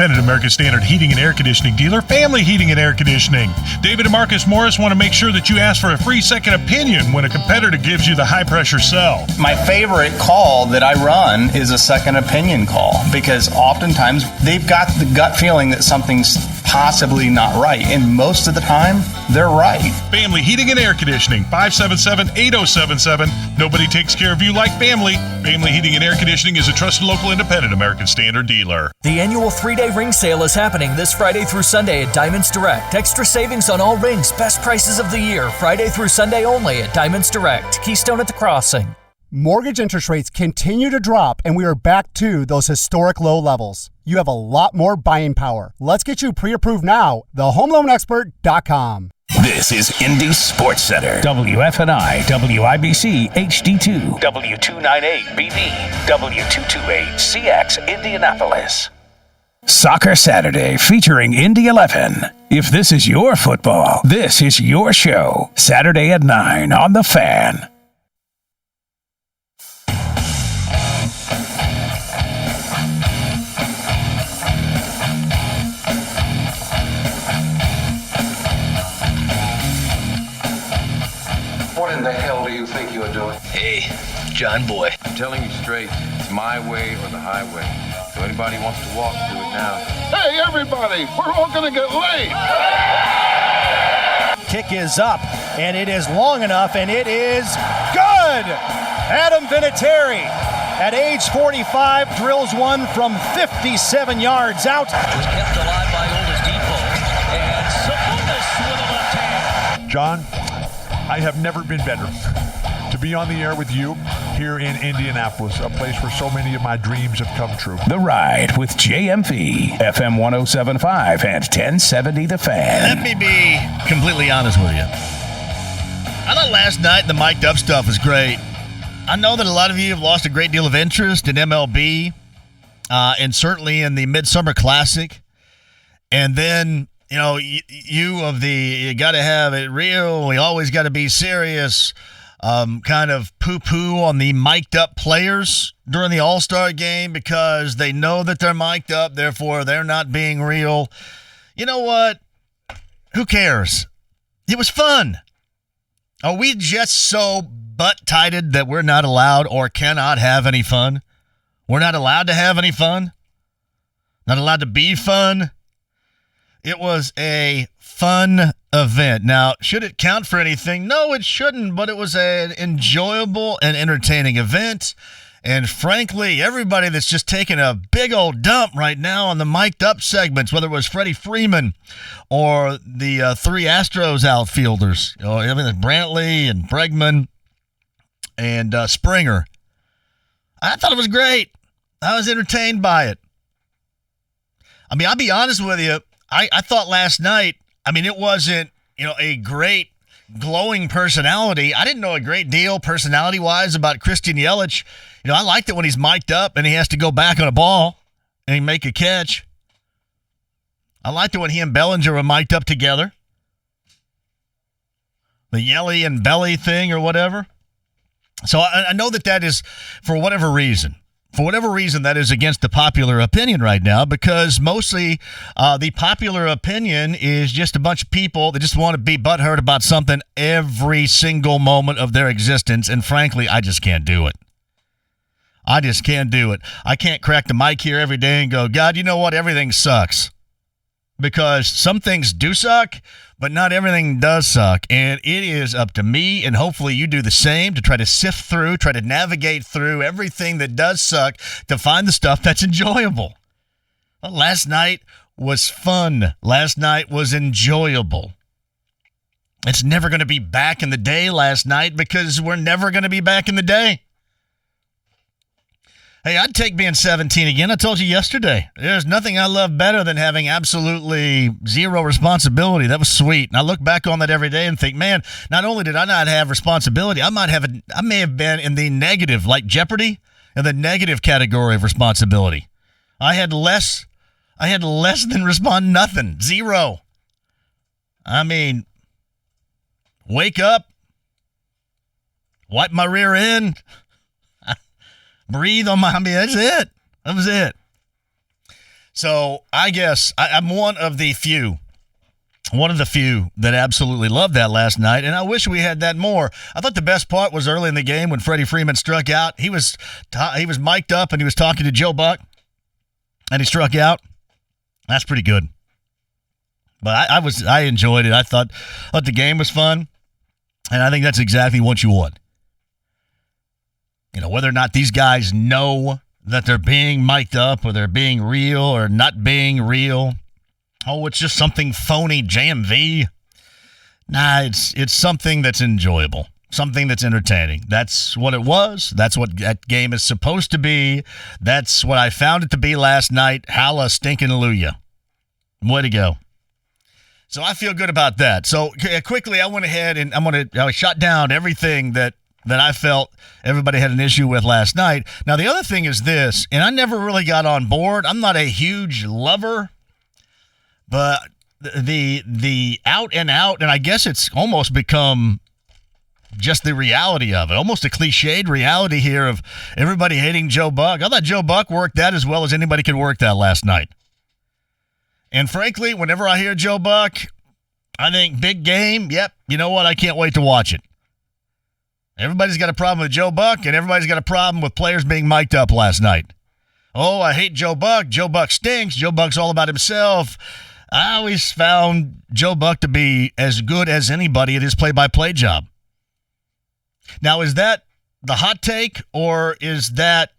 And at American Standard Heating and Air Conditioning dealer, Family Heating and Air Conditioning. David and Marcus Morris want to make sure that you ask for a free second opinion when a competitor gives you the high-pressure sell. My favorite call that I run is a second opinion call because oftentimes they've got the gut feeling that something's possibly not right, and most of the time, they're right. Family Heating and Air Conditioning, 577-8077. Nobody takes care of you like family. Family Heating and Air Conditioning is a trusted local independent American Standard dealer. The annual 3-day ring sale is happening this Friday through Sunday at Diamonds Direct. Extra savings on all rings, best prices of the year, Friday through Sunday only at Diamonds Direct, Keystone at the Crossing. Mortgage interest rates continue to drop, and we are back to those historic low levels. You have a lot more buying power. Let's get you pre-approved now. TheHomeLoanExpert.com. This is Indy Sports Center. WFNI, WIBC, HD2, W298BV, W228CX, Indianapolis. Soccer Saturday featuring Indy 11. If this is your football, this is your show. Saturday at 9 on The Fan. What in the hell do you think you're doing? Hey, John Boy. I'm telling you straight, it's my way or the highway. So anybody wants to walk, do it now. Hey, everybody, we're all gonna get late. Kick is up, and it is long enough, and it is good! Adam Vinatieri, at age 45, drills one from 57 yards out. Was kept alive by Oldest Depot. And Sabonis with a left hand. John, I have never been better to be on the air with you here in Indianapolis, a place where so many of my dreams have come true. The Ride with JMV, FM 107.5 and 1070 The Fan. Let me be completely honest with you. I thought last night the mic'd up stuff was great. I know that a lot of you have lost a great deal of interest in MLB and certainly in the Midsummer Classic. And then, you know, you got to have it real. We always got to be serious. Kind of poo-poo on the mic'd up players during the All-Star game because they know that they're mic'd up, therefore they're not being real. You know what? Who cares? It was fun. Are we just so butt-tighted that we're not allowed or cannot have any fun? We're not allowed to have any fun? Not allowed to be fun? It was a fun event. Now, should it count for anything? No, it shouldn't, but it was an enjoyable and entertaining event. And frankly, everybody that's just taking a big old dump right now on the mic'd up segments, whether it was Freddie Freeman or the three Astros outfielders, you know, Brantley and Bregman and Springer, I thought it was great. I was entertained by it. I mean, I'll be honest with you. I thought last night, I mean, it wasn't, you know, a great glowing personality. I didn't know a great deal personality-wise about Christian Yelich. You know, I liked it when he's mic'd up and he has to go back on a ball and he make a catch. I liked it when he and Bellinger were mic'd up together. The Yelly and Belly thing or whatever. So I know that is, for whatever reason, that is against the popular opinion right now, because mostly the popular opinion is just a bunch of people that just want to be butthurt about something every single moment of their existence. And frankly, I just can't do it. I just can't do it. I can't crack the mic here every day and go, God, you know what? Everything sucks. Because some things do suck, but not everything does suck. And it is up to me, and hopefully you do the same, to try to sift through, try to navigate through everything that does suck to find the stuff that's enjoyable. Well, last night was fun. Last night was enjoyable. It's never going to be back in the day last night because we're never going to be back in the day. Hey, I'd take being 17 again. I told you yesterday. There's nothing I love better than having absolutely zero responsibility. That was sweet. And I look back on that every day and think, man, not only did I not have responsibility, I may have been in the negative, like Jeopardy, in the negative category of responsibility. I had less than nothing. Zero. I mean, wake up, wipe my rear end, breathe on my, I mean, that's it. That was it. So I guess I'm one of the few that absolutely loved that last night, and I wish we had that more. I thought the best part was early in the game when Freddie Freeman struck out. He was mic'd up, and he was talking to Joe Buck, and he struck out. That's pretty good. But I enjoyed it. I thought the game was fun, and I think that's exactly what you want. You know, whether or not these guys know that they're being mic'd up or they're being real or not being real. Oh, it's just something phony, JMV. Nah, it's something that's enjoyable, something that's entertaining. That's what it was. That's what that game is supposed to be. That's what I found it to be last night. Halla stinking hallelujah. Way to go. So I feel good about that. So quickly, I went ahead and I shot down everything that I felt everybody had an issue with last night. Now, the other thing is this, and I never really got on board. I'm not a huge lover, but the out and out, and I guess it's almost become just the reality of it, almost a cliched reality here of everybody hating Joe Buck. I thought Joe Buck worked that as well as anybody could work that last night. And frankly, whenever I hear Joe Buck, I think big game, yep, you know what, I can't wait to watch it. Everybody's got a problem with Joe Buck, and everybody's got a problem with players being mic'd up last night. Oh, I hate Joe Buck. Joe Buck stinks. Joe Buck's all about himself. I always found Joe Buck to be as good as anybody at his play-by-play job. Now, is that the hot take, or is that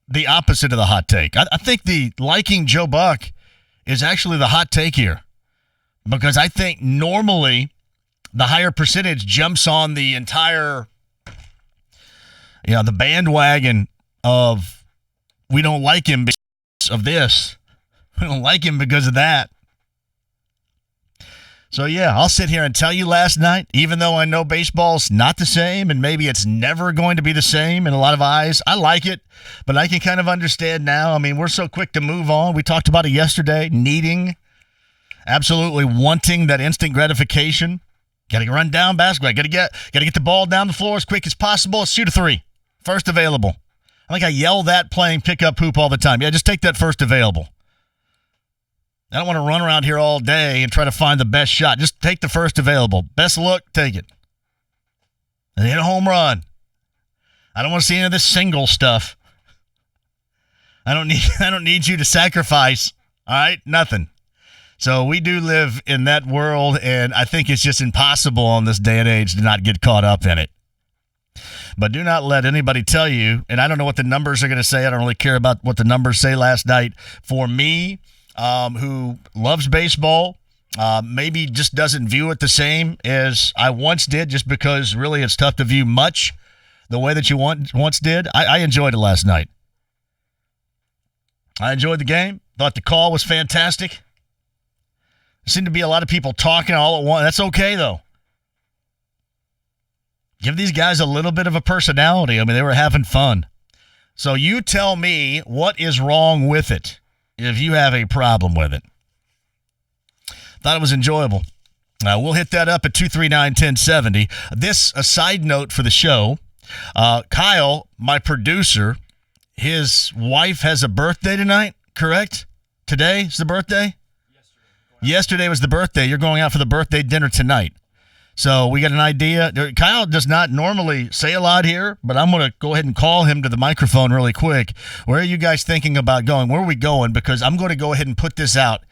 the opposite of the hot take? I think the liking Joe Buck is actually the hot take here, because I think normally the higher percentage jumps on the entire, the bandwagon of we don't like him because of this. We don't like him because of that. So, yeah, I'll sit here and tell you last night, even though I know baseball's not the same and maybe it's never going to be the same in a lot of eyes, I like it, but I can kind of understand now. I mean, we're so quick to move on. We talked about it yesterday, absolutely wanting that instant gratification. Got to run down basketball. Got to get the ball down the floor as quick as possible. Shoot a three. First available. I think I yell that playing pickup hoop all the time. Yeah, just take that first available. I don't want to run around here all day and try to find the best shot. Just take the first available. Best look, take it. And hit a home run. I don't want to see any of this single stuff. I don't need you to sacrifice. All right? Nothing. So we do live in that world, and I think it's just impossible on this day and age to not get caught up in it. But do not let anybody tell you, and I don't know what the numbers are going to say. I don't really care about what the numbers say last night. For me, who loves baseball, maybe just doesn't view it the same as I once did, just because really it's tough to view much the way that you once did. I enjoyed it last night. I enjoyed the game. Thought the call was fantastic. There seemed to be a lot of people talking all at once. That's okay, though. Give these guys a little bit of a personality. I mean, they were having fun. So you tell me what is wrong with it if you have a problem with it. Thought it was enjoyable. We'll hit that up at 239-1070. This, a side note for the show. Kyle, my producer, his wife has a birthday tonight, correct? Today is the birthday? Yesterday was the birthday. You're going out for the birthday dinner tonight. So we got an idea. Kyle does not normally say a lot here, but I'm going to go ahead and call him to the microphone really quick. Where are you guys thinking about going? Where are we going? Because I'm going to go ahead and put this out.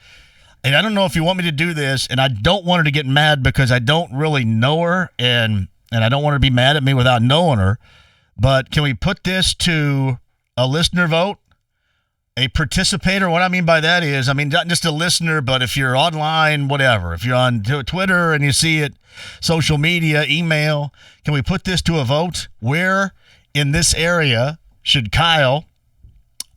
And I don't know if you want me to do this, and I don't want her to get mad because I don't really know her, and I don't want her to be mad at me without knowing her. But can we put this to a listener vote? A participator? What I mean by that is, not just a listener, but if you're online, whatever. If you're on Twitter and you see it, social media, email, can we put this to a vote? Where in this area should Kyle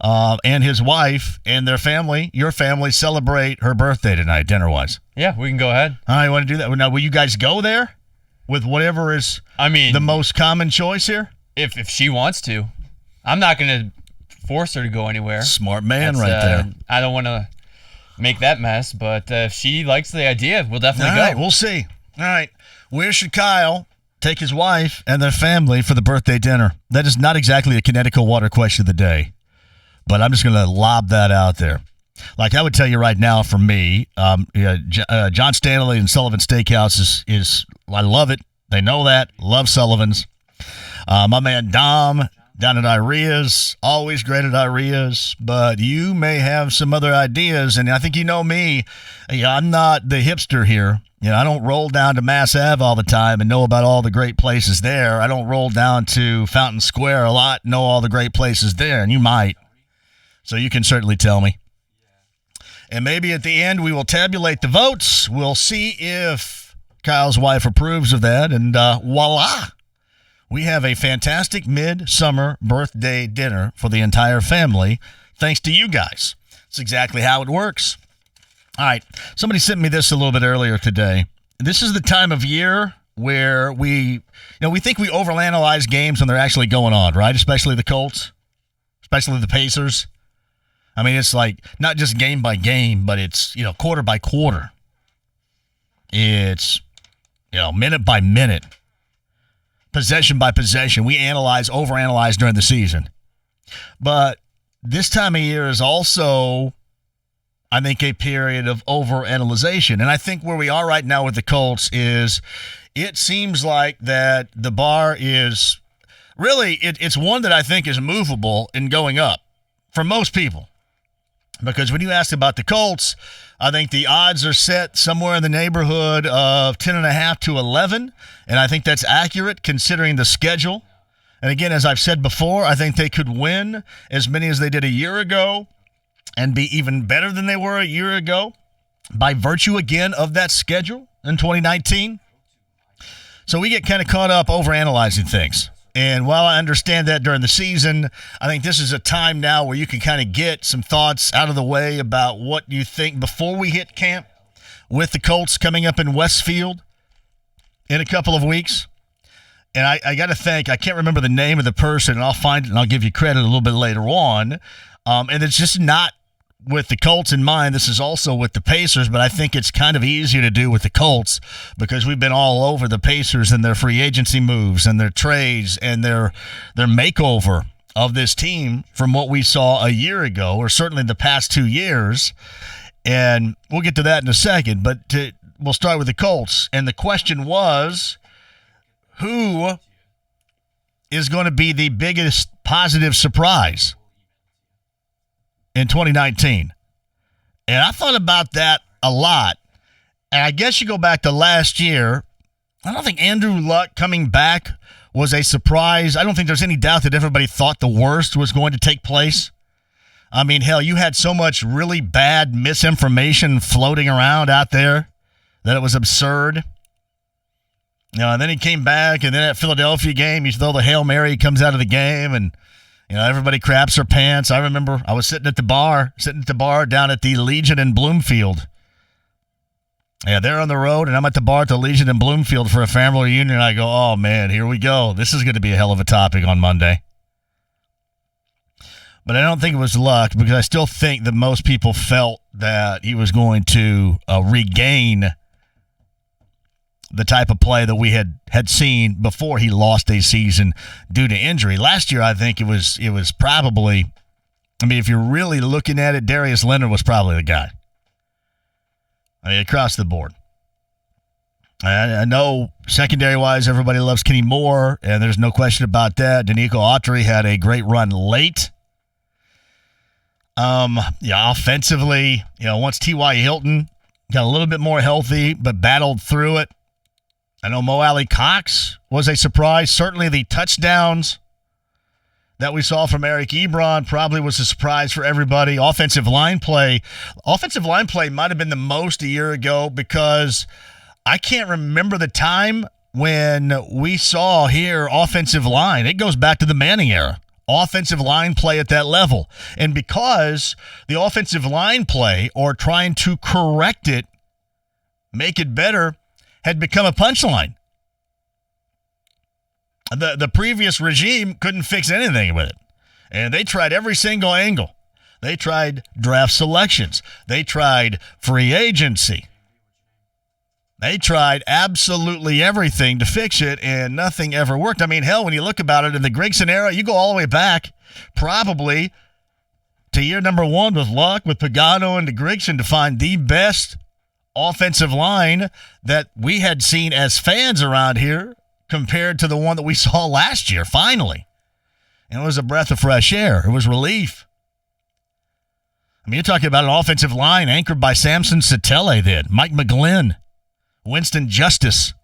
and his wife and their family, your family, celebrate her birthday tonight, dinner-wise? Yeah, we can go ahead. All right, you want to do that? Now, will you guys go there with whatever is the most common choice here? If she wants to. I'm not going to force her to go anywhere. Smart man right there. I don't want to make that mess, but if she likes the idea, we'll definitely go. All right, we'll see. All right, where should Kyle take his wife and their family for the birthday dinner? That is not exactly a Connecticut water question of the day, but I'm just going to lob that out there. Like I would tell you right now, for me, John Stanley and Sullivan Steakhouse is I love it. They know that. Love Sullivan's. My man Dom down at Irea's, always great at Irea's. But you may have some other ideas, and I think you know me. I'm not the hipster here. I don't roll down to Mass Ave all the time and know about all the great places there. I don't roll down to Fountain Square a lot, know all the great places there, and you might. So you can certainly tell me. And maybe at the end we will tabulate the votes. We'll see if Kyle's wife approves of that. And voila, we have a fantastic midsummer birthday dinner for the entire family, thanks to you guys. That's exactly how it works. All right, somebody sent me this a little bit earlier today. This is the time of year where we think we overanalyze games when they're actually going on, right? Especially the Colts, especially the Pacers. I mean, it's like not just game by game, but it's, quarter by quarter. It's, minute by minute, possession by possession. We overanalyze during the season. But this time of year is also, I think, a period of overanalyzation. And I think where we are right now with the Colts is it seems like that the bar is really, it's one that I think is movable and going up for most people. Because when you asked about the Colts, I think the odds are set somewhere in the neighborhood of 10.5 to 11, and I think that's accurate considering the schedule. And again, as I've said before, I think they could win as many as they did a year ago and be even better than they were a year ago by virtue, again, of that schedule in 2019. So we get kind of caught up overanalyzing things. And while I understand that during the season, I think this is a time now where you can kind of get some thoughts out of the way about what you think before we hit camp with the Colts coming up in Westfield in a couple of weeks. And I got to think, I can't remember the name of the person, and I'll find it and I'll give you credit a little bit later on. And it's just not with the Colts in mind. This is also with the Pacers, but I think it's kind of easier to do with the Colts because we've been all over the Pacers and their free agency moves and their trades and their makeover of this team from what we saw a year ago, or certainly the past 2 years. And we'll get to that in a second, but we'll start with the Colts. And the question was, who is going to be the biggest positive surprise in 2019? And I thought about that a lot. And I guess you go back to last year, I don't think Andrew Luck coming back was a surprise. I don't think there's any doubt that everybody thought the worst was going to take place. I mean, hell, you had so much really bad misinformation floating around out there that it was absurd. And then he came back, and then at Philadelphia game, you throw the Hail Mary, he comes out of the game, and everybody craps their pants. I remember I was sitting at the bar down at the Legion in Bloomfield. Yeah, they're on the road, and I'm at the bar at the Legion in Bloomfield for a family reunion, and I go, oh, man, here we go. This is going to be a hell of a topic on Monday. But I don't think it was luck, because I still think that most people felt that he was going to regain the type of play that we had seen before he lost a season due to injury. Last year, I think it was probably, if you're really looking at it, Darius Leonard was probably the guy. Across the board. I know secondary-wise, everybody loves Kenny Moore, and there's no question about that. Danico Autry had a great run late. Offensively, once T.Y. Hilton got a little bit more healthy, but battled through it. I know Mo Alley Cox was a surprise. Certainly the touchdowns that we saw from Eric Ebron probably was a surprise for everybody. Offensive line play might have been the most a year ago, because I can't remember the time when we saw here offensive line. It goes back to the Manning era. Offensive line play at that level. And because the offensive line play, or trying to correct it, make it better, had become a punchline. The previous regime couldn't fix anything with it. And they tried every single angle. They tried draft selections. They tried free agency. They tried absolutely everything to fix it, and nothing ever worked. I mean, hell, when you look about it, in the Grigson era, you go all the way back probably to year number 1 with Luck, with Pagano and DeGrigson to find the best offensive line that we had seen as fans around here compared to the one that we saw last year, finally. And it was a breath of fresh air. It was relief. I mean, you're talking about an offensive line anchored by Samson Satele then, Mike McGlynn, Winston Justice.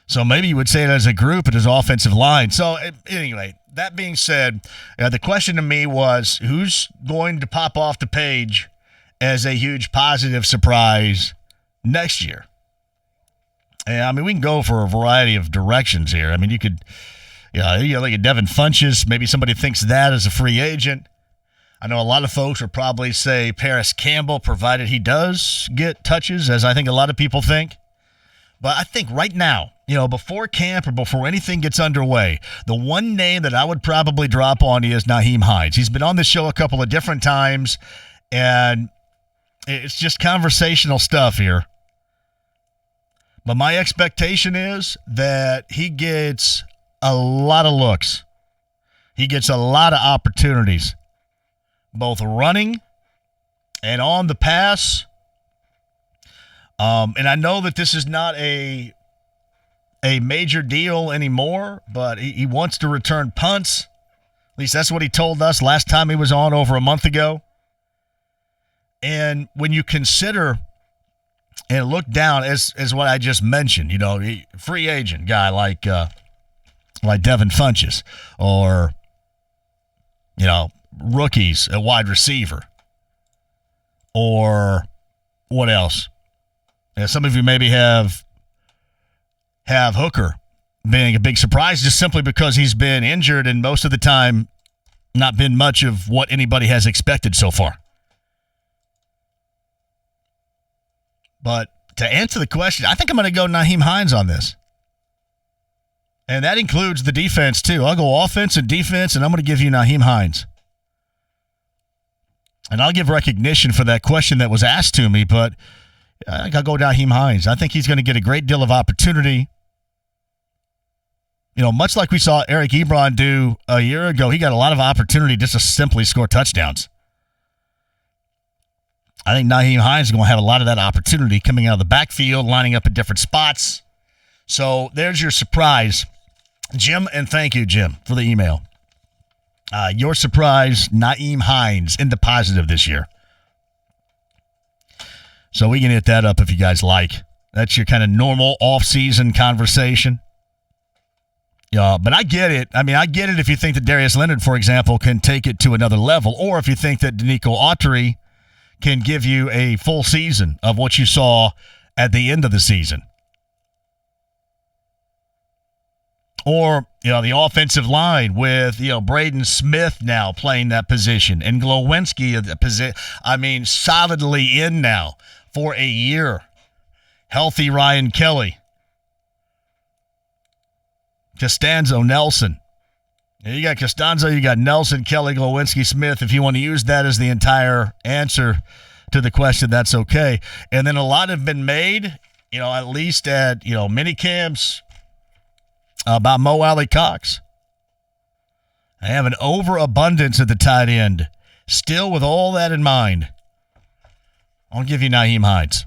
So maybe you would say it as a group, it is offensive line. So anyway, that being said, the question to me was, who's going to pop off the page as a huge positive surprise next year? And I mean, we can go for a variety of directions here. I mean, you could, you look at Devin Funchess. Maybe somebody thinks that as a free agent. I know a lot of folks would probably say Paris Campbell, provided he does get touches, as I think a lot of people think. But I think right now, before camp or before anything gets underway, the one name that I would probably drop on you is Nyheim Hines. He's been on the show a couple of different times, and it's just conversational stuff here. But my expectation is that he gets a lot of looks. He gets a lot of opportunities, both running and on the pass. And I know that this is not a major deal anymore, but he wants to return punts. At least that's what he told us last time he was on over a month ago. And when you consider and look down as what I just mentioned, free agent guy like Devin Funchess, or rookies at wide receiver, or what else? Some of you maybe have Hooker being a big surprise just simply because he's been injured and most of the time not been much of what anybody has expected so far. But to answer the question, I think I'm going to go Nyheim Hines on this. And that includes the defense, too. I'll go offense and defense, and I'm going to give you Nyheim Hines. And I'll give recognition for that question that was asked to me, but I think I'll go Nyheim Hines. I think he's going to get a great deal of opportunity. Much like we saw Eric Ebron do a year ago, he got a lot of opportunity just to simply score touchdowns. I think Nyheim Hines is going to have a lot of that opportunity coming out of the backfield, lining up at different spots. So there's your surprise, Jim, and thank you, Jim, for the email. Your surprise, Nyheim Hines, in the positive this year. So we can hit that up if you guys like. That's your kind of normal off-season conversation. But I get it. I mean, I get it if you think that Darius Leonard, for example, can take it to another level, or if you think that Danico Autry can give you a full season of what you saw at the end of the season. Or, the offensive line with, Braden Smith now playing that position and Glowinski, solidly in now for a year. Healthy Ryan Kelly. Costanzo, Nelson. You got Costanzo, you got Nelson, Kelly, Glowinski, Smith. If you want to use that as the entire answer to the question, that's okay. And then a lot have been made, at least at, mini camps about Mo Alley Cox. I have an overabundance at the tight end. Still, with all that in mind, I'll give you Nyheim Hines.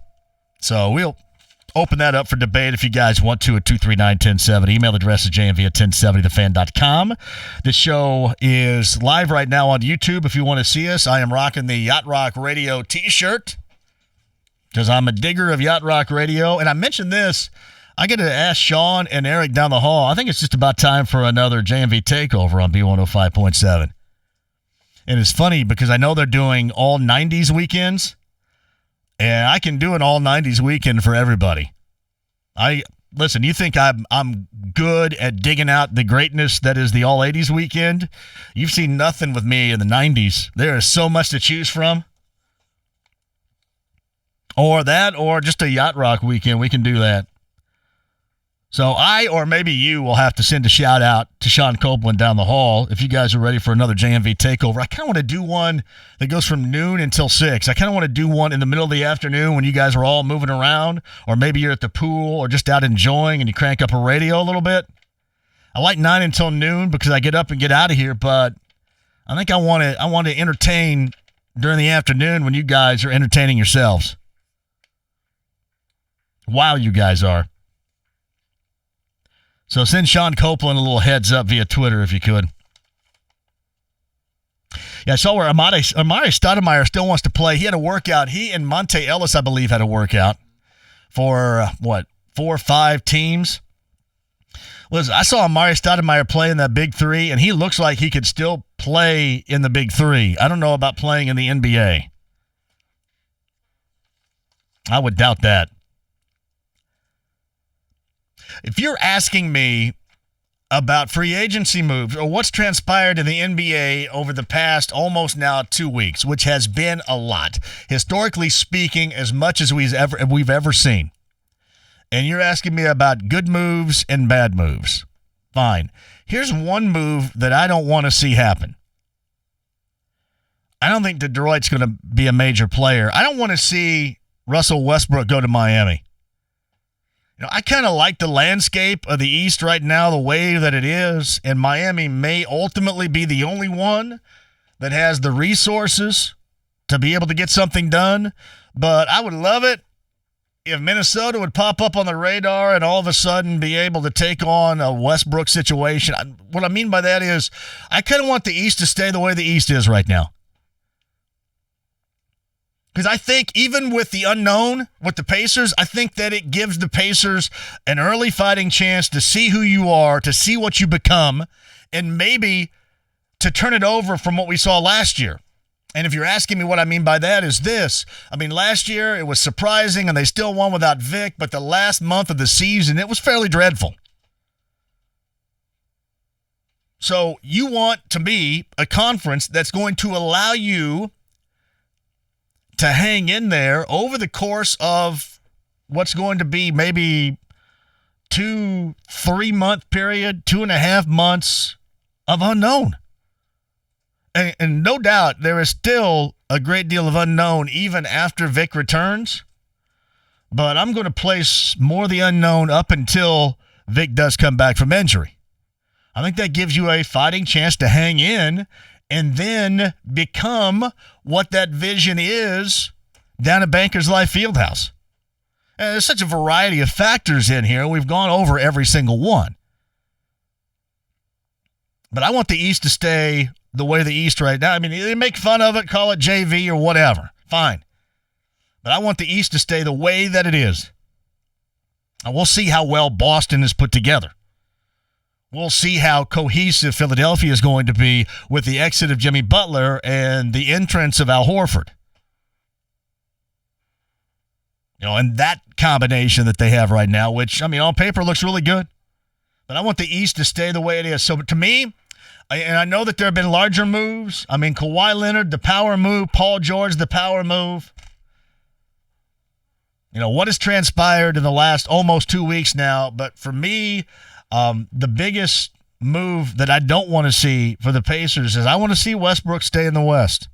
So we'll open that up for debate if you guys want to at 239-1070. Email address is jmv@1070thefan.com. The show is live right now on YouTube if you want to see us. I am rocking the Yacht Rock Radio t-shirt because I'm a digger of Yacht Rock Radio. And I mentioned this. I get to ask Sean and Eric down the hall. I think it's just about time for another JMV takeover on B105.7. And it's funny because I know they're doing all 90s weekends. And I can do an all-90s weekend for everybody. Listen, you think I'm good at digging out the greatness that is the all-80s weekend? You've seen nothing with me in the 90s. There is so much to choose from. Or that, or just a Yacht Rock weekend. We can do that. So I, or maybe you, will have to send a shout-out to Sean Copeland down the hall if you guys are ready for another JMV takeover. I kind of want to do one that goes from noon until 6. I kind of want to do one in the middle of the afternoon when you guys are all moving around, or maybe you're at the pool or just out enjoying and you crank up a radio a little bit. I like 9 until noon because I get up and get out of here, but I think I want to entertain during the afternoon when you guys are entertaining yourselves. Wow, you guys are. So send Sean Copeland a little heads up via Twitter if you could. Yeah, I saw where Amari Stoudemire still wants to play. He had a workout. He and Monte Ellis, I believe, had a workout for, 4 or 5 teams. Listen, I saw Amari Stoudemire play in that Big Three, and he looks like he could still play in the Big Three. I don't know about playing in the NBA. I would doubt that. If you're asking me about free agency moves or what's transpired in the NBA over the past almost now 2 weeks, which has been a lot, historically speaking, as much as we've ever seen, and you're asking me about good moves and bad moves, fine. Here's one move that I don't want to see happen. I don't think Detroit's going to be a major player. I don't want to see Russell Westbrook go to Miami. I kind of like the landscape of the East right now, the way that it is, and Miami may ultimately be the only one that has the resources to be able to get something done. But I would love it if Minnesota would pop up on the radar and all of a sudden be able to take on a Westbrook situation. What I mean by that is I kind of want the East to stay the way the East is right now. Because I think even with the unknown, with the Pacers, I think that it gives the Pacers an early fighting chance to see who you are, to see what you become, and maybe to turn it over from what we saw last year. And if you're asking me what I mean by that is this. I mean, last year it was surprising and they still won without Vic, but the last month of the season, it was fairly dreadful. So you want to be a conference that's going to allow you to hang in there over the course of what's going to be maybe 2-3 month period, 2.5 months of unknown. And no doubt there is still a great deal of unknown even after Vic returns. But I'm going to place more of the unknown up until Vic does come back from injury. I think that gives you a fighting chance to hang in and then become what that vision is down at Bankers Life Fieldhouse. And there's such a variety of factors in here. We've gone over every single one. But I want the East to stay the way the East right now. I mean, they make fun of it, call it JV or whatever. Fine. But I want the East to stay the way that it is. And we'll see how well Boston is put together. We'll see how cohesive Philadelphia is going to be with the exit of Jimmy Butler and the entrance of Al Horford. And that combination that they have right now, which, I mean, on paper looks really good. But I want the East to stay the way it is. So to me, and I know that there have been larger moves. I mean, Kawhi Leonard, the power move. Paul George, the power move. What has transpired in the last almost 2 weeks now. But for me, the biggest move that I don't want to see for the Pacers is I want to see Westbrook stay in the West.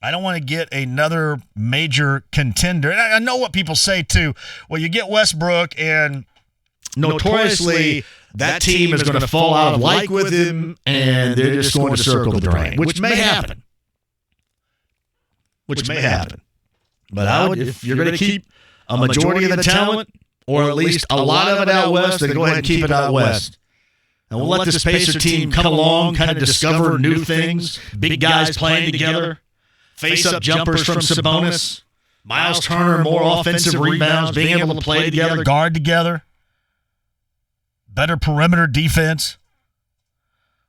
I don't want to get another major contender. And I know what people say, too. Well, you get Westbrook, and notoriously, that team is going to fall out of like with him, and they're just going to circle the drain, which may happen. But I would, if you're going to keep a majority of the talent, or at least a lot of it out west, then go ahead and keep it out west. And we'll let this Pacer team come along, kind of discover new things, big guys playing together, face-up jumpers from Sabonis, Miles Turner, more offensive rebounds, being able to play together, guard together, better perimeter defense.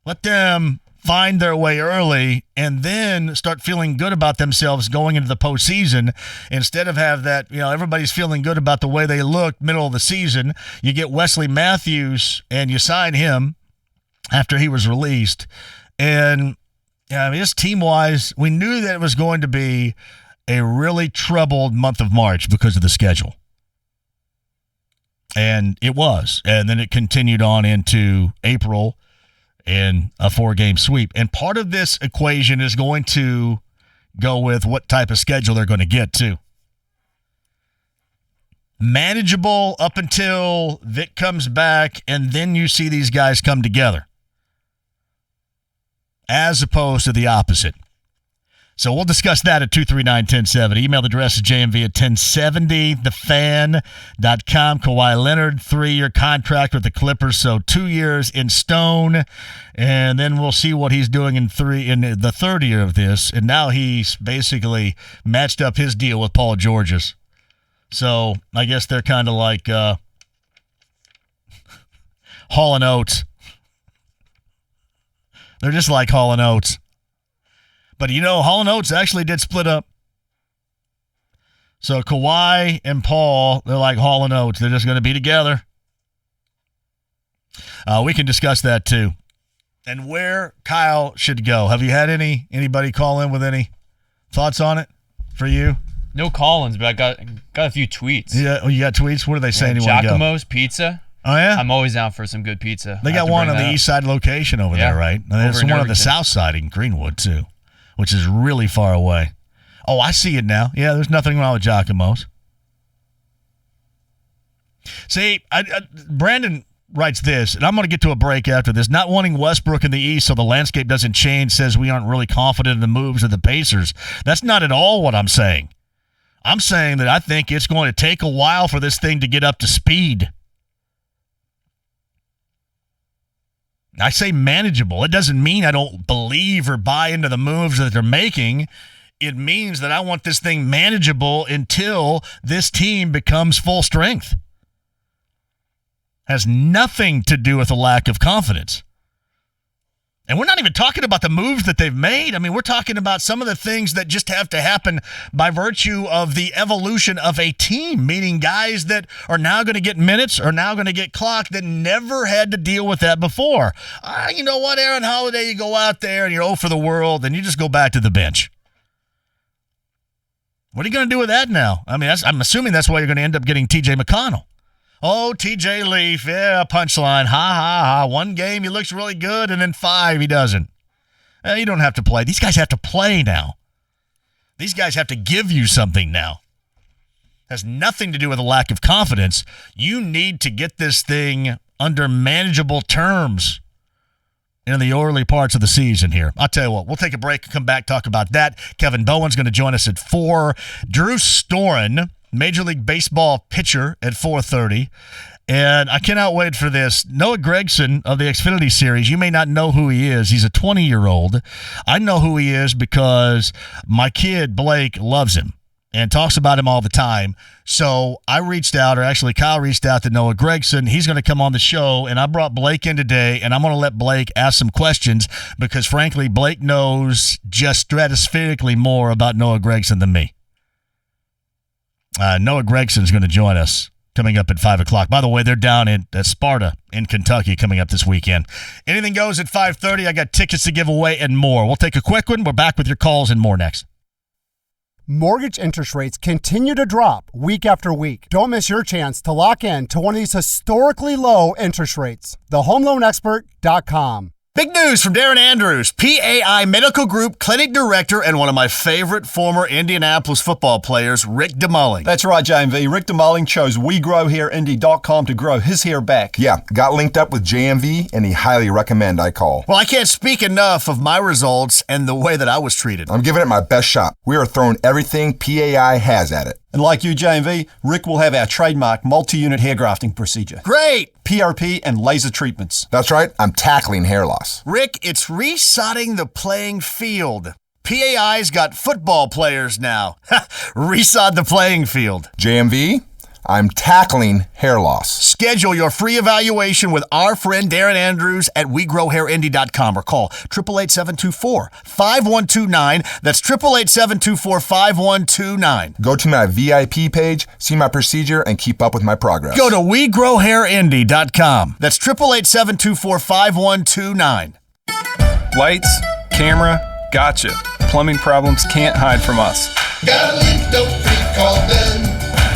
Let them find their way early and then start feeling good about themselves going into the postseason. Instead of have that, everybody's feeling good about the way they look middle of the season. You get Wesley Matthews and you sign him after he was released. And just team-wise, we knew that it was going to be a really troubled month of March because of the schedule. And it was. And then it continued on into April in a 4-game sweep. And part of this equation is going to go with what type of schedule they're going to get, too. manageable up until Vic comes back, and then you see these guys come together, as opposed to the opposite. So we'll discuss that at 239-1070. Email address is JMV at 1070thefan.com. Kawhi Leonard, 3-year contract with the Clippers, so 2 years in stone. And then we'll see what he's doing in the third year of this. And now he's basically matched up his deal with Paul George's. So I guess they're kind of like Hall & Oates. They're just like Hall & Oates. But, Hall & Oates actually did split up. So Kawhi and Paul, they're like Hall & Oates. They're just going to be together. We can discuss that, too. And where Kyle should go. Have you had anybody call in with any thoughts on it for you? No call-ins, but I got a few tweets. Yeah, you got tweets? What are they saying you want to go? Giacomo's Pizza. Oh, yeah? I'm always down for some good pizza. They got one on the east side location over there, right? And there's one on the south side in Greenwood, too, which is really far away. Oh, I see it now. Yeah, there's nothing wrong with Giacomo's. See, Brandon writes this, and I'm going to get to a break after this. Not wanting Westbrook in the East so the landscape doesn't change says we aren't really confident in the moves of the Pacers. That's not at all what I'm saying. I'm saying that I think it's going to take a while for this thing to get up to speed. I say manageable. It doesn't mean I don't believe or buy into the moves that they're making. It means that I want this thing manageable until this team becomes full strength. Has nothing to do with a lack of confidence. And we're not even talking about the moves that they've made. I mean, we're talking about some of the things that just have to happen by virtue of the evolution of a team, meaning guys that are now going to get minutes, are now going to get clock that never had to deal with that before. You know what, Aaron Holiday, you go out there and you're 0 for the world, and you just go back to the bench. What are you going to do with that now? I mean, I'm assuming that's why you're going to end up getting T.J. McConnell. Oh, TJ Leaf, yeah, punchline, ha. 1 game, he looks really good, and then 5, he doesn't. You don't have to play. These guys have to play now. These guys have to give you something now. Has nothing to do with a lack of confidence. You need to get this thing under manageable terms in the early parts of the season here. I'll tell you what, we'll take a break, come back, talk about that. Kevin Bowen's going to join us at 4. Drew Storen, Major League Baseball pitcher, at 4:30. And I cannot wait for this. Noah Gregson of the Xfinity Series, you may not know who he is. He's a 20-year-old. I know who he is because my kid, Blake, loves him and talks about him all the time. So I reached out, or actually Kyle reached out to Noah Gregson. He's going to come on the show, and I brought Blake in today, and I'm going to let Blake ask some questions because, frankly, Blake knows just stratospherically more about Noah Gregson than me. Noah Gregson's going to join us coming up at 5 o'clock. By the way, they're down at Sparta in Kentucky coming up this weekend. Anything goes at 5:30. I got tickets to give away and more. We'll take a quick one. We're back with your calls and more next. Mortgage interest rates continue to drop week after week. Don't miss your chance to lock in to one of these historically low interest rates. TheHomeLoanExpert.com. Big news from Darren Andrews, PAI Medical Group Clinic Director and one of my favorite former Indianapolis football players, Rick DeMulling. That's right, JMV. Rick DeMulling chose WeGrowHairIndy.com to grow his hair back. Yeah, got linked up with JMV, and he highly recommend I call. Well, I can't speak enough of my results and the way that I was treated. I'm giving it my best shot. We are throwing everything PAI has at it. And like you, JMV, Rick will have our trademark multi-unit hair grafting procedure. Great! PRP and laser treatments. That's right. I'm tackling hair loss. Rick, it's resodding the playing field. PAI's got football players now. Resod the playing field. JMV, I'm tackling hair loss. Schedule your free evaluation with our friend Darren Andrews at WeGrowHairIndy.com or call 888-724-5129. That's 888-724-5129. Go to my VIP page, see my procedure, and keep up with my progress. Go to WeGrowHairIndy.com. That's 888-724-5129. Lights, camera, gotcha. Plumbing problems can't hide from us. Got a leak, don't freak, call them.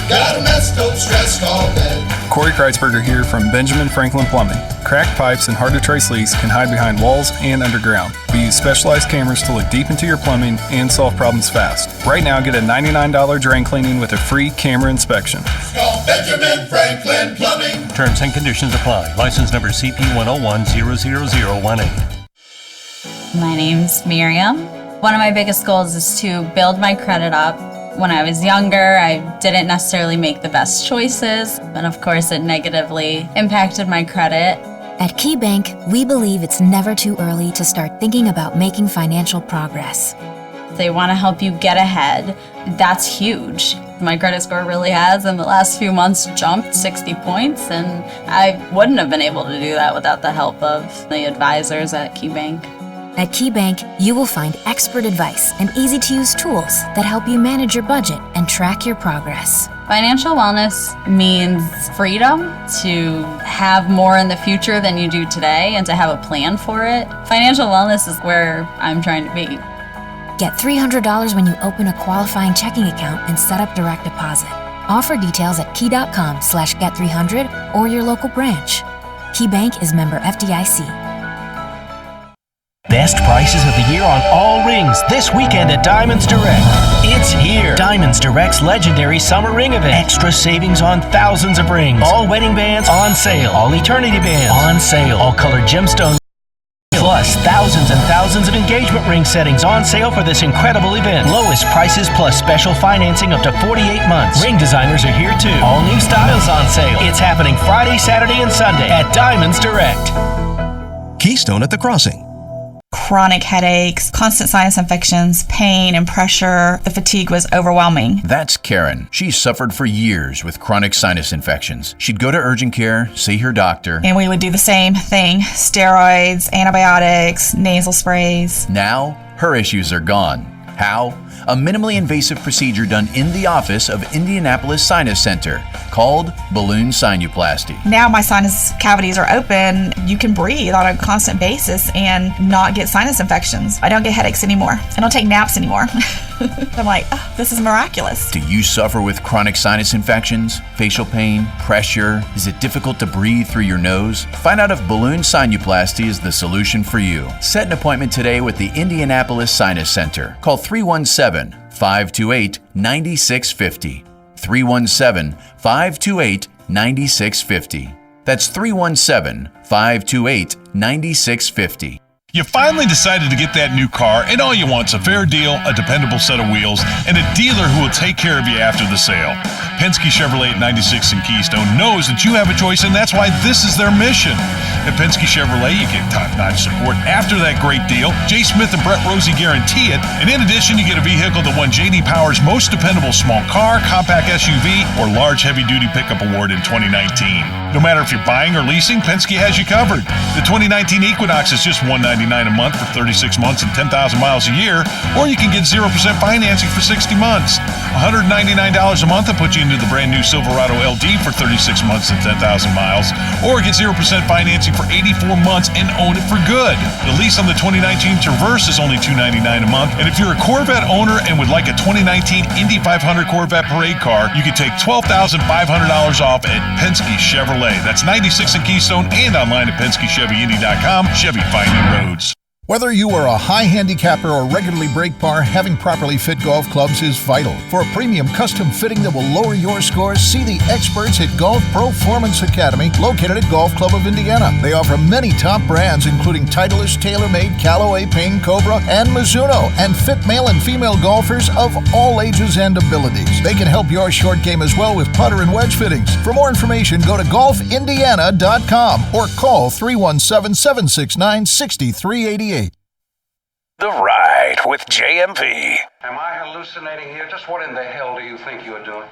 Got a messed up stress, call Ed. Corey Kreitzberger here from Benjamin Franklin Plumbing. Cracked pipes and hard-to-trace leaks can hide behind walls and underground. We use specialized cameras to look deep into your plumbing and solve problems fast. Right now, get a $99 drain cleaning with a free camera inspection. Call Benjamin Franklin Plumbing. Terms and conditions apply. License number CP 101-00018. My name's Miriam. One of my biggest goals is to build my credit up. When I was younger, I didn't necessarily make the best choices, and of course it negatively impacted my credit. At KeyBank, we believe it's never too early to start thinking about making financial progress. They want to help you get ahead. That's huge. My credit score really has, in the last few months, jumped 60 points, and I wouldn't have been able to do that without the help of the advisors at KeyBank. At KeyBank, you will find expert advice and easy-to-use tools that help you manage your budget and track your progress. Financial wellness means freedom to have more in the future than you do today and to have a plan for it. Financial wellness is where I'm trying to be. Get $300 when you open a qualifying checking account and set up direct deposit. Offer details at key.com/get300 or your local branch. KeyBank is member FDIC. Best prices of the year on all rings this weekend at Diamonds Direct. It's here. Diamonds Direct's legendary summer ring event. Extra savings on thousands of rings. All wedding bands on sale. All eternity bands on sale. All colored gemstones. Plus, thousands and thousands of engagement ring settings on sale for this incredible event. Lowest prices plus special financing up to 48 months. Ring designers are here too. All new styles on sale. It's happening Friday, Saturday, and Sunday at Diamonds Direct. Keystone at the Crossing. Chronic headaches, constant sinus infections, pain and pressure. The fatigue was overwhelming. That's Karen. She suffered for years with chronic sinus infections. She'd go to urgent care, see her doctor. And we would do the same thing. Steroids, antibiotics, nasal sprays. Now, her issues are gone. How? A minimally invasive procedure done in the office of Indianapolis Sinus Center called balloon sinuplasty. Now my sinus cavities are open. You can breathe on a constant basis and not get sinus infections. I don't get headaches anymore. I don't take naps anymore. I'm like, oh, this is miraculous. Do you suffer with chronic sinus infections, facial pain, pressure? Is it difficult to breathe through your nose? Find out if balloon sinuplasty is the solution for you. Set an appointment today with the Indianapolis Sinus Center. Call 317-528-9650. 317-528-9650. That's 317-528-9650. You finally decided to get that new car, and all you want is a fair deal, a dependable set of wheels, and a dealer who will take care of you after the sale. Penske Chevrolet at 96 in Keystone knows that you have a choice, and that's why this is their mission. At Penske Chevrolet, you get top-notch support after that great deal. Jay Smith and Brett Rosie guarantee it, and in addition, you get a vehicle that won J.D. Power's Most Dependable Small Car, Compact SUV, or Large Heavy-Duty Pickup Award in 2019. No matter if you're buying or leasing, Penske has you covered. The 2019 Equinox is just $199 a month for 36 months and 10,000 miles a year, or you can get 0% financing for 60 months. $199 a month will put you into the brand new Silverado LD for 36 months and 10,000 miles, or get 0% financing for 84 months and own it for good. The lease on the 2019 Traverse is only $299 a month, and if you're a Corvette owner and would like a 2019 Indy 500 Corvette parade car, you can take $12,500 off at Penske Chevrolet. That's 96 in Keystone and online at PenskeChevyIndy.com. Chevy finding roads. Whether you are a high handicapper or regularly brake bar, having properly fit golf clubs is vital. For a premium custom fitting that will lower your scores, see the experts at Golf Performance Academy, located at Golf Club of Indiana. They offer many top brands, including Titleist, TaylorMade, Callaway, Ping, Cobra, and Mizuno, and fit male and female golfers of all ages and abilities. They can help your short game as well with putter and wedge fittings. For more information, go to golfindiana.com or call 317-769-6388. The Ride with JMV. Am I hallucinating here? Just what in the hell do you think you're doing?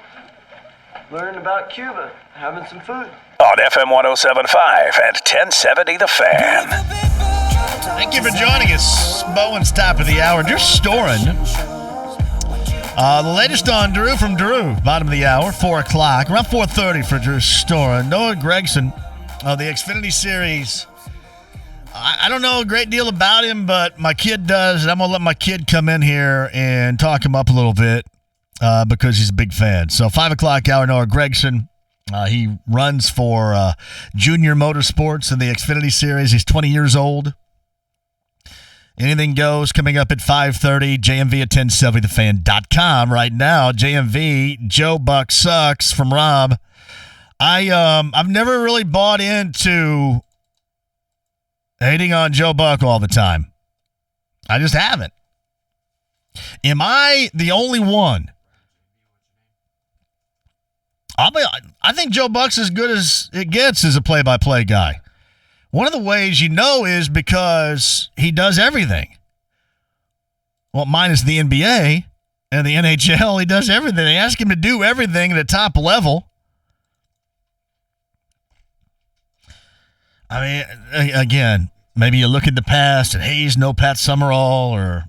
Learning about Cuba, having some food. On FM 107.5 and 1070 The Fan. Thank you for joining us. Bowen's top of the hour. Drew Storen. The latest on Drew from Drew. Bottom of the hour, 4 o'clock. Around 4:30 for Drew Storen. Noah Gregson of the Xfinity Series. I don't know a great deal about him, but my kid does, and I'm going to let my kid come in here and talk him up a little bit. because he's a big fan. So 5 o'clock hour, Noah Gregson. He runs for Junior Motorsports in the Xfinity Series. He's 20 years old. Anything goes coming up at 5:30. JMV at 1070thefan.com. Right now, JMV, Joe Buck sucks from Rob. I've never really bought into hating on Joe Buck all the time. I just haven't. Am I the only one? I think Joe Buck's as good as it gets as a play-by-play guy. One of the ways you know is because he does everything. Well, minus the NBA and the NHL, he does everything. They ask him to do everything at a top level. I mean, again, maybe you look at the past and Hayes, no Pat Summerall, or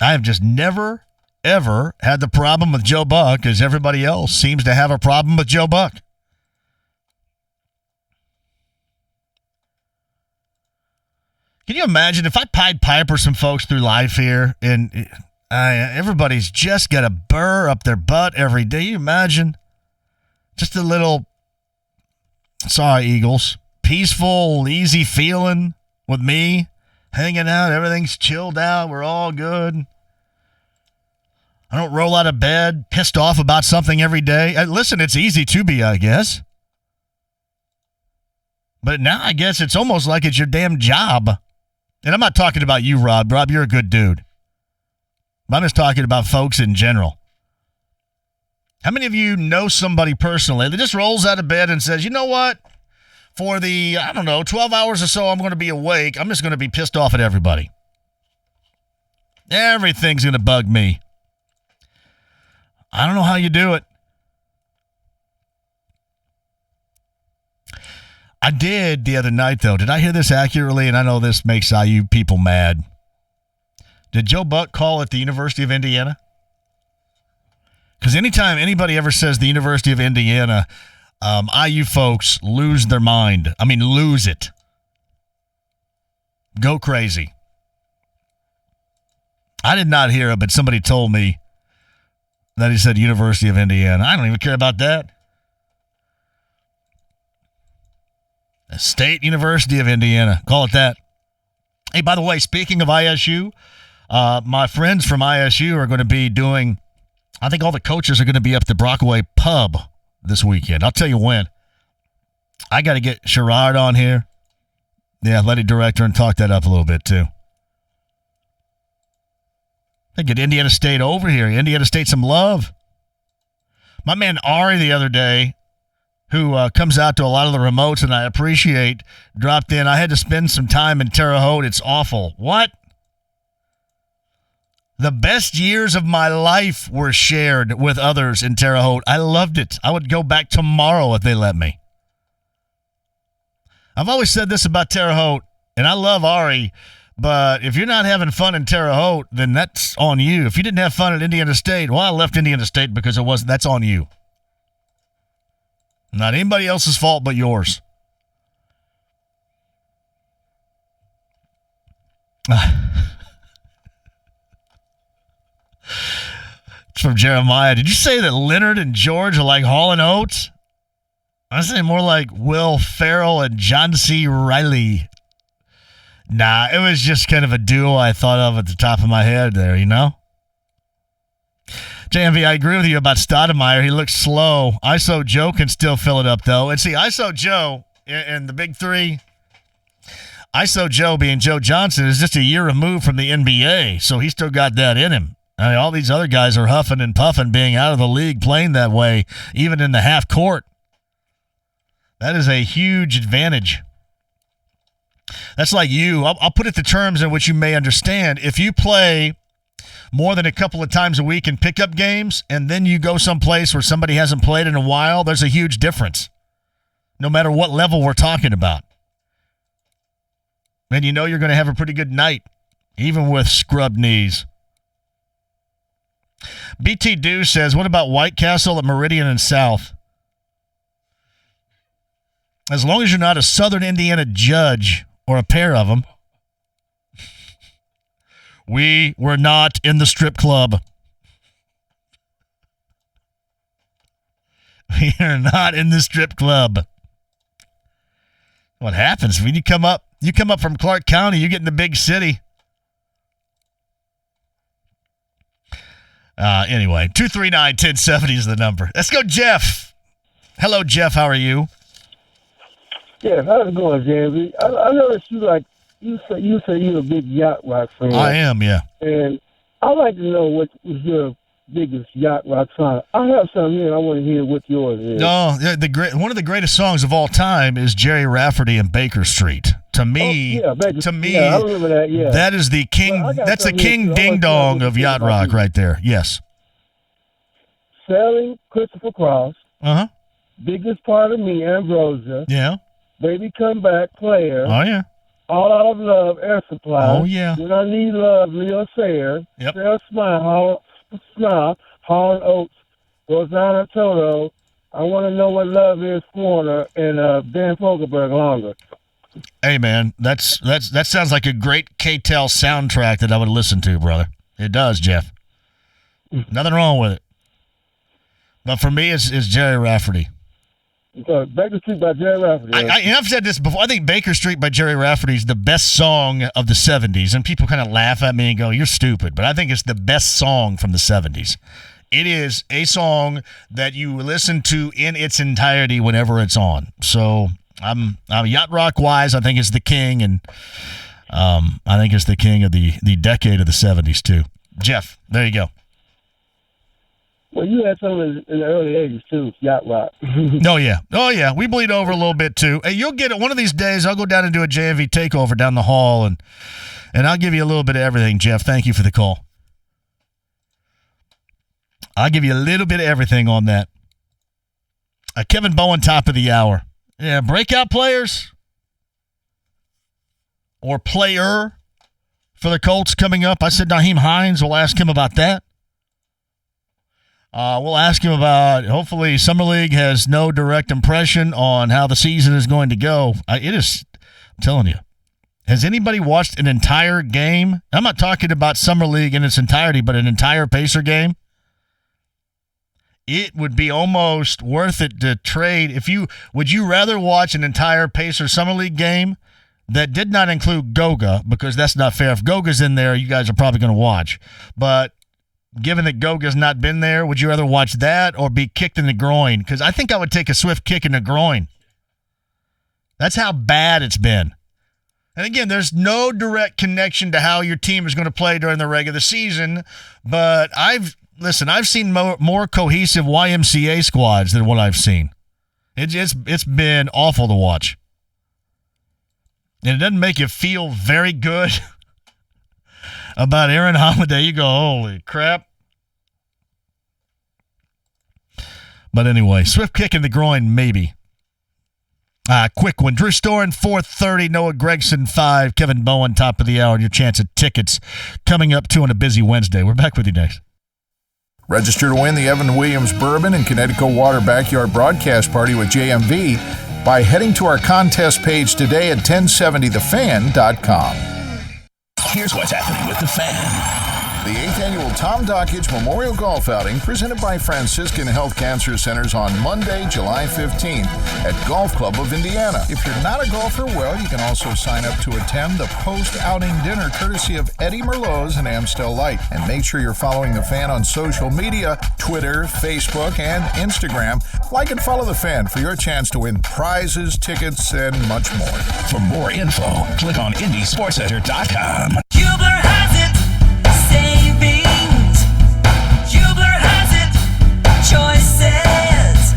I have just never, ever had the problem with Joe Buck as everybody else seems to have a problem with Joe Buck. Can you imagine if I Pied Piper some folks through life here and everybody's just got a burr up their butt every day? You imagine just a little, sorry, Eagles, peaceful, easy feeling with me, hanging out, everything's chilled out, we're all good. I don't roll out of bed pissed off about something every day. Listen, it's easy to be, I guess. But now I guess it's almost like it's your damn job. And I'm not talking about you, Rob. Rob, you're a good dude. I'm just talking about folks in general. How many of you know somebody personally that just rolls out of bed and says, you know what? For the, 12 hours or so I'm going to be awake, I'm just going to be pissed off at everybody. Everything's going to bug me. I don't know how you do it. I did the other night, though. Did I hear this accurately? And I know this makes IU people mad. Did Joe Buck call at the University of Indiana? Because anytime anybody ever says the University of Indiana, IU folks lose their mind. I mean, lose it. Go crazy. I did not hear it, but somebody told me that he said University of Indiana. I don't even care about that. The State University of Indiana. Call it that. Hey, by the way, speaking of ISU, my friends from ISU are going to be doing, I think all the coaches are going to be up at the Brockway Pub this weekend. I'll tell you when. I got to get Sherrod on here, the athletic director, and talk that up a little bit, too. They get Indiana State over here. Indiana State some love. My man Ari the other day, who comes out to a lot of the remotes, and I appreciate, dropped in. I had to spend some time in Terre Haute. It's awful. What? The best years of my life were shared with others in Terre Haute. I loved it. I would go back tomorrow if they let me. I've always said this about Terre Haute, and I love Ari, but if you're not having fun in Terre Haute, then that's on you. If you didn't have fun at Indiana State, well, I left Indiana State because it wasn't. That's on you. Not anybody else's fault but yours. It's from Jeremiah. Did you say that Leonard and George are like Hall and Oates? I say more like Will Ferrell and John C. Reilly. Nah, it was just kind of a duo I thought of at the top of my head there, you know? JMV, I agree with you about Stoudemire. He looks slow. ISO Joe can still fill it up, though. And see, ISO Joe and the big three, ISO Joe being Joe Johnson is just a year removed from the NBA, so he still got that in him. I mean, all these other guys are huffing and puffing being out of the league, playing that way, even in the half court. That is a huge advantage. That's like you. I'll put it to terms in which you may understand. If you play more than a couple of times a week in pickup games, and then you go someplace where somebody hasn't played in a while, there's a huge difference, no matter what level we're talking about. And you know you're going to have a pretty good night, even with scrubbed knees. BT Dew says, what about White Castle at Meridian and South? As long as you're not a Southern Indiana judge or a pair of them. We were not in the strip club. We are not in the strip club. What happens when you come up from Clark County, you get in the big city. Anyway, 239-1070 is the number. Let's go, Jeff. Hello, Jeff. How are you? Yeah, how's it going, JMV? I noticed you say you're a big yacht rock fan. I am, yeah. And I'd like to know what was your biggest yacht rock song. I have some here, and I want to hear what yours is. No, one of the greatest songs of all time is Jerry Rafferty and Baker Street. To me, I remember that. Yeah, that is the king. That's the king ding dong of yacht rock right there. Yes. Sailing, Christopher Cross. Biggest part of me, Ambrosia. Yeah. Baby Come Back, Player. Oh yeah. All Out of Love, Air Supply. Oh yeah. When I Need Love, Leo Sayer. Yep. Sarah Smile, Hall & Oates, Rosanna Toto. I Want to Know What Love Is, Foreigner, and Dan Fogelberg, Longer. Hey man, that sounds like a great K-Tel soundtrack that I would listen to, brother. It does, Jeff. Nothing wrong with it. But for me, it's Jerry Rafferty. Baker Street by Jerry Rafferty. I've said this before. I think Baker Street by Jerry Rafferty is the best song of the 70s. And people kind of laugh at me and go, you're stupid. But I think it's the best song from the 70s. It is a song that you listen to in its entirety whenever it's on. So I'm yacht rock wise, I think it's the king. And I think it's the king of the decade of the 70s too. Jeff, there you go. Well, you had some in the early 80s, too, yacht rock. Oh, yeah. We bleed over a little bit, too. Hey, you'll get it. One of these days, I'll go down and do a JMV takeover down the hall, and I'll give you a little bit of everything, Jeff. Thank you for the call. I'll give you a little bit of everything on that. Kevin Bowen, top of the hour. Yeah, breakout players or player for the Colts coming up. I said Nyheim Hines. We'll ask him about that. We'll ask him about, hopefully, Summer League has no direct impression on how the season is going to go. I'm telling you. Has anybody watched an entire game? I'm not talking about Summer League in its entirety, but an entire Pacer game. It would be almost worth it to trade. Would you rather watch an entire Pacer Summer League game that did not include Goga, because that's not fair. If Goga's in there, you guys are probably going to watch. But given that Goga's not been there, would you rather watch that or be kicked in the groin? Because I think I would take a swift kick in the groin. That's how bad it's been. And again, there's no direct connection to how your team is going to play during the regular season, but I've seen more cohesive YMCA squads than what I've seen. It's been awful to watch. And it doesn't make you feel very good about Aaron Holiday. You go, holy crap. But anyway, swift kick in the groin, maybe. Quick one. Drew Storen, 4:30. Noah Gregson, 5. Kevin Bowen, top of the hour. And your chance at tickets coming up, too, on a busy Wednesday. We're back with you next. Register to win the Evan Williams Bourbon and Connecticut Water Backyard Broadcast Party with JMV by heading to our contest page today at 1070thefan.com. Here's what's happening with the Fan. The 8th annual Tom Dockage Memorial Golf Outing presented by Franciscan Health Cancer Centers on Monday, July 15th at Golf Club of Indiana. If you're not a golfer, well, you can also sign up to attend the post-outing dinner courtesy of Eddie Merlot's and Amstel Light. And make sure you're following the Fan on social media, Twitter, Facebook, and Instagram. Like and follow the Fan for your chance to win prizes, tickets, and much more. For more info, click on IndySportsCenter.com. Hubler has it. Savings. Hubler has it. Choices.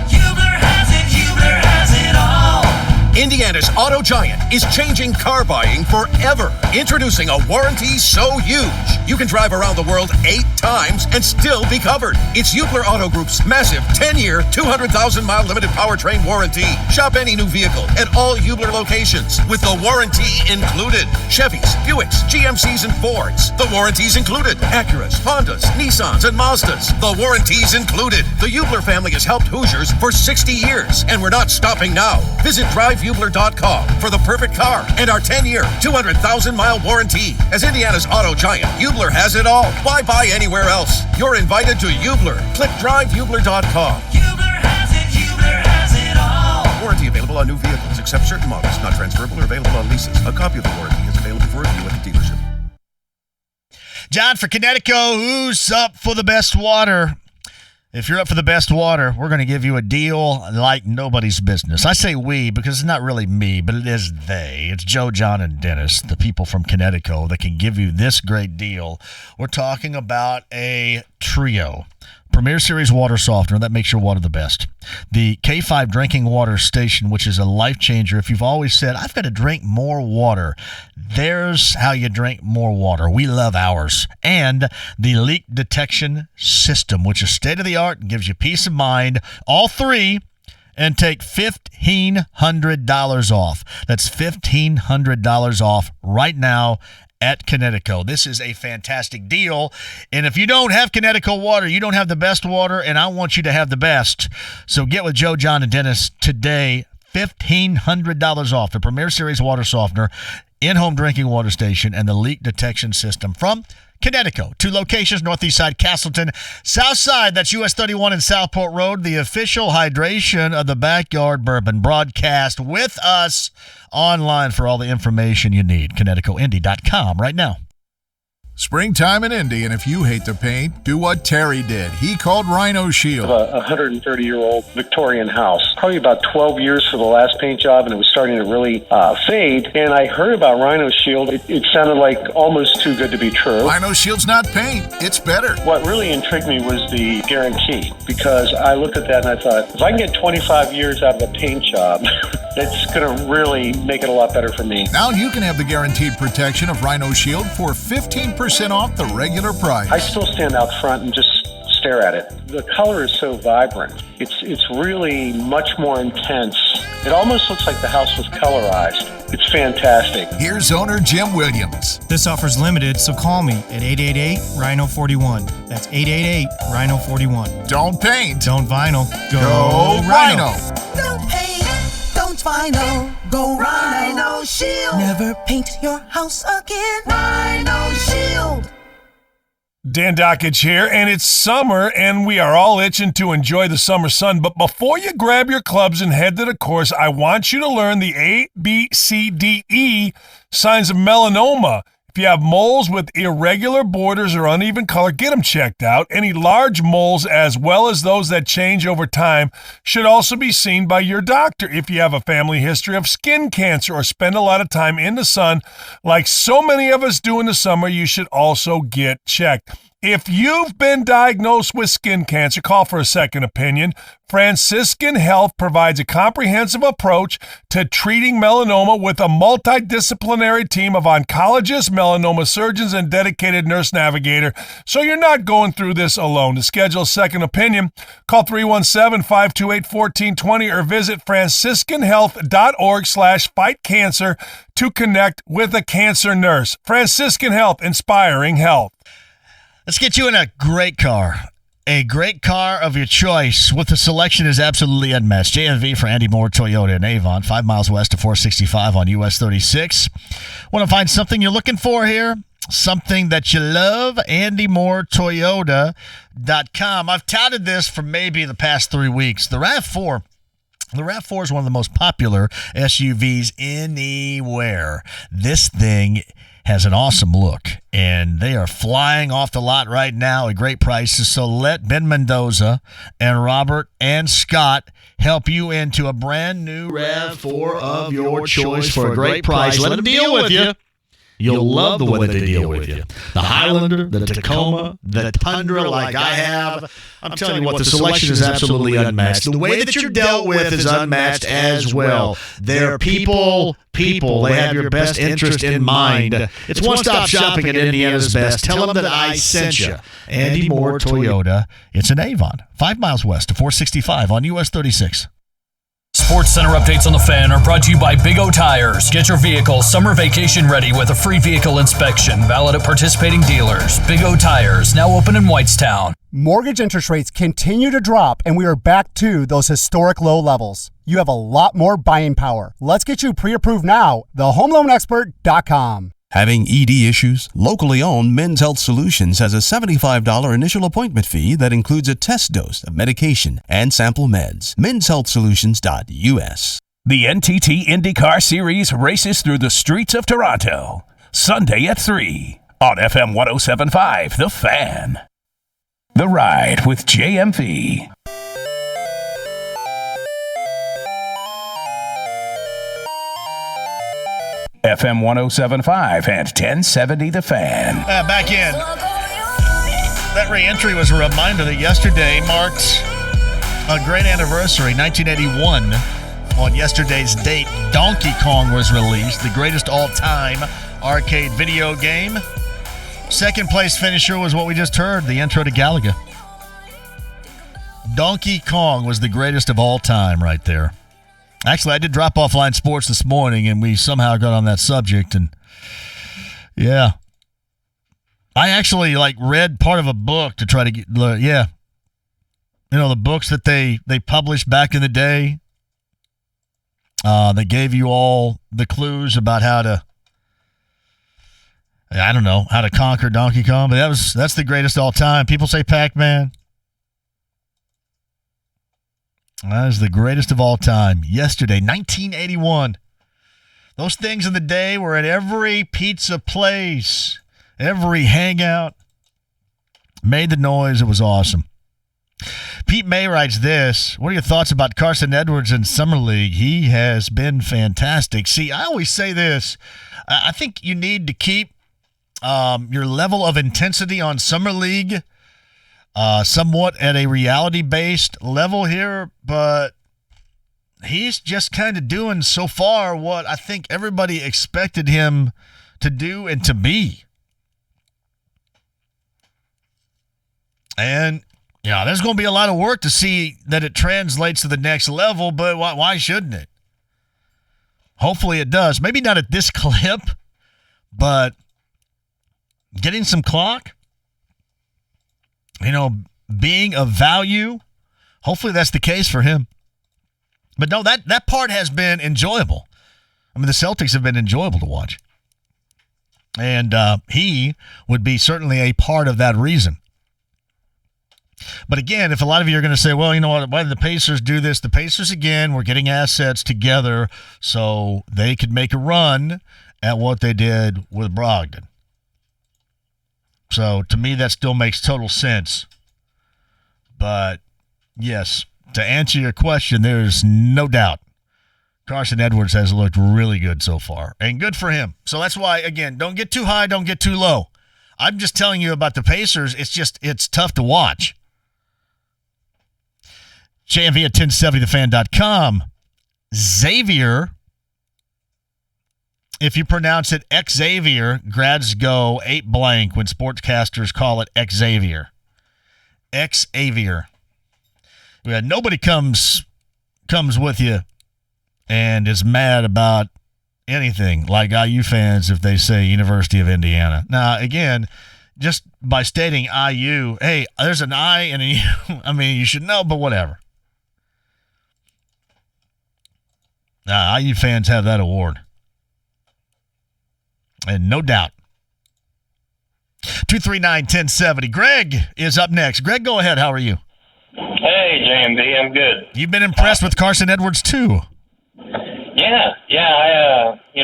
Hubler has it. Hubler has it all. Indiana's Auto Giant is changing car buying forever. Introducing a warranty so huge, you can drive around the world 8 times and still be covered. It's Hubler Auto Group's massive 10-year, 200,000-mile limited powertrain warranty. Shop any new vehicle at all Hubler locations with the warranty included. Chevys, Buicks, GMCs, and Fords. The warranty's included. Acuras, Hondas, Nissans, and Mazdas. The warranty's included. The Hubler family has helped Hoosiers for 60 years, and we're not stopping now. Visit drivehubler.com for the perfect car and our 10-year, 200,000-mile warranty. As Indiana's Auto Giant, Hubler has it all. Why buy anywhere else? You're invited to Hubler. Click drivehubler.com. Hubler Warranty available on new vehicles, except certain models, not transferable or available on leases. A copy of the warranty is available for review at the dealership. John for Connecticut, who's up for the best water? If you're up for the best water, we're going to give you a deal like nobody's business. I say we because it's not really me, but it is they. It's Joe, John, and Dennis, the people from Connecticut that can give you this great deal. We're talking about a trio. Premier Series water softener that makes your water the best. The K5 drinking water station, which is a life changer. If you've always said, I've got to drink more water, there's how you drink more water. We love ours. And the leak detection system, which is state of the art and gives you peace of mind. All three, and take $1,500 off. That's $1,500 off right now at Connecticut. This is a fantastic deal. And if you don't have Connecticut water, you don't have the best water, and I want you to have the best. So get with Joe, John, and Dennis today. $1,500 off the Premier Series water softener, in-home drinking water station, and the leak detection system from Connecticut. 2 locations, northeast side, Castleton, south side, that's US 31 and Southport Road, the official hydration of the Backyard Bourbon. Broadcast with us online for all the information you need. ConnecticutIndy.com right now. Springtime in Indy, and if you hate the paint, do what Terry did. He called Rhino Shield. A 130-year-old Victorian house. Probably about 12 years for the last paint job, and it was starting to really fade. And I heard about Rhino Shield. It sounded like almost too good to be true. Rhino Shield's not paint. It's better. What really intrigued me was the guarantee, because I looked at that and I thought, if I can get 25 years out of a paint job, it's going to really make it a lot better for me. Now you can have the guaranteed protection of Rhino Shield for 15% off the regular price. I still stand out front and just stare at it. The color is so vibrant. It's really much more intense. It almost looks like the house was colorized. It's fantastic. Here's owner Jim Williams. This offer's limited, so call me at 888-RHINO-41. That's 888-RHINO-41. Don't paint. Don't vinyl. Go Rhino. Don't paint, don't vinyl. Go Rhino Shield. Never paint your house again. Rhino Shield. Dan Dockage here, and it's summer, and we are all itching to enjoy the summer sun. But before you grab your clubs and head to the course, I want you to learn the A, B, C, D, E signs of melanoma. If you have moles with irregular borders or uneven color, get them checked out. Any large moles, as well as those that change over time, should also be seen by your doctor. If you have a family history of skin cancer or spend a lot of time in the sun, like so many of us do in the summer, you should also get checked. If you've been diagnosed with skin cancer, call for a second opinion. Franciscan Health provides a comprehensive approach to treating melanoma with a multidisciplinary team of oncologists, melanoma surgeons, and dedicated nurse navigator. So you're not going through this alone. To schedule a second opinion, call 317-528-1420 or visit franciscanhealth.org/fightcancer to connect with a cancer nurse. Franciscan Health, inspiring health. Let's get you in a great car. A great car of your choice with the selection is absolutely unmatched. JMV for Andy Moore Toyota in Avon, 5 miles west of 465 on US 36. Want to find something you're looking for here? Something that you love? AndyMooreToyota.com. I've touted this for maybe the past 3 weeks. The RAV4. The RAV4 is one of the most popular SUVs anywhere. This thing has an awesome look, and they are flying off the lot right now at great prices. So let Ben Mendoza and Robert and Scott help you into a brand new RAV4 of your choice for a great price. Let them deal with you. You'll love the way they deal with you. The Highlander, the Tacoma, the Tundra like I have. I'm telling you what, the selection is absolutely unmatched. The way that you're dealt with is unmatched as well. They're people. They have your best interest in mind. It's one-stop shopping at Indiana's best. Tell them that I sent you. Andy Moore Toyota. It's in Avon, 5 miles west of 465 on US 36. Sports Center updates on the Fan are brought to you by Big O Tires. Get your vehicle summer vacation ready with a free vehicle inspection, valid at participating dealers. Big O Tires, now open in Whitestown. Mortgage interest rates continue to drop, and we are back to those historic low levels. You have a lot more buying power. Let's get you pre-approved now. TheHomeLoanExpert.com. Having ED issues? Locally owned Men's Health Solutions has a $75 initial appointment fee that includes a test dose of medication and sample meds. Men'sHealthSolutions.us. The NTT IndyCar Series races through the streets of Toronto. Sunday at 3 on FM 107.5, The Fan. The Ride with JMV. FM 107.5 and 1070 The Fan. Back in. That re-entry was a reminder that yesterday marked a great anniversary. 1981, on yesterday's date, Donkey Kong was released, the greatest all-time arcade video game. Second place finisher was what we just heard, the intro to Galaga. Donkey Kong was the greatest of all time right there. Actually, I did drop offline sports this morning, and we somehow got on that subject, and yeah. I actually, read part of a book to try to get, yeah. You know, the books that they published back in the day, they gave you all the clues about how to conquer Donkey Kong, but that's the greatest all time. People say Pac-Man. That is the greatest of all time. Yesterday, 1981. Those things in the day were at every pizza place, every hangout. Made the noise. It was awesome. Pete May writes this. What are your thoughts about Carson Edwards in Summer League? He has been fantastic. See, I always say this. I think you need to keep your level of intensity on Summer League somewhat at a reality-based level here, but he's just kind of doing so far what I think everybody expected him to do and to be. And, there's going to be a lot of work to see that it translates to the next level, but why shouldn't it? Hopefully it does. Maybe not at this clip, but getting some clock, being of value. Hopefully that's the case for him. But no, that part has been enjoyable. I mean, the Celtics have been enjoyable to watch. And he would be certainly a part of that reason. But again, if a lot of you are going to say, well, you know what, why did the Pacers do this? The Pacers, again, were getting assets together so they could make a run at what they did with Brogdon. So, to me, that still makes total sense. But, yes, to answer your question, there's no doubt Carson Edwards has looked really good so far. And good for him. So, that's why, again, don't get too high, don't get too low. I'm just telling you about the Pacers. It's tough to watch. JMV at 1070thefan.com. Xavier, if you pronounce it Xavier, grads go 8 blank when sportscasters call it Xavier. Xavier. Yeah, nobody comes with you and is mad about anything like IU fans if they say University of Indiana. Now, again, just by stating IU, hey, there's an I and a U. I mean, you should know, but whatever. IU fans have that award. And no doubt. 239-1070. Greg is up next. Greg, go ahead. How are you? Hey, JMV. I'm good. You've been impressed with Carson Edwards, too. Yeah.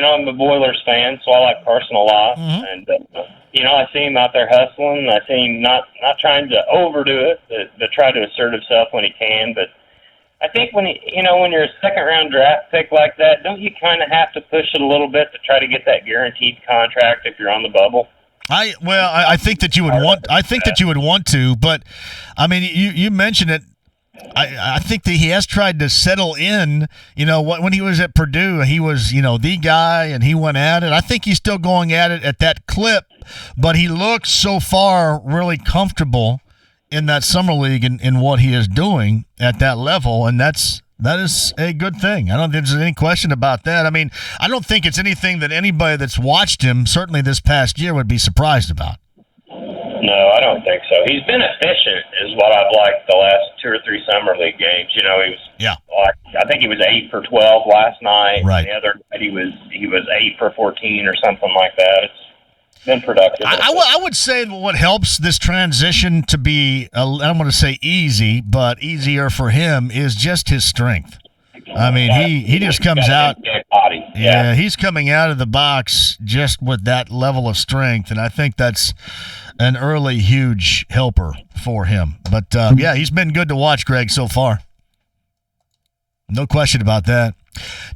I'm a Boilers fan, so I like Carson a lot. Mm-hmm. And, I see him out there hustling. I see him not trying to overdo it, but try to assert himself when he can. But I think when you're a second-round draft pick like that, don't you kind of have to push it a little bit to try to get that guaranteed contract if you're on the bubble? I think that you would want. I think that you would want to, but I mean, you mentioned it. I think that he has tried to settle in. When he was at Purdue, he was the guy, and he went at it. I think he's still going at it at that clip, but he looks so far really comfortable in that summer league in what he is doing at that level, and that is a good thing. I don't think there's any question about that. I mean, I don't think it's anything that anybody that's watched him, certainly this past year, would be surprised about. No, I don't think so. He's been efficient, is what I've liked the last 2 or 3 summer league games. He was I think he was 8 for 12 last night. Right. The other night he was 8 for 14 or something like that. been productive. I would say what helps this transition to be, I don't want to say easy, but easier for him is just his strength. I mean, he just comes out. Body. Yeah, he's coming out of the box just with that level of strength, and I think that's an early huge helper for him. But, yeah, he's been good to watch, Greg, so far. No question about that.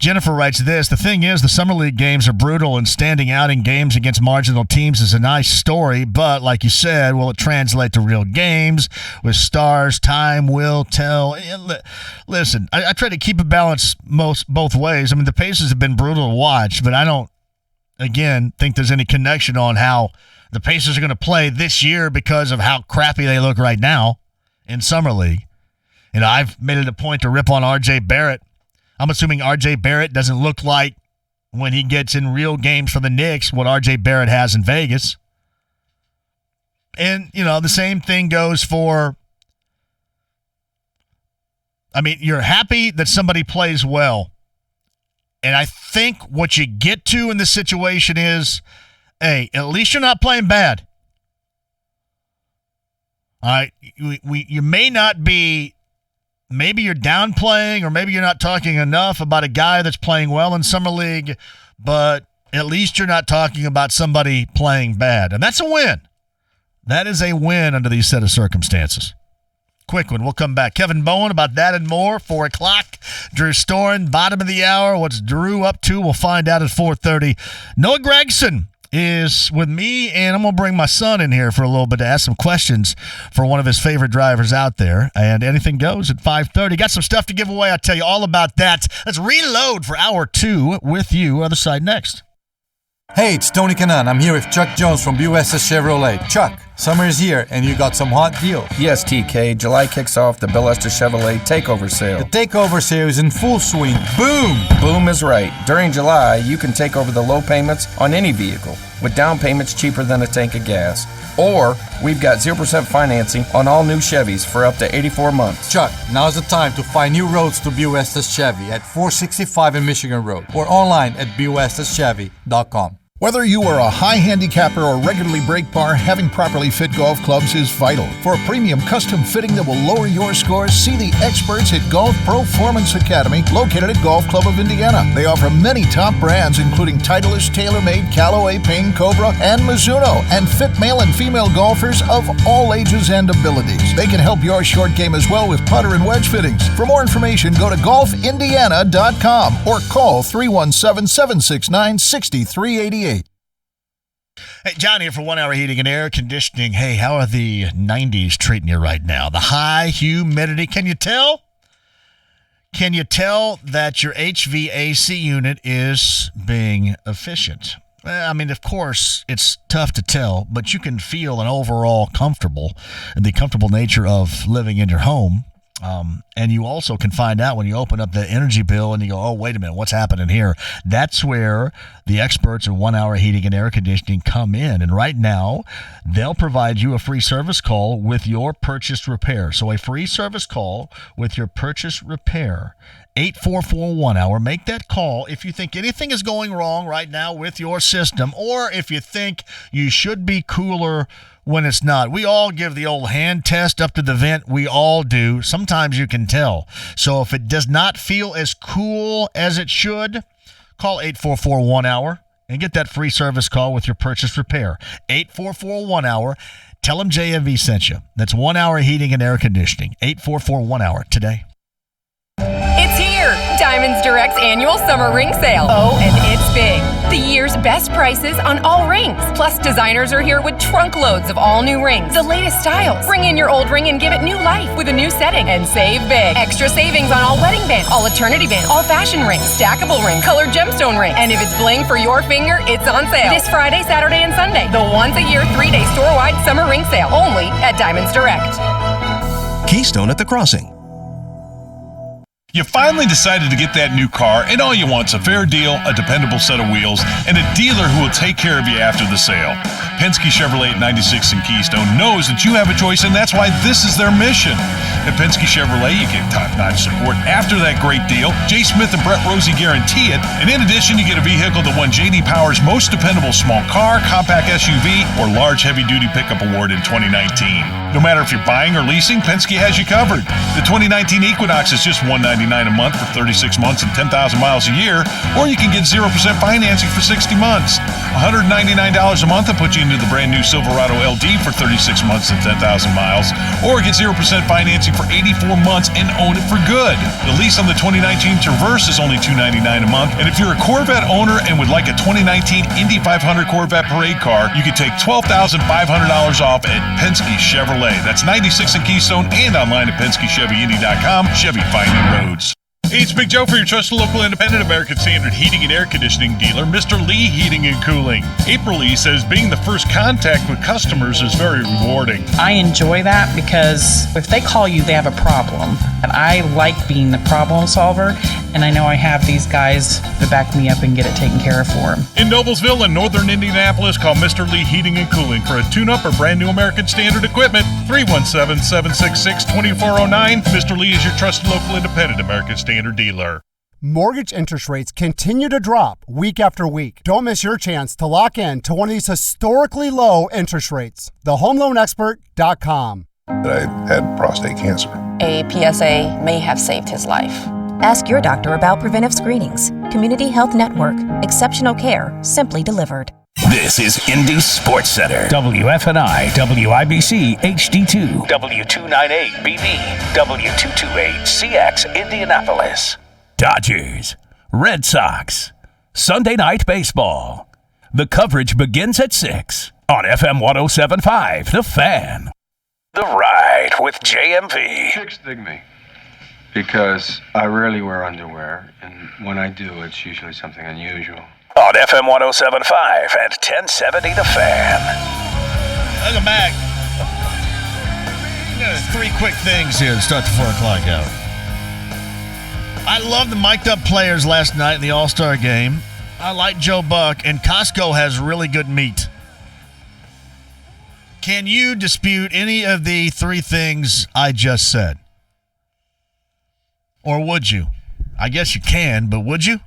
Jennifer writes this: the thing is, the Summer League games are brutal, and standing out in games against marginal teams is a nice story, but like you said, will it translate to real games with stars? Time will tell. Listen, I try to keep a balance both ways. I mean, the Pacers have been brutal to watch, but I don't, again, think there's any connection on how the Pacers are going to play this year because of how crappy they look right now in Summer League. And I've made it a point to rip on R.J. Barrett. I'm assuming R.J. Barrett doesn't look like, when he gets in real games for the Knicks, what R.J. Barrett has in Vegas. And, the same thing goes for, I mean, you're happy that somebody plays well. And I think what you get to in this situation is, hey, at least you're not playing bad. All right, you may not be. Maybe you're downplaying, or maybe you're not talking enough about a guy that's playing well in Summer League, but at least you're not talking about somebody playing bad. And that's a win. That is a win under these set of circumstances. Quick one. We'll come back. Kevin Bowen about that and more. 4 o'clock. Drew Storen, bottom of the hour. What's Drew up to? We'll find out at 4:30. Noah Gregson is with me, and I'm going to bring my son in here for a little bit to ask some questions for one of his favorite drivers out there. And anything goes at 5:30. Got some stuff to give away. I'll tell you all about that. Let's reload for hour 2 with you. Other side next. Hey, it's Tony Kanan. I'm here with Chuck Jones from BUSS Chevrolet. Chuck, summer is here and you got some hot deals. Yes, TK. July kicks off the Bill Esther Chevrolet Takeover Sale. The Takeover Sale is in full swing. Boom! Boom is right. During July, you can take over the low payments on any vehicle with down payments cheaper than a tank of gas. Or we've got 0% financing on all new Chevys for up to 84 months. Chuck, now's the time to find new roads to BUSS Chevy at 465 in Michigan Road or online at BUSSChevy.com. Whether you are a high handicapper or regularly brake bar, having properly fit golf clubs is vital. For a premium custom fitting that will lower your scores, see the experts at Golf Performance Academy, located at Golf Club of Indiana. They offer many top brands, including Titleist, TaylorMade, Callaway, Payne, Cobra, and Mizuno, and fit male and female golfers of all ages and abilities. They can help your short game as well with putter and wedge fittings. For more information, go to golfindiana.com or call 317-769-6388. Hey, John here for 1 Hour Heating and Air Conditioning. Hey, how are the 90s treating you right now? The high humidity. Can you tell? Can you tell that your HVAC unit is being efficient? Well, I mean, of course, it's tough to tell, but you can feel an overall comfortable and the comfortable nature of living in your home. And you also can find out when you open up the energy bill and you go, oh, wait a minute, what's happening here? That's where the experts in 1 Hour Heating and Air Conditioning come in. And right now, they'll provide you a free service call with your purchase repair. So a free service call with your purchase repair. 844-1-HOUR. Make that call if you think anything is going wrong right now with your system, or if you think you should be cooler when it's not. We all give the old hand test up to the vent. We all do. Sometimes you can tell. So if it does not feel as cool as it should, call 844-1-HOUR and get that free service call with your purchase repair. 844-1-HOUR. Tell them JMV sent you. That's 1 Hour Heating and Air Conditioning. 844-1-HOUR today. It's here! Diamonds Direct's annual summer ring sale. Oh, and it's big. The year's best prices on all rings. Plus, designers are here with trunk loads of all new rings. The latest styles. Bring in your old ring and give it new life with a new setting and save big. Extra savings on all wedding bands, all eternity bands, all fashion rings, stackable ring, colored gemstone ring. And if it's bling for your finger, it's on sale. This Friday, Saturday, and Sunday. The once-a-year, 3-day store-wide summer ring sale. Only at Diamonds Direct. Keystone at the Crossing. You finally decided to get that new car, and all you want's a fair deal, a dependable set of wheels, and a dealer who will take care of you after the sale. Penske Chevrolet at 96 in Keystone knows that you have a choice, and that's why this is their mission. At Penske Chevrolet, you get top-notch support after that great deal. Jay Smith and Brett Rosie guarantee it, and in addition, you get a vehicle that won J.D. Power's Most Dependable Small Car, Compact SUV, or Large Heavy-Duty Pickup Award in 2019. No matter if you're buying or leasing, Penske has you covered. The 2019 Equinox is just $199 a month for 36 months and 10,000 miles a year, or you can get 0% financing for 60 months. $199 a month will put you into the brand new Silverado LD for 36 months and 10,000 miles, or get 0% financing for 84 months and own it for good. The lease on the 2019 Traverse is only $299 a month, and if you're a Corvette owner and would like a 2019 Indy 500 Corvette parade car, you can take $12,500 off at Penske Chevrolet. That's 96 in Keystone and online at PenskeChevyIndy.com. Chevy, find new roads. Hey, it's Big Joe for your trusted local independent American Standard heating and air conditioning dealer, Mr. Lee Heating and Cooling. April Lee says being the first contact with customers is very rewarding. I enjoy that because if they call you, they have a problem. And I like being the problem solver, and I know I have these guys to back me up and get it taken care of for them. In Noblesville and northern Indianapolis, call Mr. Lee Heating and Cooling for a tune-up or brand new American Standard equipment. 317-766-2409. Mr. Lee is your trusted local independent American Standard dealer. Mortgage interest rates continue to drop week after week. Don't miss your chance to lock in to one of these historically low interest rates. TheHomeLoanExpert.com. I had prostate cancer. A PSA may have saved his life. Ask your doctor about preventive screenings. Community Health Network. Exceptional care, simply delivered. This is Indy Sports Center. WFNI, WIBC, HD2, W298BV, W228CX, Indianapolis. Dodgers, Red Sox, Sunday Night Baseball. The coverage begins at 6 on FM 107.5, The Fan. The Ride with JMV. Chicks dig me because I rarely wear underwear, and when I do, it's usually something unusual. On FM 107.5 and 1070 The Fan. Welcome back. Three quick things here to start the 4 o'clock hour. I love the mic'd up players last night in the All-Star game. I like Joe Buck, and Costco has really good meat. Can you dispute any of the three things I just said? Or would you? I guess you can, but would you?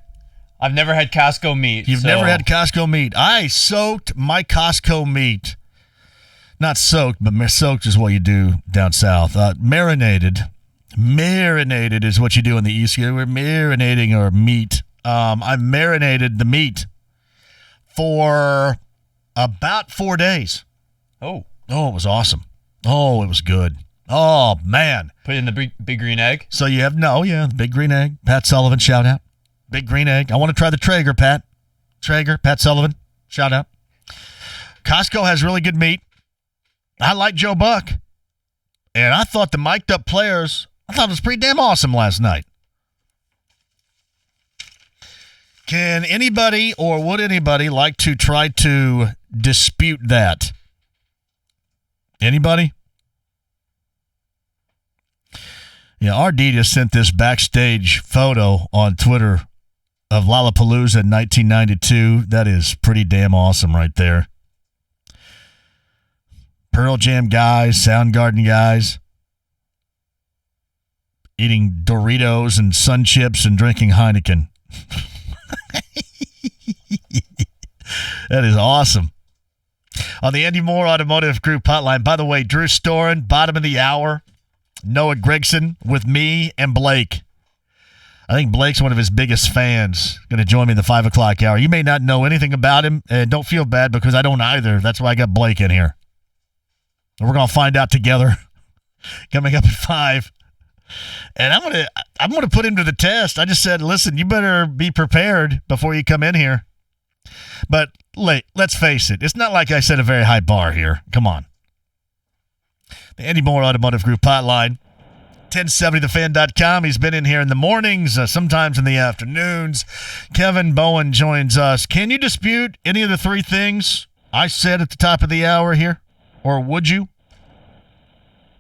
I've never had Costco meat. You've never had Costco meat. I soaked my Costco meat. Not soaked, but soaked is what you do down south. Marinated. Marinated is what you do in the East. We're marinating our meat. I marinated the meat for about 4 days. Oh, it was awesome. Oh, it was good. Oh, man. Put it in the big green egg? So you have, the big green egg. Pat Sullivan, shout out. Big green egg. I want to try the Traeger, Pat. Pat Sullivan, shout out. Costco has really good meat. I like Joe Buck. And I thought the mic'd up players, I thought it was pretty damn awesome last night. Can anybody or would anybody like to try to dispute that? Anybody? Yeah, RD just sent this backstage photo on Twitter of Lollapalooza in 1992. That is pretty damn awesome right there. Pearl Jam guys, Soundgarden guys, eating Doritos and Sun Chips and drinking Heineken. That is awesome. On the Andy Moore Automotive Group hotline, by the way, Drew Storen, bottom of the hour. Noah Gregson with me and Blake. I think Blake's one of his biggest fans. Going to join me in the 5 o'clock hour. You may not know anything about him, and don't feel bad because I don't either. That's why I got Blake in here. And we're going to find out together coming up at 5. And I'm gonna put him to the test. I just said, listen, you better be prepared before you come in here. But let's face it. It's not like I set a very high bar here. Come on. The Andy Moore Automotive Group hotline, 1070thefan.com. He's been in here in the mornings, sometimes in the afternoons. Kevin Bowen joins us. Can you dispute any of the three things I said at the top of the hour here? Or would you?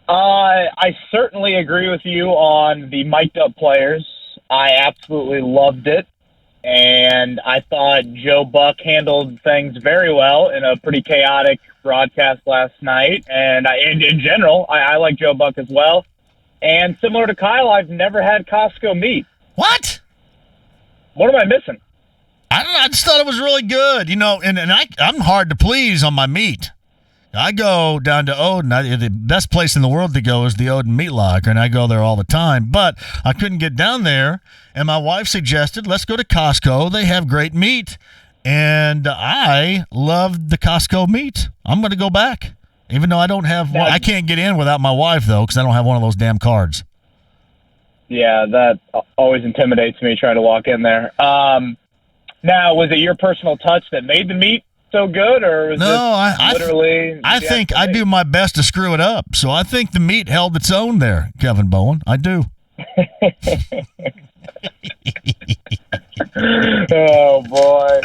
I certainly agree with you on the mic'd up players. I absolutely loved it. And I thought Joe Buck handled things very well in a pretty chaotic broadcast last night. And in general, I like Joe Buck as well. And similar to Kyle, I've never had Costco meat. What? What am I missing? I don't know. I just thought it was really good. I'm hard to please on my meat. I go down to Odin. The best place in the world to go is the Odin Meat Locker, and I go there all the time. But I couldn't get down there, and my wife suggested, let's go to Costco. They have great meat, and I loved the Costco meat. I'm going to go back, even though I don't have one. I can't get in without my wife, though, because I don't have one of those damn cards. Yeah, that always intimidates me trying to walk in there. Now, was it your personal touch that made the meat so good, or was I think I do my best to screw it up. So I think the meat held its own there, Kevin Bowen. I do. Oh boy!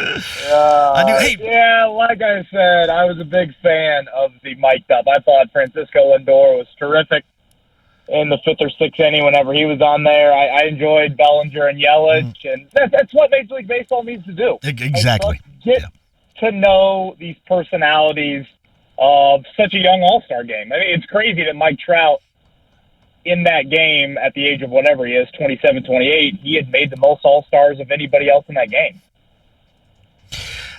I do. Hey, yeah, like I said, I was a big fan of the mic'd up. I thought Francisco Lindor was terrific in the fifth or sixth inning whenever he was on there. I enjoyed Bellinger and Yelich, and that's what Major League Baseball needs to do. Exactly. Get to know these personalities of such a young all-star game. I mean, it's crazy that Mike Trout, in that game at the age of whatever he is, 27, 28, he had made the most all-stars of anybody else in that game.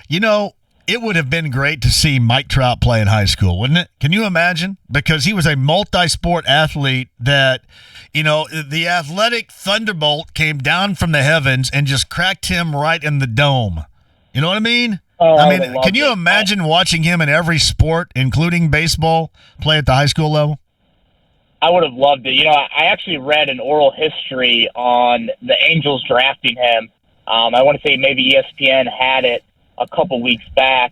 You know, it would have been great to see Mike Trout play in high school, wouldn't it? Can you imagine? Because he was a multi-sport athlete that, the athletic thunderbolt came down from the heavens and just cracked him right in the dome. You know what I mean? Can you imagine watching him in every sport, including baseball, play at the high school level? I would have loved it. I actually read an oral history on the Angels drafting him. I want to say maybe ESPN had it a couple weeks back,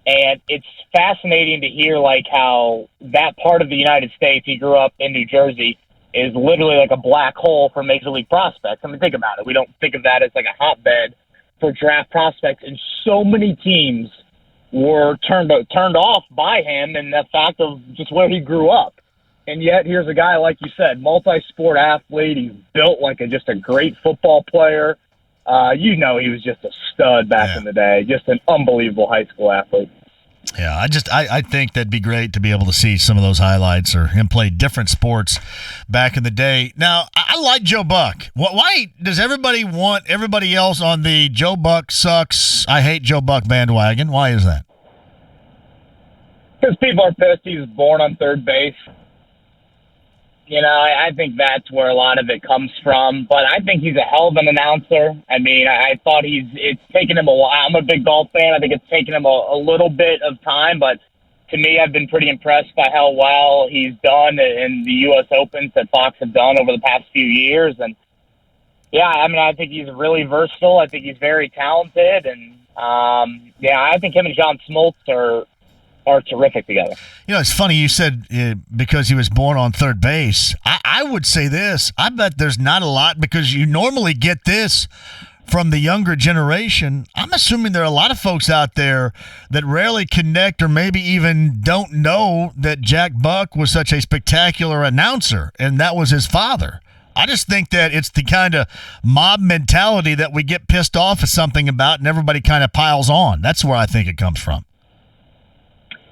and it's fascinating to hear how that part of the United States, he grew up in New Jersey, is literally like a black hole for Major League prospects. I mean, think about it. We don't think of that as like a hotbed for draft prospects, and so many teams were turned off by him and the fact of just where he grew up. And yet, here's a guy, like you said, multi-sport athlete. He's built like just a great football player. He was just a stud back in the day. Just an unbelievable high school athlete. Yeah, I think that'd be great to be able to see some of those highlights or him play different sports back in the day. Now, I like Joe Buck. Why does everybody want everybody else on the Joe Buck sucks, I hate Joe Buck bandwagon? Why is that? Because people are pissed he was born on third base. I think that's where a lot of it comes from. But I think he's a hell of an announcer. I mean, I thought it's taken him a while. I'm a big golf fan. I think it's taken him a little bit of time. But to me, I've been pretty impressed by how well he's done in the U.S. Opens that Fox have done over the past few years. And, I think he's really versatile. I think he's very talented. And, I think him and John Smoltz are terrific together. It's funny you said because he was born on third base. I would say this. I bet there's not a lot because you normally get this from the younger generation. I'm assuming there are a lot of folks out there that rarely connect or maybe even don't know that Jack Buck was such a spectacular announcer and that was his father. I just think that it's the kind of mob mentality that we get pissed off at something about and everybody kind of piles on. That's where I think it comes from.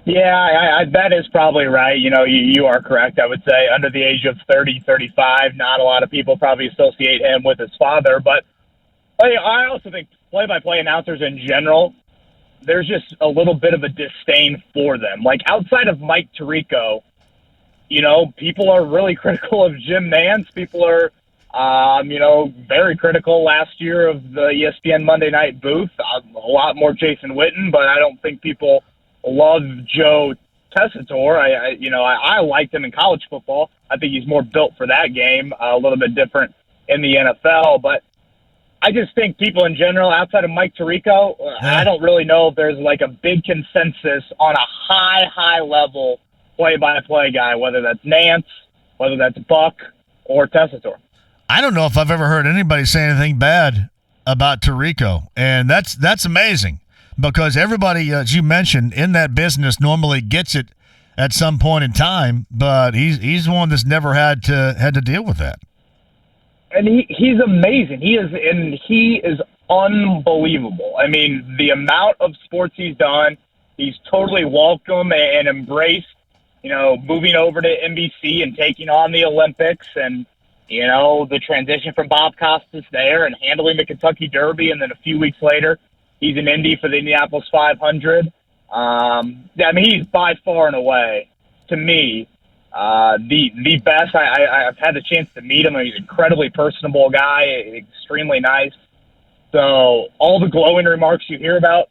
Yeah, that is probably right. You are correct. I would say under the age of 30, 35, not a lot of people probably associate him with his father. But I also think play-by-play announcers in general, there's just a little bit of a disdain for them. Like outside of Mike Tirico, people are really critical of Jim Nantz. People are, very critical last year of the ESPN Monday Night Booth. A lot more Jason Witten, but I don't think people love Joe Tessitore. I liked him in college football. I think he's more built for that game, a little bit different in the NFL. But I just think people in general, outside of Mike Tirico, I don't really know if there's like a big consensus on a high level play-by-play guy, whether that's Nantz, whether that's Buck, or Tessitore. I don't know if I've ever heard anybody say anything bad about Tirico, and that's amazing. Because everybody, as you mentioned, in that business normally gets it at some point in time, but he's one that's never had to deal with that. And he's amazing. He is unbelievable. I mean, the amount of sports he's done, he's totally welcome and embraced, moving over to NBC and taking on the Olympics and, the transition from Bob Costas there and handling the Kentucky Derby. And then a few weeks later, he's in Indy for the Indianapolis 500. He's by far and away, to me, the best. I've had the chance to meet him. He's an incredibly personable guy, extremely nice. So all the glowing remarks you hear about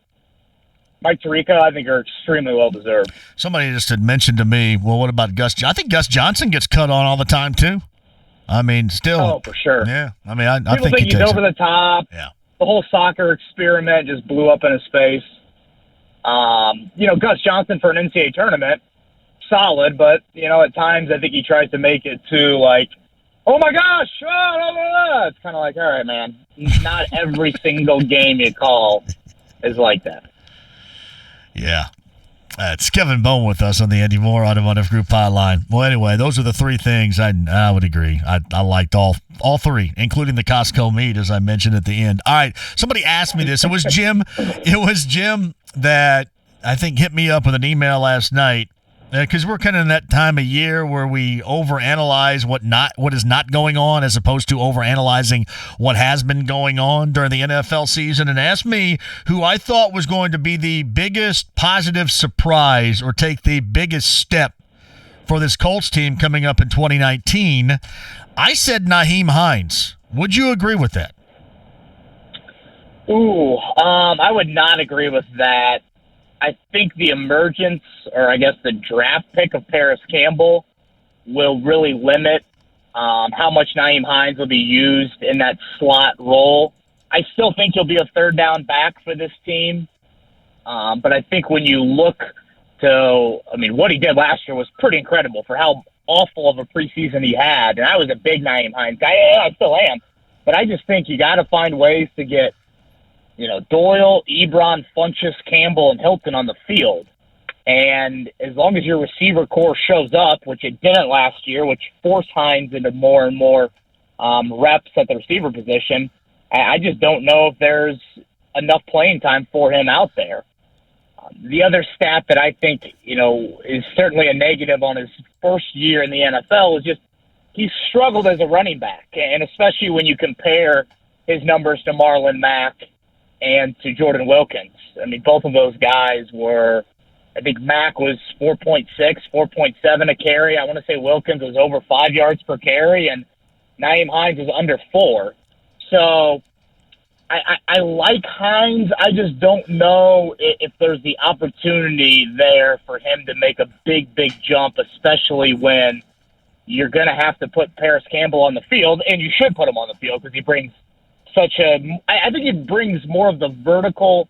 Mike Tirico, I think, are extremely well deserved. Somebody just had mentioned to me, well, what about Gus? I think Gus Johnson gets cut on all the time too. I mean, still. Oh, for sure. Yeah. I mean, I People think he's over the top. Yeah. The whole soccer experiment just blew up in his face. Gus Johnson for an NCAA tournament, solid, but, at times I think he tries to make it too, like, oh, my gosh, blah, blah, blah. It's kind of like, all right, man, not every single game you call is like that. Yeah. It's Kevin Bone with us on the Andy Moore Automotive Group hotline. Well, anyway, those are the three things I would agree. I liked all three, including the Costco meat, as I mentioned at the end. All right, somebody asked me this. It was Jim. That I think hit me up with an email last night because we're kind of in that time of year where we overanalyze what is not going on as opposed to overanalyzing what has been going on during the NFL season, and asked me who I thought was going to be the biggest positive surprise or take the biggest step for this Colts team coming up in 2019. I said Nyheim Hines. Would you agree with that? Ooh, I would not agree with that. I think the emergence, or I guess the draft pick of Paris Campbell, will really limit how much Nyheim Hines will be used in that slot role. I still think he'll be a third down back for this team. But I think when you look what he did last year was pretty incredible for how awful of a preseason he had. And I was a big Nyheim Hines guy. Yeah, I still am. But I just think you got to find ways to get Doyle, Ebron, Funchess, Campbell, and Hilton on the field. And as long as your receiver core shows up, which it didn't last year, which forced Hines into more and more reps at the receiver position, I just don't know if there's enough playing time for him out there. The other stat that I think, is certainly a negative on his first year in the NFL is just he's struggled as a running back, and especially when you compare his numbers to Marlon Mack and to Jordan Wilkins. I mean, both of those guys were, I think Mack was 4.6, 4.7 a carry. I want to say Wilkins was over 5 yards per carry, and Nyheim Hines was under 4. So I like Hines. I just don't know if there's the opportunity there for him to make a big, big jump, especially when you're going to have to put Paris Campbell on the field, and you should put him on the field because he brings I think it brings more of the vertical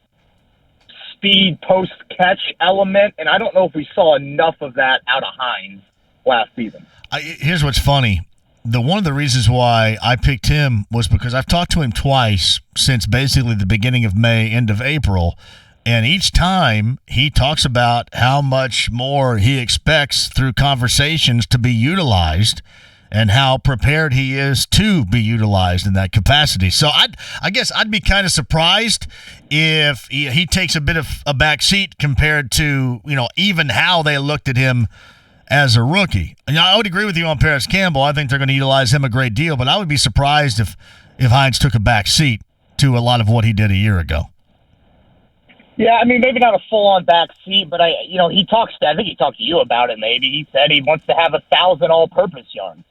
speed post-catch element, and I don't know if we saw enough of that out of Hines last season. Here's what's funny. One of the reasons why I picked him was because I've talked to him twice since basically the beginning of May, end of April, and each time he talks about how much more he expects through conversations to be utilized and how prepared he is to be utilized in that capacity. So I guess I'd be kind of surprised if he takes a bit of a back seat compared to, even how they looked at him as a rookie. I would agree with you on Paris Campbell. I think they're going to utilize him a great deal, but I would be surprised if Hines took a back seat to a lot of what he did a year ago. Yeah, I mean, maybe not a full-on back seat, but I think he talked to you about it maybe. He said he wants to have 1,000 all-purpose yards.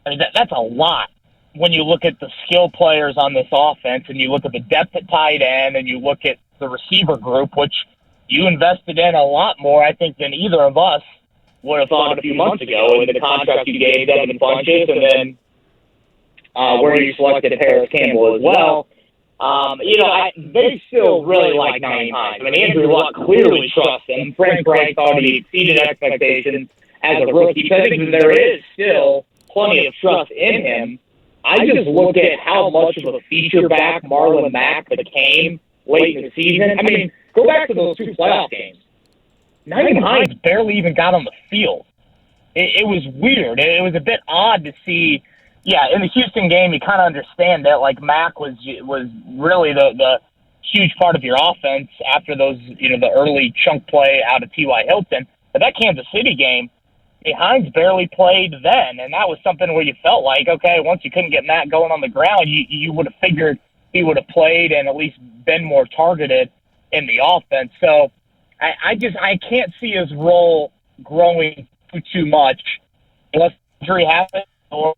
I mean, that's a lot when you look at the skill players on this offense and you look at the depth at tight end and you look at the receiver group, which you invested in a lot more, I think, than either of us would have thought a few months ago in the contract you gave Devin Funchess and then where you selected Paris Campbell as well. They still really like Nyheim Hines. I mean, Andrew Luck clearly trusts him. Frank Reich thought he exceeded expectations as a rookie. So I think there is still plenty of trust in him. I just look at how much of a feature back Marlon Mack became late in the season. I mean, go back to those 2 playoff games. Nyheim Hines barely even got on the field. It was weird. It was a bit odd to see Yeah, in the Houston game, you kind of understand that. Like, Mack was really the huge part of your offense after those, the early chunk play out of T.Y. Hilton. But that Kansas City game, Hines barely played then, and that was something where you felt like, okay, once you couldn't get Matt going on the ground, you would have figured he would have played and at least been more targeted in the offense. So I can't see his role growing too much unless injury happens or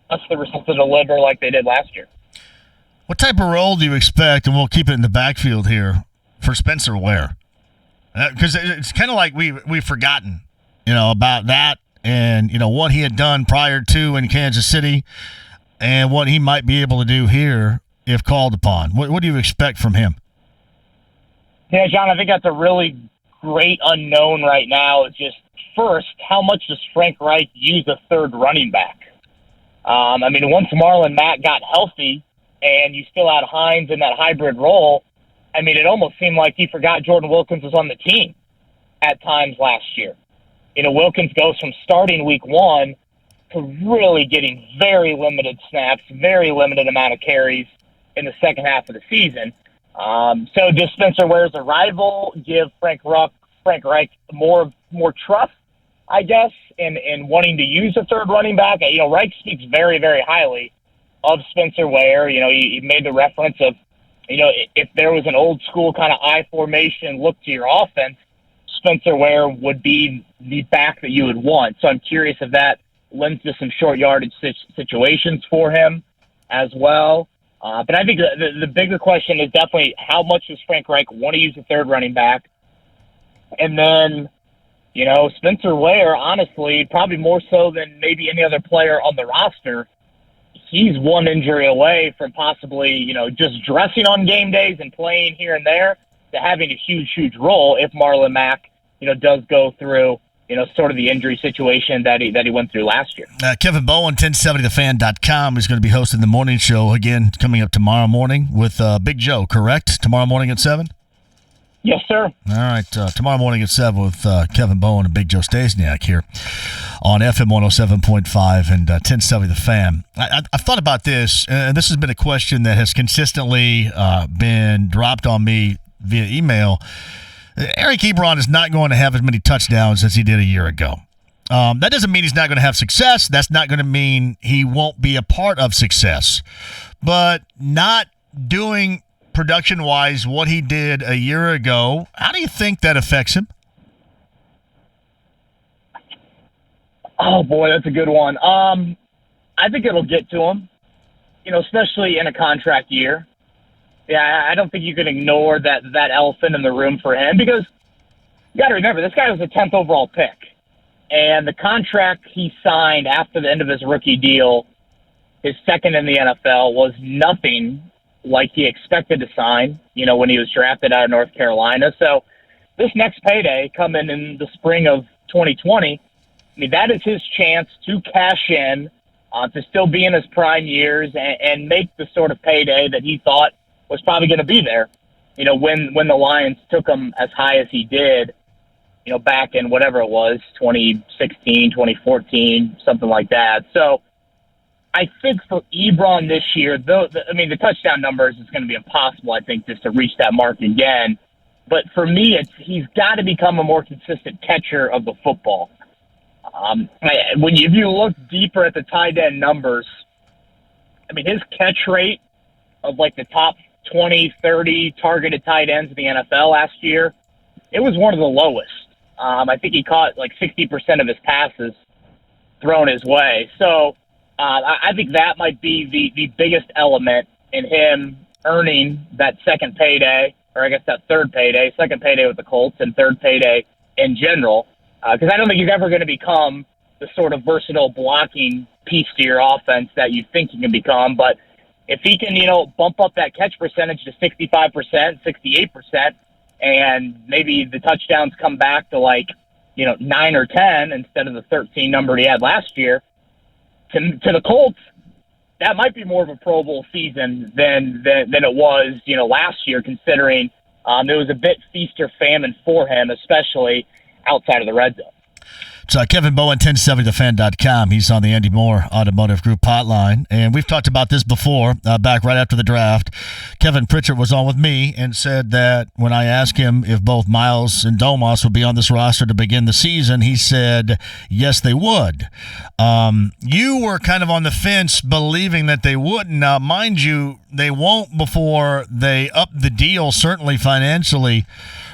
unless the results to deliver like they did last year. What type of role do you expect, and we'll keep it in the backfield here, for Spencer Ware? Because it's kind of like we've forgotten, about that and, what he had done prior to in Kansas City and what he might be able to do here if called upon. What do you expect from him? Yeah, John, I think that's a really great unknown right now. It's just, first, how much does Frank Reich use a third running back? Once Marlon Mack got healthy and you still had Hines in that hybrid role, it almost seemed like he forgot Jordan Wilkins was on the team at times last year. Wilkins goes from starting week 1 to really getting very limited snaps, very limited amount of carries in the second half of the season. So does Spencer Ware's arrival give Frank Reich more trust, I guess, in wanting to use a third running back? Reich speaks very, very highly of Spencer Ware. He made the reference of, if there was an old school kind of I formation look to your offense, Spencer Ware would be the back that you would want. So I'm curious if that lends to some short yardage situations for him as well. But I think the bigger question is definitely how much does Frank Reich want to use a third running back? And then, Spencer Ware, honestly, probably more so than maybe any other player on the roster, he's one injury away from possibly, just dressing on game days and playing here and there to having a huge role if Marlon Mack, does go through, sort of the injury situation that he went through last year. Kevin Bowen, 1070thefan.com, is going to be hosting the morning show again coming up tomorrow morning with Big Joe, correct? Tomorrow morning at 7? Yes, sir. All right. Tomorrow morning at 7 with Kevin Bowen and Big Joe Stasiak here on FM 107.5 and 1070 The Fan. I've thought about this, and this has been a question that has consistently been dropped on me via email. Eric Ebron is not going to have as many touchdowns as he did a year ago. That doesn't mean he's not going to have success. That's not going to mean he won't be a part of success. But not doing production-wise what he did a year ago, how do you think that affects him? Oh, boy, that's a good one. I think it'll get to him, especially in a contract year. Yeah, I don't think you can ignore that elephant in the room for him because you got to remember, this guy was a 10th overall pick. And the contract he signed after the end of his rookie deal, his second in the NFL, was nothing like he expected to sign, when he was drafted out of North Carolina. So this next payday coming in the spring of 2020, that is his chance to cash in, to still be in his prime years and make the sort of payday that he thought was probably going to be there, when the Lions took him as high as he did, back in whatever it was, 2016, 2014, something like that. So I think for Ebron this year, the touchdown numbers is going to be impossible, I think, just to reach that mark again. But for me, he's got to become a more consistent catcher of the football. If you look deeper at the tight end numbers, his catch rate of like the top 20, 30 targeted tight ends in the NFL last year, it was one of the lowest. I think he caught like 60% of his passes thrown his way. So I think that might be the biggest element in him earning that second payday, or I guess that third payday, second payday with the Colts and third payday in general. Because I don't think he's ever going to become the sort of versatile blocking piece to your offense that you think he can become. But if he can, bump up that catch percentage to 65%, 68%, and maybe the touchdowns come back to 9 or 10 instead of the 13 number he had last year, to the Colts, that might be more of a Pro Bowl season than it was, last year, considering it was a bit feast or famine for him, especially outside of the red zone. It's Kevin Bowen, 1070thefan.com. He's on the Andy Moore Automotive Group hotline. And we've talked about this before, back right after the draft. Kevin Pritchard was on with me and said that when I asked him if both Miles and Domas would be on this roster to begin the season, he said, yes, they would. You were kind of on the fence believing that they wouldn't. Now, mind you, they won't before they up the deal, certainly financially,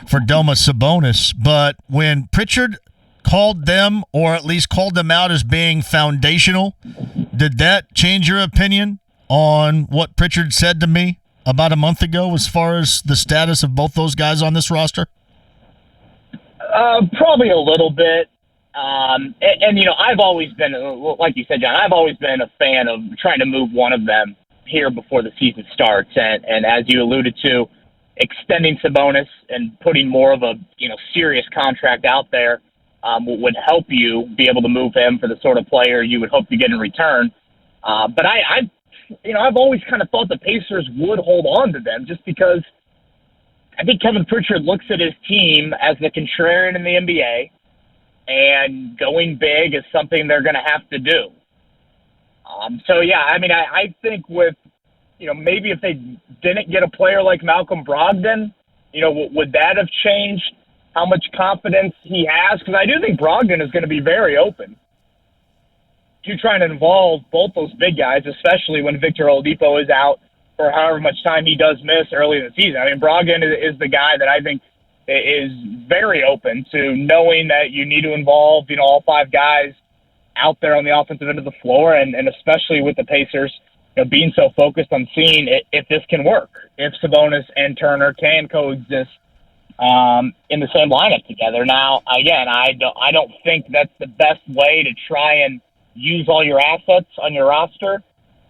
for Domas Sabonis. But when Pritchard called them, or at least called them out as being foundational, did that change your opinion on what Pritchard said to me about a month ago as far as the status of both those guys on this roster? Probably a little bit. And, I've always been, like you said, John, I've always been a fan of trying to move one of them here before the season starts. And as you alluded to, extending Sabonis and putting more of a, serious contract out there would help you be able to move him for the sort of player you would hope to get in return. But I've always kind of thought the Pacers would hold on to them just because I think Kevin Pritchard looks at his team as the contrarian in the NBA, and going big is something they're going to have to do. I think with, maybe if they didn't get a player like Malcolm Brogdon, would that have changed how much confidence he has? Because I do think Brogdon is going to be very open to trying to involve both those big guys, especially when Victor Oladipo is out for however much time he does miss early in the season. I mean, Brogdon is the guy that I think is very open to knowing that you need to involve, all five guys out there on the offensive end of the floor, and especially with the Pacers, being so focused on seeing if this can work, if Sabonis and Turner can coexist in the same lineup together. Now, again, I don't think that's the best way to try and use all your assets on your roster.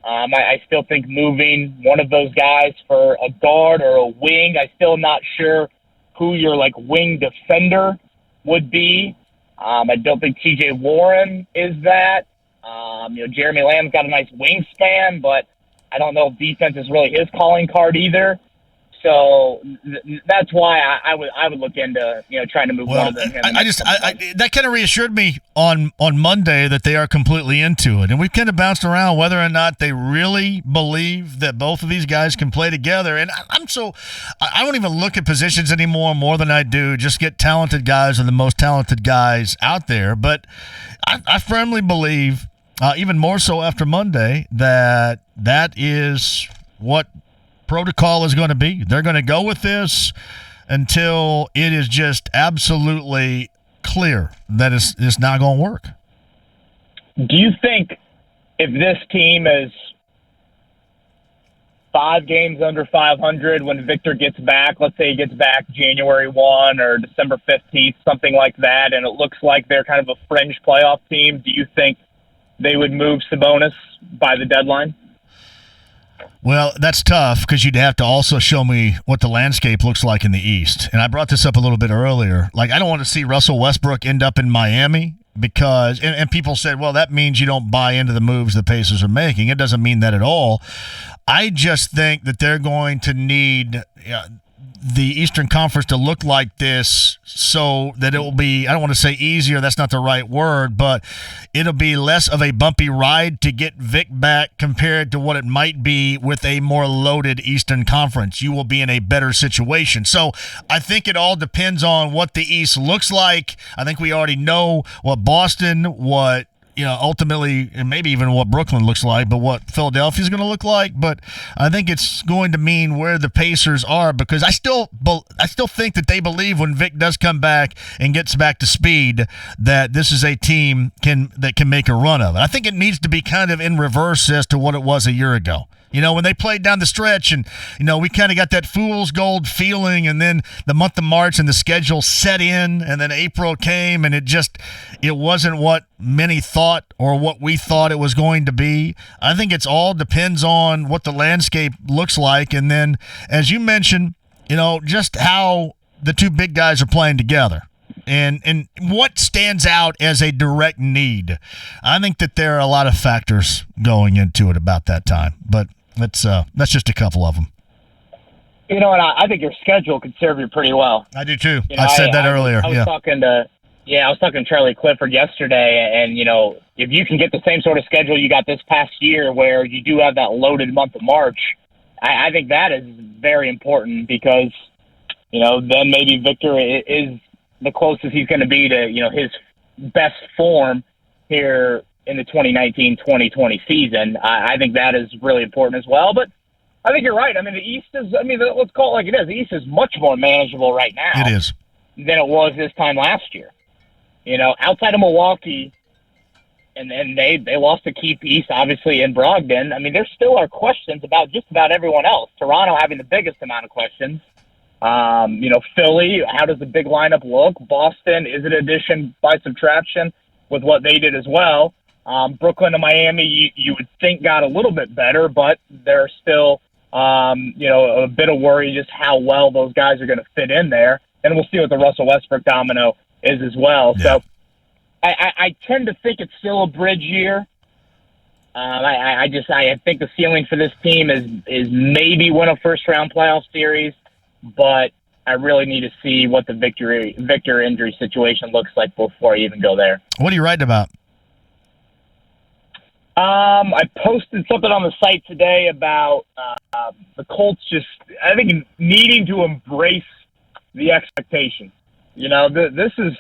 I still think moving one of those guys for a guard or a wing, I still am not sure who your wing defender would be. I don't think T.J. Warren is that. Jeremy Lamb's got a nice wingspan, but I don't know if defense is really his calling card either. So that's why I would look into trying to move one of them. That kind of reassured me on Monday that they are completely into it, and we've kind of bounced around whether or not they really believe that both of these guys can play together. And I don't even look at positions anymore more than I do. Just get talented guys and the most talented guys out there. But I firmly believe, even more so after Monday, that is what protocol is going to be. They're going to go with this until it is just absolutely clear that it's not going to work. Do you think if this team is 5 games under 500 when Victor gets back, let's say he gets back January 1 or December 15th, something like that, and it looks like they're kind of a fringe playoff team, do you think they would move Sabonis by the deadline? Well, that's tough because you'd have to also show me what the landscape looks like in the East. And I brought this up a little bit earlier. I don't want to see Russell Westbrook end up in Miami because, and people said, well, that means you don't buy into the moves the Pacers are making. It doesn't mean that at all. I just think that they're going to need the Eastern Conference to look like this so that it will be, I don't want to say easier, that's not the right word, but it'll be less of a bumpy ride to get Vic back compared to what it might be with a more loaded Eastern Conference. You will be in a better situation. So I think it all depends on what the East looks like. I think we already know what Boston, what ultimately, and maybe even what Brooklyn looks like, but what Philadelphia is going to look like. But I think it's going to mean where the Pacers are, because I still think that they believe when Vic does come back and gets back to speed that this is a team that can make a run of it. I think it needs to be kind of in reverse as to what it was a year ago. When they played down the stretch and, we kind of got that fool's gold feeling, and then the month of March and the schedule set in, and then April came, and it wasn't what many thought or what we thought it was going to be. I think it's all depends on what the landscape looks like. And then, as you mentioned, just how the two big guys are playing together. And what stands out as a direct need. I think that there are a lot of factors going into it about that time, but that's just a couple of them. And I think your schedule could serve you pretty well. I do too. I said that earlier. I was talking to Yeah, I was talking to Charlie Clifford yesterday, and, if you can get the same sort of schedule you got this past year where you do have that loaded month of March, I think that is very important because, then maybe Victor is the closest he's going to be to, his best form here in the 2019-2020 season. I think that is really important as well. But I think you're right. I mean, the East is, let's call it like it is. The East is much more manageable right now It is. than it was this time last year. Outside of Milwaukee, and then they lost to Keith East, obviously, in Brogdon. I mean, there still are questions about just about everyone else. Toronto having the biggest amount of questions. Philly, how does the big lineup look? Boston, is it addition by subtraction with what they did as well? Brooklyn and Miami, you would think got a little bit better, but they're still, a bit of worry just how well those guys are going to fit in there. And we'll see what the Russell Westbrook domino is as well. Yeah. So I tend to think it's still a bridge year. I think the ceiling for this team is maybe win a first-round playoff series, but I really need to see what the Victor injury situation looks like before I even go there. What are you writing about? I posted something on the site today about the Colts I think, needing to embrace the expectation. This is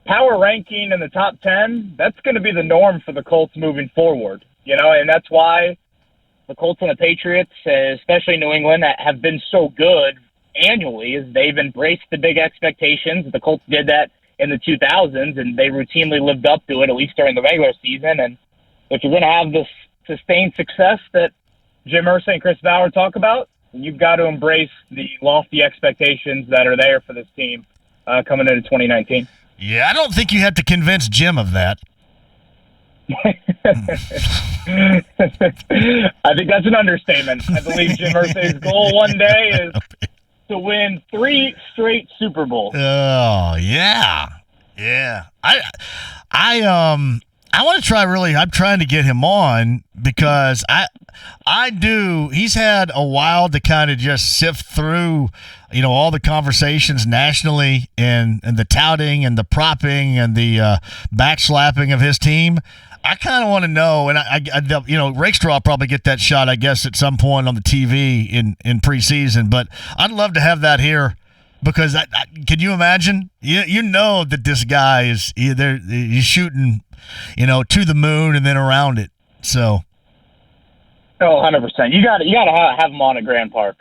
power ranking in the top 10. That's going to be the norm for the Colts moving forward, and that's why the Colts and the Patriots, especially New England, have been so good annually is they've embraced the big expectations. The Colts did that in the 2000s, and they routinely lived up to it, at least during the regular season. And if you're going to have this sustained success that Jim Irsay and Chris Bauer talk about, you've got to embrace the lofty expectations that are there for this team coming into 2019. Yeah, I don't think you have to convince Jim of that. I think that's an understatement. I believe Jim Irsay's goal one day is to win 3 straight Super Bowls. Oh, yeah. Yeah. I want to try I'm trying to get him on because he's had a while to kind of just sift through, all the conversations nationally and the touting and the propping and the backslapping of his team. I kind of want to know, and Rakestraw will probably get that shot, I guess, at some point on the TV in preseason, but I'd love to have that here because can you imagine? You know that this guy is he's shooting, to the moon and then around it. So, 100%. You got to have him on at Grand Park.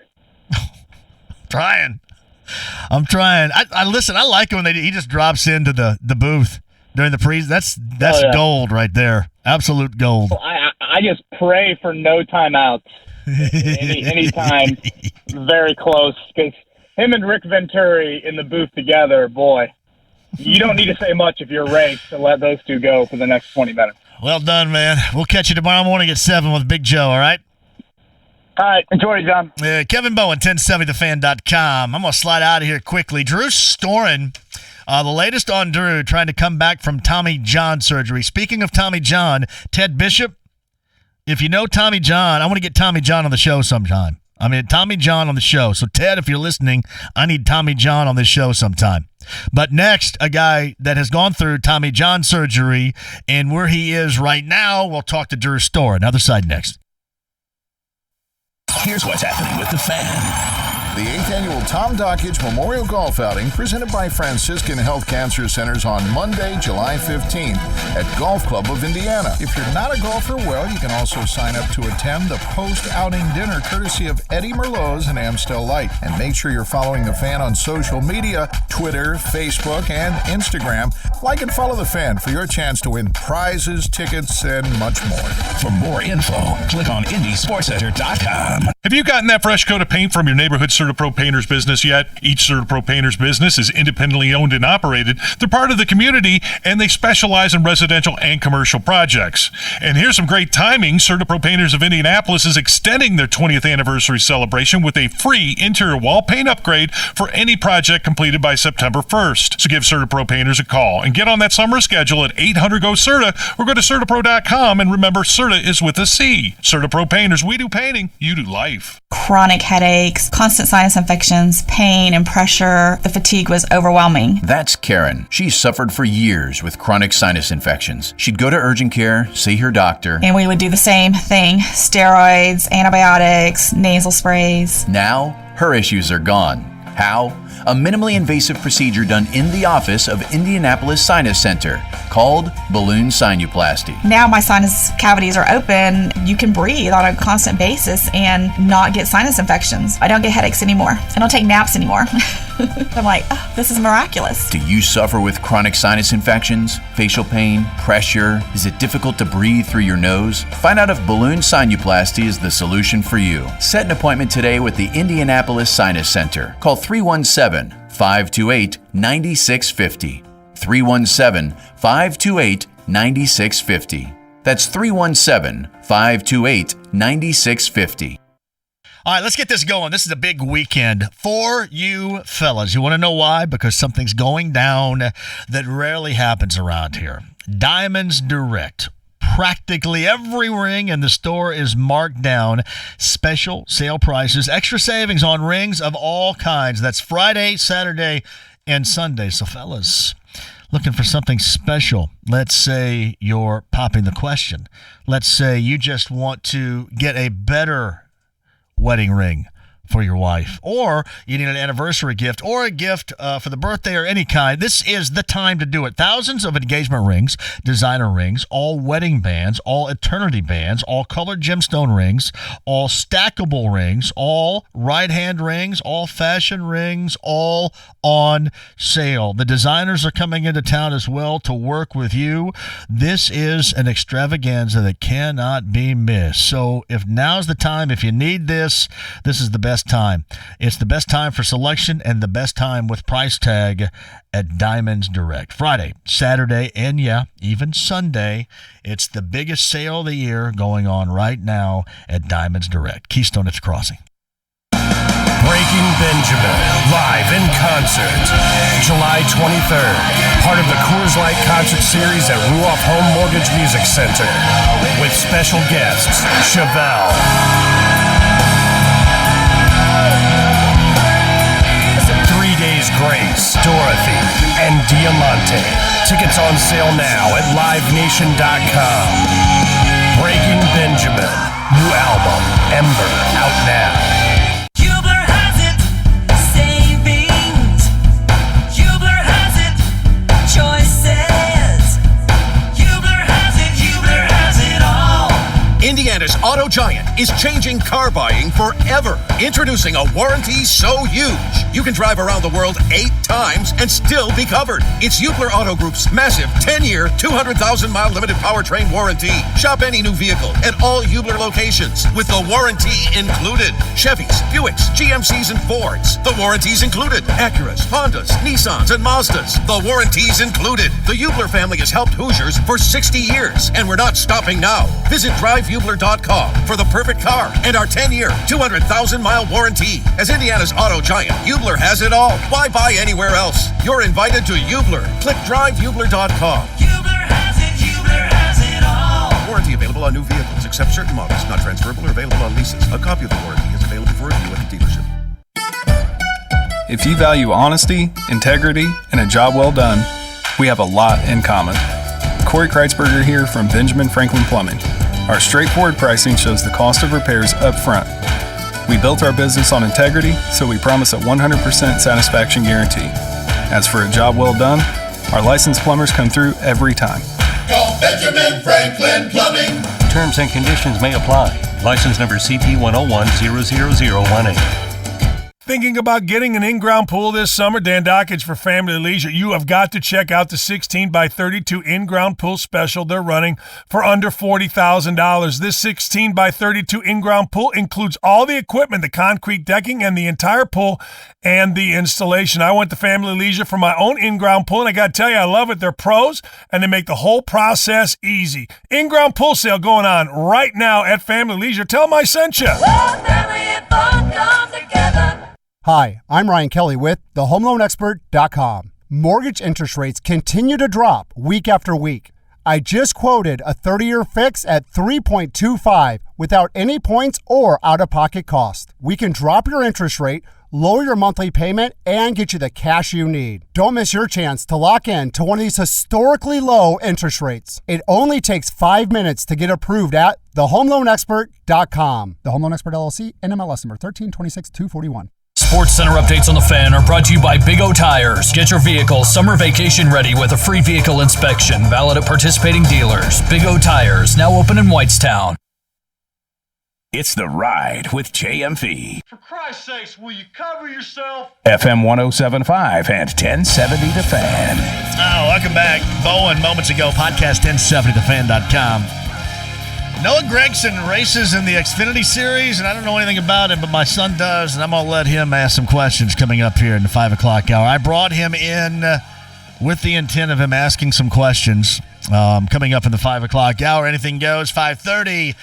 I'm trying. I listen. I like it when he just drops into the booth during the pre. That's gold right there. Absolute gold. Well, I just pray for no timeouts. Anytime very close, because him and Rick Venturi in the booth together, boy, you don't need to say much if you're ranked to let those two go for the next 20 minutes. Well done, man. We'll catch you tomorrow morning at 7 with Big Joe, all right? All right. Enjoy it, John. Kevin Bowen, 1070thefan.com. I'm going to slide out of here quickly. Drew Storen, the latest on Drew, trying to come back from Tommy John surgery. Speaking of Tommy John, Ted Bishop, if you know Tommy John, I want to get Tommy John on the show sometime. Tommy John on the show. So, Ted, if you're listening, I need Tommy John on this show sometime. But next, a guy that has gone through Tommy John surgery, and where he is right now, we'll talk to Drew Storen. Other side next. Here's what's happening with the Fan. The 8th annual Tom Dockage Memorial Golf Outing presented by Franciscan Health Cancer Centers on Monday, July 15th at Golf Club of Indiana. If you're not a golfer, well, you can also sign up to attend the post-outing dinner courtesy of Eddie Merlot's and Amstel Light. And make sure you're following the Fan on social media, Twitter, Facebook, and Instagram. Like and follow the Fan for your chance to win prizes, tickets, and much more. For more info, click on IndySportsCenter.com. Have you gotten that fresh coat of paint from your neighborhood CertaPro Painters business yet? Each CertaPro Painters business is independently owned and operated. They're part of the community, and they specialize in residential and commercial projects. And here's some great timing. CertaPro Painters of Indianapolis is extending their 20th anniversary celebration with a free interior wall paint upgrade for any project completed by September 1st. So give CertaPro Painters a call and get on that summer schedule at 800-GO-CERTA or go to CertaPro.com. And remember, Certa is with a C. CertaPro Painters, we do painting, you do life. life. Chronic headaches, constant sinus infections, pain and pressure. The fatigue was overwhelming. That's Karen. She suffered for years with chronic sinus infections. She'd go to urgent care, see her doctor. And we would do the same thing. Steroids, antibiotics, nasal sprays. Now, her issues are gone. How? A minimally invasive procedure done in the office of Indianapolis Sinus Center called balloon sinuplasty. Now my sinus cavities are open. You can breathe on a constant basis and not get sinus infections. I don't get headaches anymore. I don't take naps anymore. I'm like, oh, this is miraculous. Do you suffer with chronic sinus infections, facial pain, pressure? Is it difficult to breathe through your nose? Find out if balloon sinuplasty is the solution for you. Set an appointment today with the Indianapolis Sinus Center. Call 317-528-9650. 317-528-9650. That's 317-528-9650. All right, let's get this going. This is a big weekend for you fellas. You want to know why? Because something's going down that rarely happens around here. Diamonds Direct. Practically every ring in the store is marked down. Special sale prices, extra savings on rings of all kinds. That's Friday, Saturday, and Sunday. So fellas, looking for something special. Let's say you're popping the question. Let's say you just want to get a better wedding ring for your wife, or you need an anniversary gift or a gift for the birthday or any kind. This is the time to do it. Thousands of engagement rings, designer rings, all wedding bands, all eternity bands, all colored gemstone rings, all stackable rings, all right-hand rings, all fashion rings, all on sale. The designers are coming into town as well to work with you. This is an extravaganza that cannot be missed. So if now's the time, if you need this, this is the best time. It's the best time for selection and the best time with price tag at Diamonds Direct. Friday, Saturday, and yeah, even Sunday. It's the biggest sale of the year going on right now at Diamonds Direct. Keystone at the Crossing. Breaking Benjamin, live in concert, July 23rd. Part of the Coors Light concert series at Ruoff Home Mortgage Music Center. With special guests, Chevelle, 3 Days Grace, Dorothy, and Diamante. Tickets on sale now at livenation.com. Breaking Benjamin, new album, Ember, out now. Indiana's Auto Giant is changing car buying forever. Introducing a warranty so huge, you can drive around the world 8 times and still be covered. It's Eubler Auto Group's massive 10-year, 200,000-mile limited powertrain warranty. Shop any new vehicle at all Eubler locations with the warranty included. Chevys, Buicks, GMCs, and Fords. The warranty's included. Acuras, Hondas, Nissans, and Mazdas. The warranty's included. The Eubler family has helped Hoosiers for 60 years, and we're not stopping now. Visit driveeubler.com for the perfect car and our 10-year, 200,000-mile warranty. As Indiana's Auto Giant, Eubler has it all. Why buy anywhere else? You're invited to Eubler. Click driveeubler.com. Eubler has it all. Warranty available on new vehicles, except certain models, not transferable or available on leases. A copy of the warranty is available for review at the dealership. If you value honesty, integrity, and a job well done, we have a lot in common. Corey Kreitzberger here from Benjamin Franklin Plumbing. Our straightforward pricing shows the cost of repairs up front. We built our business on integrity, so we promise a 100% satisfaction guarantee. As for a job well done, our licensed plumbers come through every time. Call Benjamin Franklin Plumbing. Terms and conditions may apply. License number CP 101-00018. Thinking about getting an in-ground pool this summer? Dan Dockage for Family Leisure. You have got to check out the 16 by 32 in-ground pool special they're running for under $40,000. This 16 by 32 in-ground pool includes all the equipment, the concrete decking, and the entire pool and the installation. I went to Family Leisure for my own in-ground pool, and I got to tell you, I love it. They're pros, and they make the whole process easy. In-ground pool sale going on right now at Family Leisure. Tell them I sent you. Hi, I'm Ryan Kelly with thehomeloanexpert.com. Mortgage interest rates continue to drop week after week. I just quoted a 30-year fix at 3.25 without any points or out-of-pocket cost. We can drop your interest rate, lower your monthly payment, and get you the cash you need. Don't miss your chance to lock in to one of these historically low interest rates. It only takes 5 minutes to get approved at thehomeloanexpert.com. The Home Loan Expert LLC, NMLS number 1326241. Sports Center updates on the Fan are brought to you by Big O Tires. Get your vehicle summer vacation ready with a free vehicle inspection, valid at participating dealers. Big O Tires, now open in Whitestown. It's The Ride with JMV. For Christ's sakes, will you cover yourself? FM 107.5 and 1070 The Fan. Oh, welcome back. Bowen, moments ago, podcast 1070thefan.com. Noah Gragson races in the Xfinity Series, and I don't know anything about it, but my son does, and I'm going to let him ask some questions coming up here in the 5 o'clock hour. I brought him in with the intent of him asking some questions. Coming up in the 5 o'clock hour, anything goes. 5:30,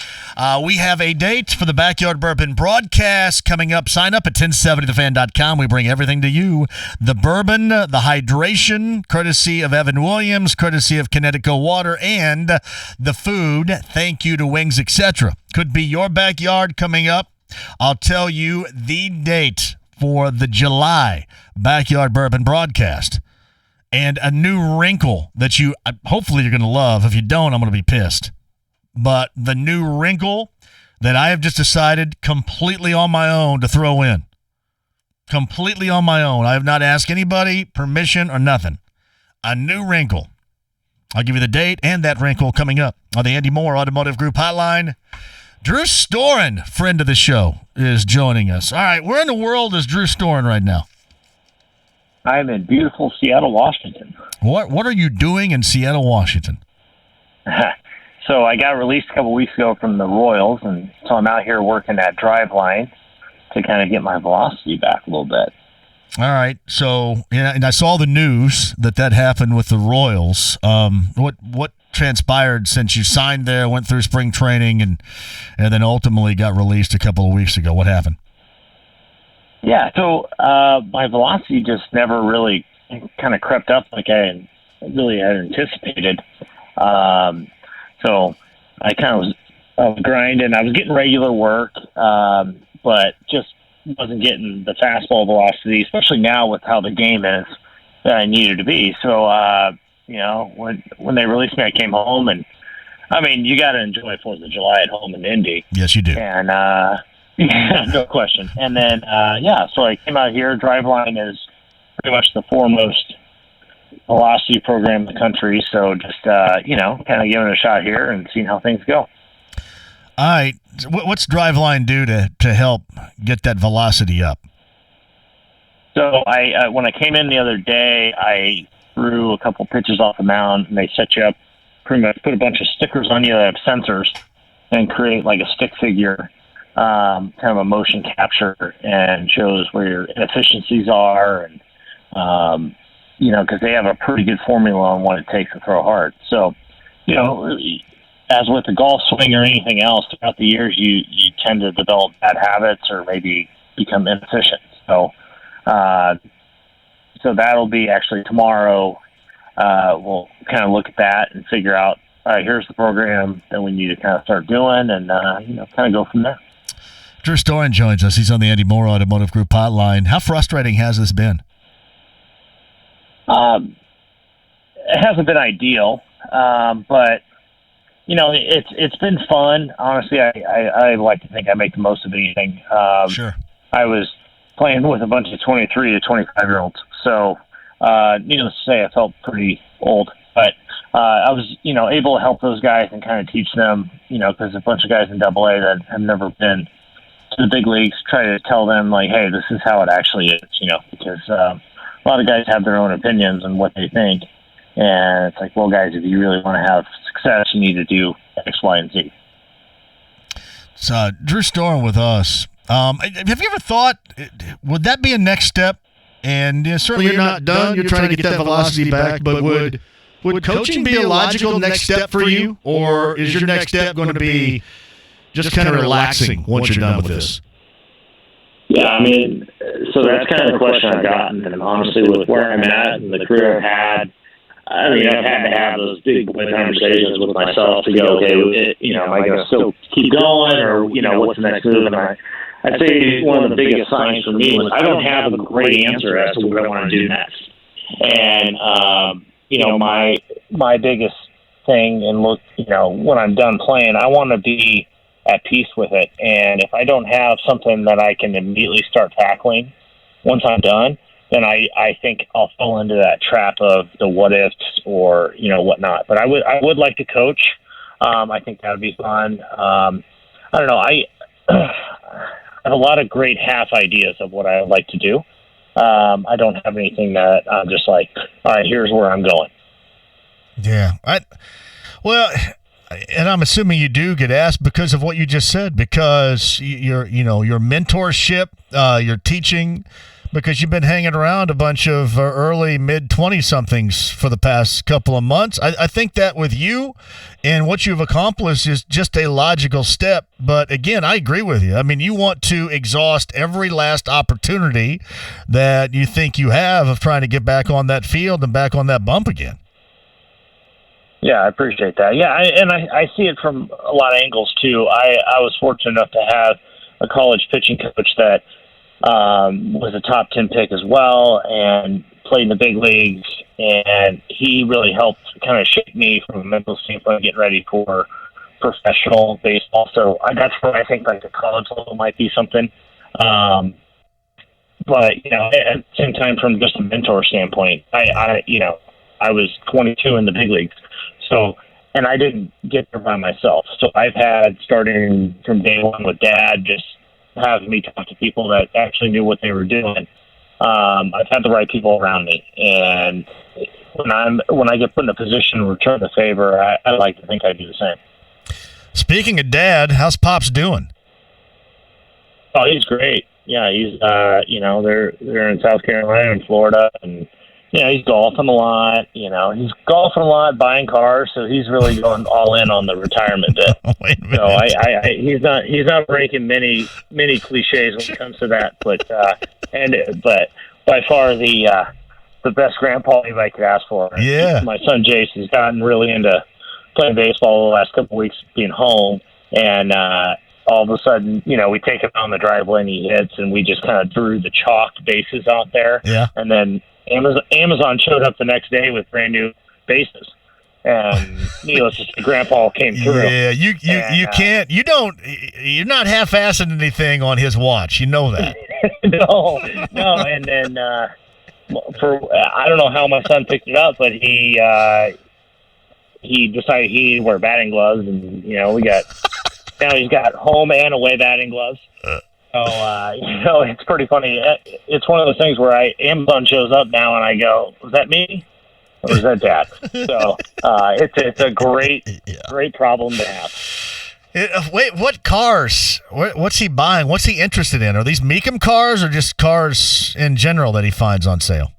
we have a date for the Backyard Bourbon broadcast coming up. Sign up at 1070thefan.com. We bring everything to you. The bourbon, the hydration, courtesy of Evan Williams, courtesy of Connecticut Water, and the food. Thank you to Wings, etc. Could be your backyard coming up. I'll tell you the date for the July Backyard Bourbon broadcast. And a new wrinkle that you, hopefully you're going to love. If you don't, I'm going to be pissed. But the new wrinkle that I have just decided completely on my own to throw in. Completely on my own. I have not asked anybody permission or nothing. A new wrinkle. I'll give you the date and that wrinkle coming up on the Andy Moore Automotive Group hotline. Drew Storen, friend of the show, is joining us. All right, where in the world is Drew Storen right now? I'm in beautiful Seattle, Washington. What are you doing in Seattle, Washington? So I got released a couple weeks ago from the Royals, and so I'm out here working at Driveline to kind of get my velocity back a little bit. All right. So, and I saw the news that happened with the Royals. What transpired since you signed there, went through spring training, and then ultimately got released a couple of weeks ago? What happened? Yeah, so my velocity just never really kind of crept up like I really had anticipated. So I kind of was grinding. I was getting regular work, but just wasn't getting the fastball velocity, especially now with how the game is, that I needed to be. So, when they released me, I came home, and, I mean, you got to enjoy 4th of July at home in Indy. Yes, you do. And, yeah, no question. And then, so I came out here. Driveline is pretty much the foremost velocity program in the country. So just, kind of giving it a shot here and seeing how things go. All right. What's Driveline do to help get that velocity up? So when I came in the other day, I threw a couple pitches off the mound, and they set you up, pretty much put a bunch of stickers on you that have sensors and create like a stick figure. Kind of a motion capture, and shows where your inefficiencies are, and because they have a pretty good formula on what it takes to throw hard. So, as with the golf swing or anything else, throughout the years you tend to develop bad habits or maybe become inefficient. So, that'll be actually tomorrow. We'll kind of look at that and figure out, all right, here's the program that we need to kind of start doing, and kind of go from there. Drew Storen joins us. He's on the Andy Moore Automotive Group hotline. How frustrating has this been? It hasn't been ideal, but it's been fun. Honestly, I like to think I make the most of anything. Sure. I was playing with a bunch of 23 to 25-year-olds, so needless to say, I felt pretty old. But I was, able to help those guys and kind of teach them, because a bunch of guys in AA that have never been to the big leagues, try to tell them, like, hey, this is how it actually is, because a lot of guys have their own opinions on what they think. And it's like, well, guys, if you really want to have success, you need to do X, Y, and Z. So, Drew Storen with us. Have you ever thought, would that be a next step? And certainly you're not done. You're trying to get that velocity back, but would coaching be a logical next step for you? Or is your next step going to be just kind of relaxing once you're done with this? Yeah, I mean, so that's kind of the question I've gotten. And honestly, with where I'm at and the career I've had, I mean, I've had to have those big boy conversations with myself to go, okay, am I going to still keep going, or what's the next move? And I'd say one of the biggest signs for me was I don't have a great answer as to what I want to do next. And my biggest thing, and look, when I'm done playing, I want to be at peace with it. And if I don't have something that I can immediately start tackling once I'm done, then I think I'll fall into that trap of the what ifs or whatnot. But I would like to coach. I think that would be fun. I don't know. I have a lot of great half ideas of what I would like to do. I don't have anything that I'm just like, all right, here's where I'm going. Yeah. And I'm assuming you do get asked because of what you just said, because your mentorship, your teaching, because you've been hanging around a bunch of early, mid-20-somethings for the past couple of months. I think that with you and what you've accomplished is just a logical step. But, again, I agree with you. I mean, you want to exhaust every last opportunity that you think you have of trying to get back on that field and back on that bump again. Yeah, I appreciate that. Yeah, I see it from a lot of angles, too. I was fortunate enough to have a college pitching coach that was a top 10 pick as well and played in the big leagues, and he really helped kind of shape me from a mental standpoint, getting ready for professional baseball. So that's where I think like the college level might be something. But at the same time, from just a mentor standpoint, I was 22 in the big leagues, so. And I didn't get there by myself. So I've had, starting from day one with Dad, just having me talk to people that actually knew what they were doing. I've had the right people around me, and when I get put in a position to return the favor, I like to think I do the same. Speaking of Dad, how's Pops doing? Oh, he's great. Yeah, he's they're in South Carolina and Florida, and he's golfing a lot. He's golfing a lot, buying cars, so he's really going all in on the retirement bit. So he's not breaking many cliches when it comes to that. But by far the best grandpa anybody could ask for. Yeah. My son Jace has gotten really into playing baseball the last couple of weeks, being home, and all of a sudden, we take him on the driveway and he hits, and we just kind of drew the chalked bases out there. Yeah. And then Amazon showed up the next day with brand new bases, and needless to say, Grandpa came through. Yeah, you're not half-assing anything on his watch. You know that. No, and then I don't know how my son picked it up, but he decided he needed to wear batting gloves, and now he's got home and away batting gloves. So, it's pretty funny. It's one of those things where Amazon shows up now and I go, was that me? Or is that Dad? So, it's a great problem to have. Wait, what cars? What's he buying? What's he interested in? Are these Meekum cars or just cars in general that he finds on sale?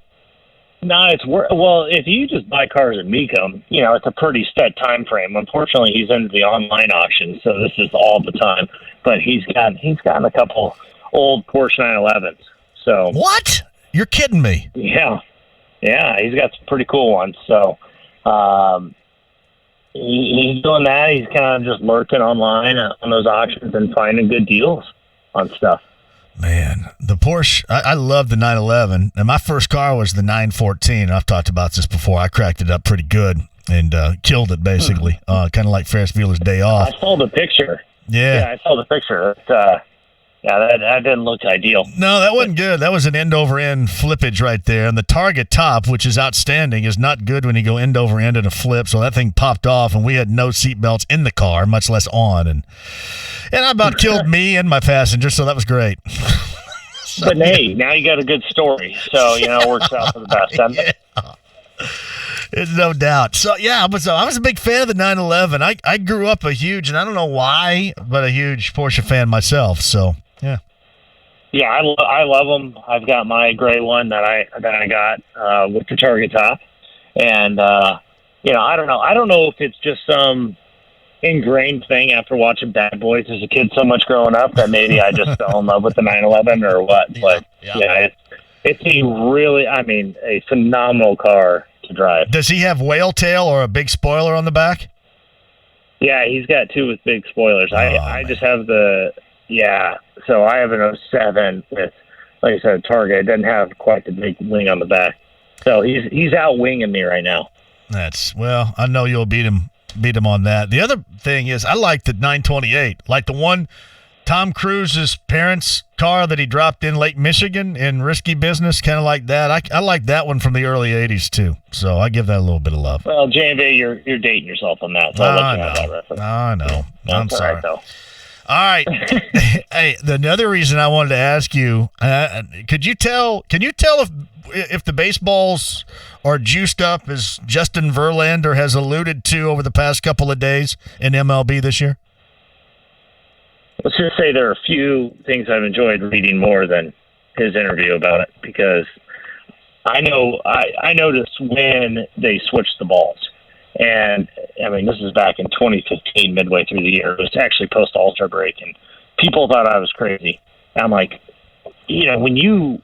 No, if you just buy cars at Meekum, it's a pretty set time frame. Unfortunately, he's into the online auction, so this is all the time. But he's gotten a couple old Porsche 911s. So what? You're kidding me? Yeah, he's got some pretty cool ones. So he's doing that. He's kind of just lurking online on those auctions and finding good deals on stuff. Man, the Porsche, I love the 911, and my first car was the 914. I've talked about this before. I cracked it up pretty good and killed it, basically, kind of like Ferris Bueller's Day Off. I saw the picture. Yeah, I saw the picture. That didn't look ideal. No, that wasn't good. That was an end-over-end flippage right there. And the target top, which is outstanding, is not good when you go end-over-end in a flip. So that thing popped off, and we had no seatbelts in the car, much less on. And I about killed me and my passenger, so that was great. But hey, now you got a good story. So, it works out for the best, doesn't it? There's no doubt. So, yeah, I was a big fan of the 911. I grew up a huge, and I don't know why, but a huge Porsche fan myself. So, yeah. Yeah, I love them. I've got my gray one that I got with the target top. And, I don't know. I don't know if it's just some ingrained thing after watching Bad Boys as a kid so much growing up that maybe I just fell in love with the 911 or what. But, it's a phenomenal car to drive. Does he have whale tail or a big spoiler on the back? Yeah, he's got two with big spoilers. I just have so I have an 07 with, like I said, Target. It doesn't have quite the big wing on the back. So he's out winging me right now. I know you'll beat him on that. The other thing is I like the 928, like the one Tom Cruise's parents' car that he dropped in Lake Michigan in Risky Business, kind of like that. I like that one from the early 80s too. So I give that a little bit of love. Well, JMV, you're dating yourself on that. So I'll let you have that reference. I know. I'm sorry. Right, though. All right. Hey, another reason I wanted to ask you, can you tell if the baseballs are juiced up, as Justin Verlander has alluded to over the past couple of days in MLB this year? Let's just say there are a few things I've enjoyed reading more than his interview about it, because I noticed when they switched the balls. And, I mean, this is back in 2015, midway through the year. It was actually post-All-Star break, and people thought I was crazy. And I'm like, when you're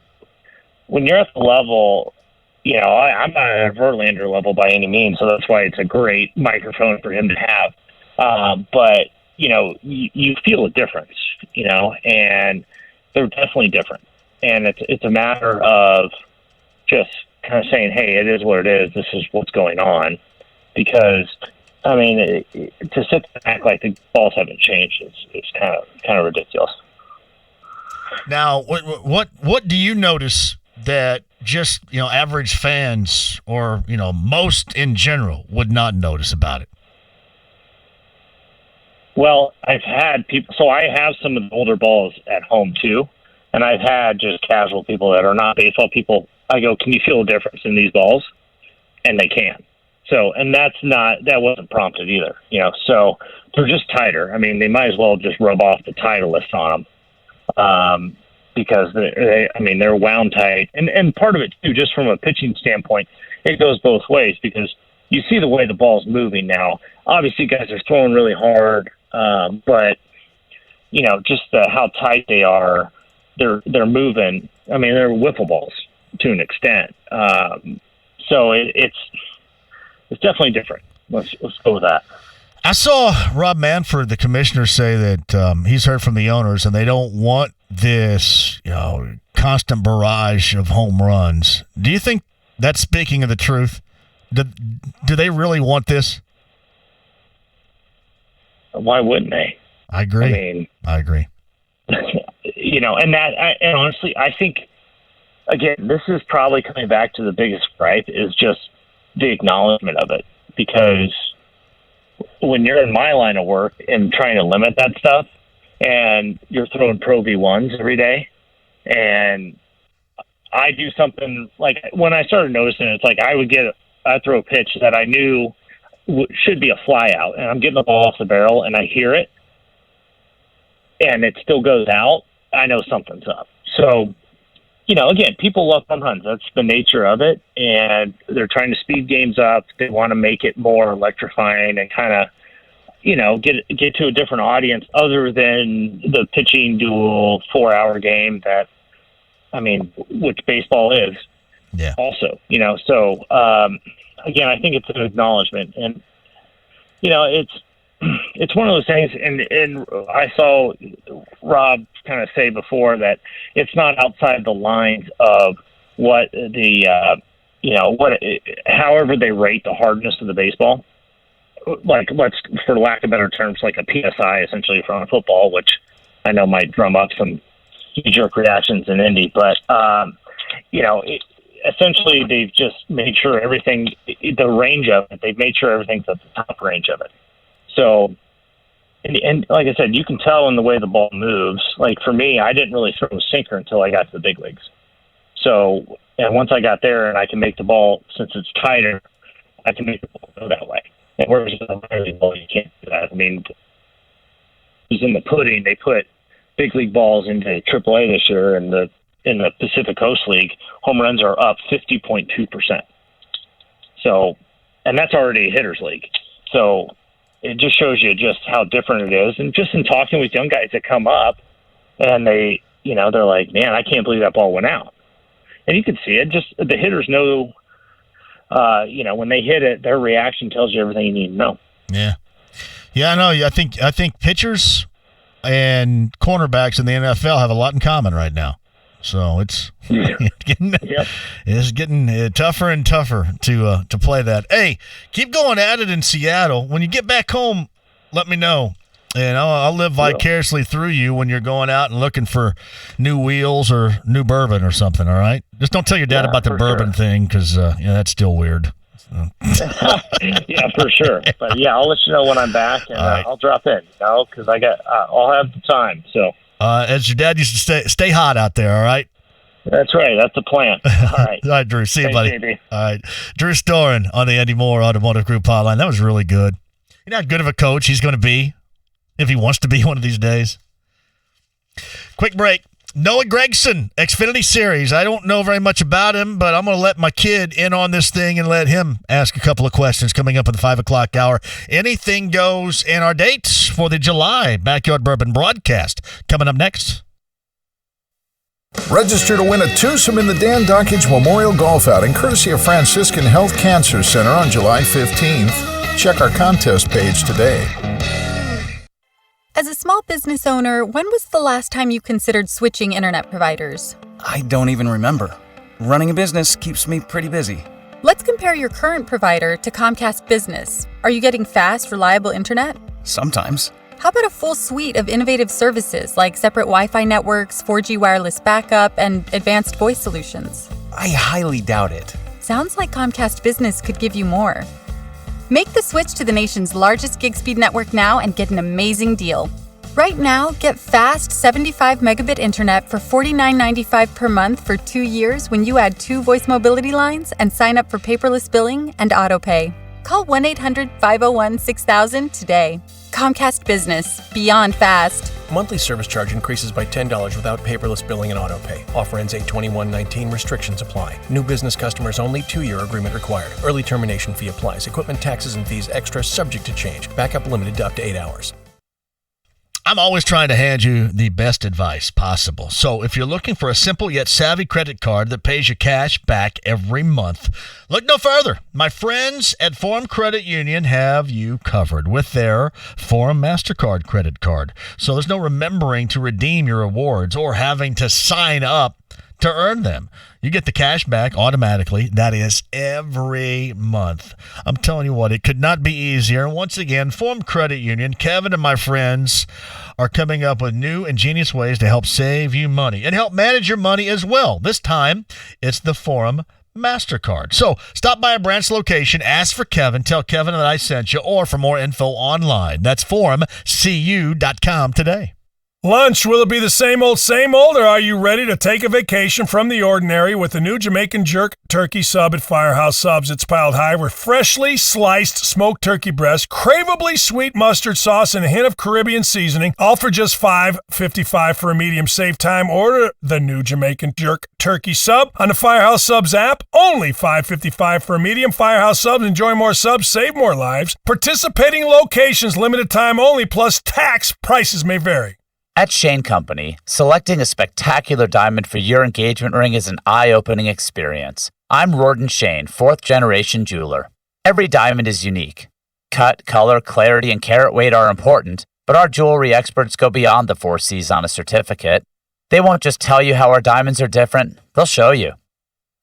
at the level, I'm not at a Verlander level by any means, so that's why it's a great microphone for him to have. But, you feel a difference, and they're definitely different. And it's a matter of just kind of saying, hey, it is what it is. This is what's going on. Because, I mean, to sit there and act like the balls haven't changed is kind of ridiculous. Now, what do you notice that just average fans or most in general would not notice about it? Well, I've had people. So I have some of the older balls at home too, and I've had just casual people that are not baseball people. I go, can you feel a difference in these balls? And they can. So, and that wasn't prompted either, so they're just tighter. I mean, they might as well just rub off the Titleist on them, because they're wound tight. And part of it too, just from a pitching standpoint, it goes both ways, because you see the way the ball's moving now. Obviously guys are throwing really hard, but just how tight they are, they're moving. I mean, they're wiffle balls to an extent. So it's definitely different. Let's go with that. I saw Rob Manfred, the commissioner, say that he's heard from the owners and they don't want this, constant barrage of home runs. Do you think that's speaking of the truth? Do they really want this? Why wouldn't they? I agree. I agree. And honestly, I think, again, this is probably coming back to the biggest gripe is just the acknowledgement of it, because when you're in my line of work and trying to limit that stuff, and you're throwing Pro V1s every day, and I do something like when I started noticing it, it's like I throw a pitch that I knew should be a fly out, and I'm getting the ball off the barrel, and I hear it, and it still goes out. I know something's up. So, again, people love home runs. That's the nature of it, and they're trying to speed games up. They want to make it more electrifying and kind of, get to a different audience other than the pitching duel 4-hour game that, which baseball is. Yeah. Also, so again, I think it's an acknowledgement, and it's one of those things. And I saw Rob kind of say before that it's not outside the lines of what however they rate the hardness of the baseball. Like, for lack of better terms, like a PSI essentially for football, which I know might drum up some knee-jerk reactions in Indy, but essentially they've just made sure everything, the range of it, they've made sure everything's at the top range of it. So, and like I said, you can tell in the way the ball moves. Like for me, I didn't really throw a sinker until I got to the big leagues. So, and once I got there and I can make the ball, since it's tighter, I can make the ball go that way. And whereas with a minor league ball, you can't do that. I mean, it was in the pudding. They put big league balls into AAA this year, and in the Pacific Coast League, home runs are up 50.2%. So, and that's already a hitter's league. So it just shows you just how different it is. And just in talking with young guys that come up, and they, they're like, man, I can't believe that ball went out. And you can see it. Just the hitters know when they hit it, their reaction tells you everything you need to know. Yeah. Yeah, I know. I think pitchers and cornerbacks in the NFL have a lot in common right now. So it's getting tougher and tougher to play that. Hey, keep going at it in Seattle. When you get back home, let me know. And I'll live vicariously through you when you're going out and looking for new wheels or new bourbon or something, all right? Just don't tell your dad about the bourbon thing because that's still weird. Yeah, for sure. But, yeah, I'll let you know when I'm back, and I'll drop in, because I'll have the time. So, as your dad used to stay hot out there, all right? That's right. That's the plan. All right. All right, Drew. See you, buddy. JB. All right. Drew Storen on the Andy Moore Automotive Group hotline. That was really good. You know how good of a coach he's going to be if he wants to be one of these days. Quick break. Noah Gregson, Xfinity Series. I don't know very much about him, but I'm going to let my kid in on this thing and let him ask a couple of questions coming up at the 5 o'clock hour. Anything goes in our dates for the July Backyard Bourbon broadcast. Coming up next. Register to win a twosome in the Dan Dockage Memorial Golf Outing, courtesy of Franciscan Health Cancer Center on July 15th. Check our contest page today. As a small business owner, when was the last time you considered switching internet providers? I don't even remember. Running a business keeps me pretty busy. Let's compare your current provider to Comcast Business. Are you getting fast, reliable internet? Sometimes. How about a full suite of innovative services like separate Wi-Fi networks, 4G wireless backup, and advanced voice solutions? I highly doubt it. Sounds like Comcast Business could give you more. Make the switch to the nation's largest gig speed network now and get an amazing deal. Right now, get fast 75 megabit internet for $49.95 per month for 2 years when you add 2 voice mobility lines and sign up for paperless billing and autopay. Call 1-800-501-6000 today. Comcast Business. Beyond fast. Monthly service charge increases by $10 without paperless billing and autopay. Offer ends 8/21/19. Restrictions apply. New business customers only. 2-year agreement required. Early termination fee applies. Equipment taxes and fees extra, subject to change. Backup limited to up to 8 hours. I'm always trying to hand you the best advice possible. So if you're looking for a simple yet savvy credit card that pays you cash back every month, look no further. My friends at Forum Credit Union have you covered with their Forum MasterCard credit card. So there's no remembering to redeem your rewards or having to sign up to earn them. You get the cash back automatically. That is every month. I'm telling you what, it could not be easier. And once again, Forum Credit Union, Kevin and my friends are coming up with new ingenious ways to help save you money and help manage your money as well. This time, it's the Forum MasterCard. So stop by a branch location, ask for Kevin, tell Kevin that I sent you, or for more info online. That's forumcu.com today. Lunch, will it be the same old, or are you ready to take a vacation from the ordinary with the new Jamaican Jerk Turkey Sub at Firehouse Subs? It's piled high with freshly sliced smoked turkey breast, craveably sweet mustard sauce, and a hint of Caribbean seasoning, all for just $5.55 for a medium. Save time. Order the new Jamaican Jerk Turkey Sub on the Firehouse Subs app. Only $5.55 for a medium. Firehouse Subs. Enjoy more subs, save more lives. Participating locations, limited time only, plus tax. Prices may vary. At Shane Company, selecting a spectacular diamond for your engagement ring is an eye-opening experience. I'm Rorden Shane, 4th-generation jeweler. Every diamond is unique. Cut, color, clarity, and carat weight are important, but our jewelry experts go beyond the 4 C's on a certificate. They won't just tell you how our diamonds are different, they'll show you.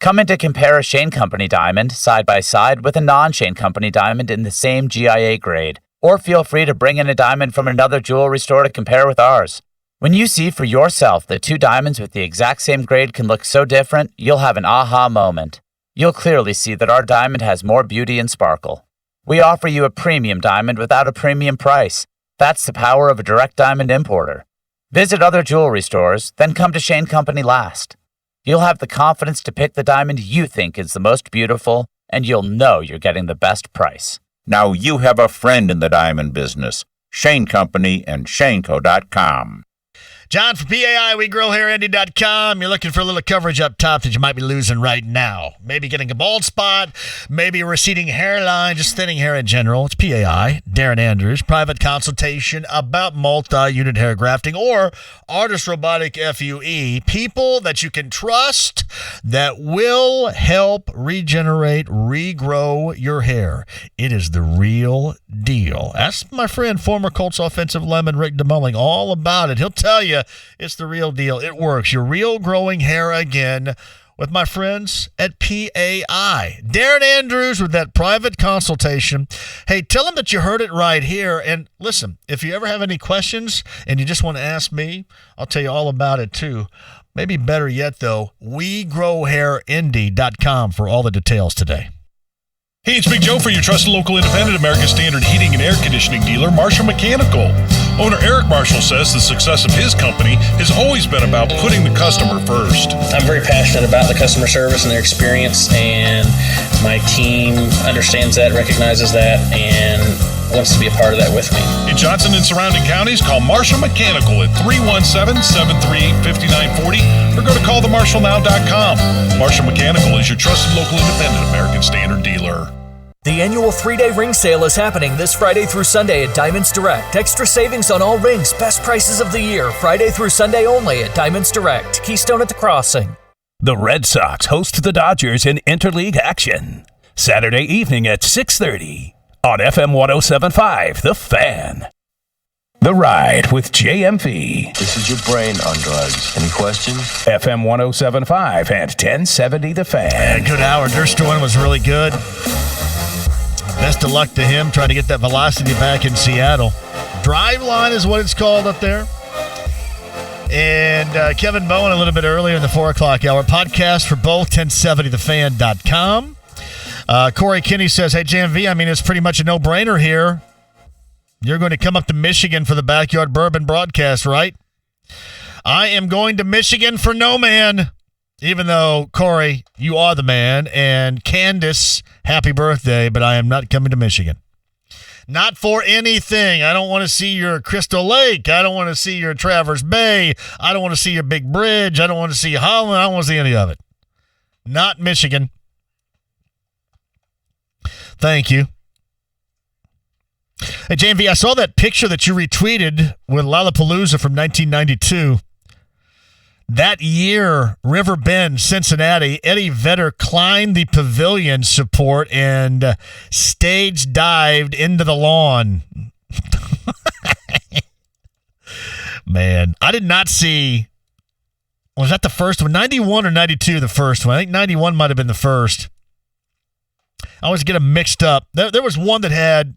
Come in to compare a Shane Company diamond side by side with a non-Shane Company diamond in the same GIA grade. Or feel free to bring in a diamond from another jewelry store to compare with ours. When you see for yourself that 2 diamonds with the exact same grade can look so different, you'll have an aha moment. You'll clearly see that our diamond has more beauty and sparkle. We offer you a premium diamond without a premium price. That's the power of a direct diamond importer. Visit other jewelry stores, then come to Shane Company last. You'll have the confidence to pick the diamond you think is the most beautiful, and you'll know you're getting the best price. Now you have a friend in the diamond business. Shane Company and ShaneCo.com. John from PAI, WeGrowHairIndy.com. You're looking for a little coverage up top that you might be losing right now. Maybe getting a bald spot, maybe a receding hairline, just thinning hair in general. It's PAI, Darren Andrews, private consultation about multi-unit hair grafting or Artist Robotic FUE. People that you can trust that will help regenerate, regrow your hair. It is the real deal. Ask my friend, former Colts offensive lineman Rick DeMulling, all about it. He'll tell you it's the real deal. It works. Your real growing hair again with my friends at PAI. Darren Andrews with that private consultation. Hey, tell them that you heard it right here. And listen, if you ever have any questions and you just want to ask me, I'll tell you all about it too. Maybe better yet, though, WeGrowHairIndy.com for all the details today. Hey, it's Big Joe for your trusted local independent American Standard heating and air conditioning dealer, Marshall Mechanical. Owner Eric Marshall says the success of his company has always been about putting the customer first. I'm very passionate about the customer service and their experience, and my team understands that, recognizes that, and wants to be a part of that with me. In Johnson and surrounding counties, call Marshall Mechanical at 317-738-5940 or go to callthemarshallnow.com. Marshall Mechanical is your trusted local independent American Standard dealer. The annual 3-day ring sale is happening this Friday through Sunday at Diamonds Direct. Extra savings on all rings, best prices of the year, Friday through Sunday only at Diamonds Direct, Keystone at the Crossing. The Red Sox host the Dodgers in interleague action Saturday evening at 6:30 on FM 107.5, The Fan. The Ride with JMV. This is your brain on drugs. Any questions? FM 107.5 and 1070 The Fan. Yeah, good hour. Durstoin was really good. Best of luck to him trying to get that velocity back in Seattle. Drive line is what it's called up there. And Kevin Bowen a little bit earlier in the 4 o'clock hour. Podcast for both, 1070thefan.com. Corey Kinney says, hey, JMV, I mean, it's pretty much a no-brainer here. You're going to come up to Michigan for the Backyard Bourbon broadcast, right? I am going to Michigan for no man, even though, Corey, you are the man. And Candace, happy birthday, but I am not coming to Michigan. Not for anything. I don't want to see your Crystal Lake. I don't want to see your Traverse Bay. I don't want to see your Big Bridge. I don't want to see Holland. I don't want to see any of it. Not Michigan. Thank you. Hey, JMV, I saw that picture that you retweeted with Lollapalooza from 1992. That year, River Bend, Cincinnati, Eddie Vedder climbed the pavilion support and stage dived into the lawn. Man, I did not see. Was that the first one? 91 or 92, the first one? I think 91 might have been the first. I always get them mixed up. There was one that had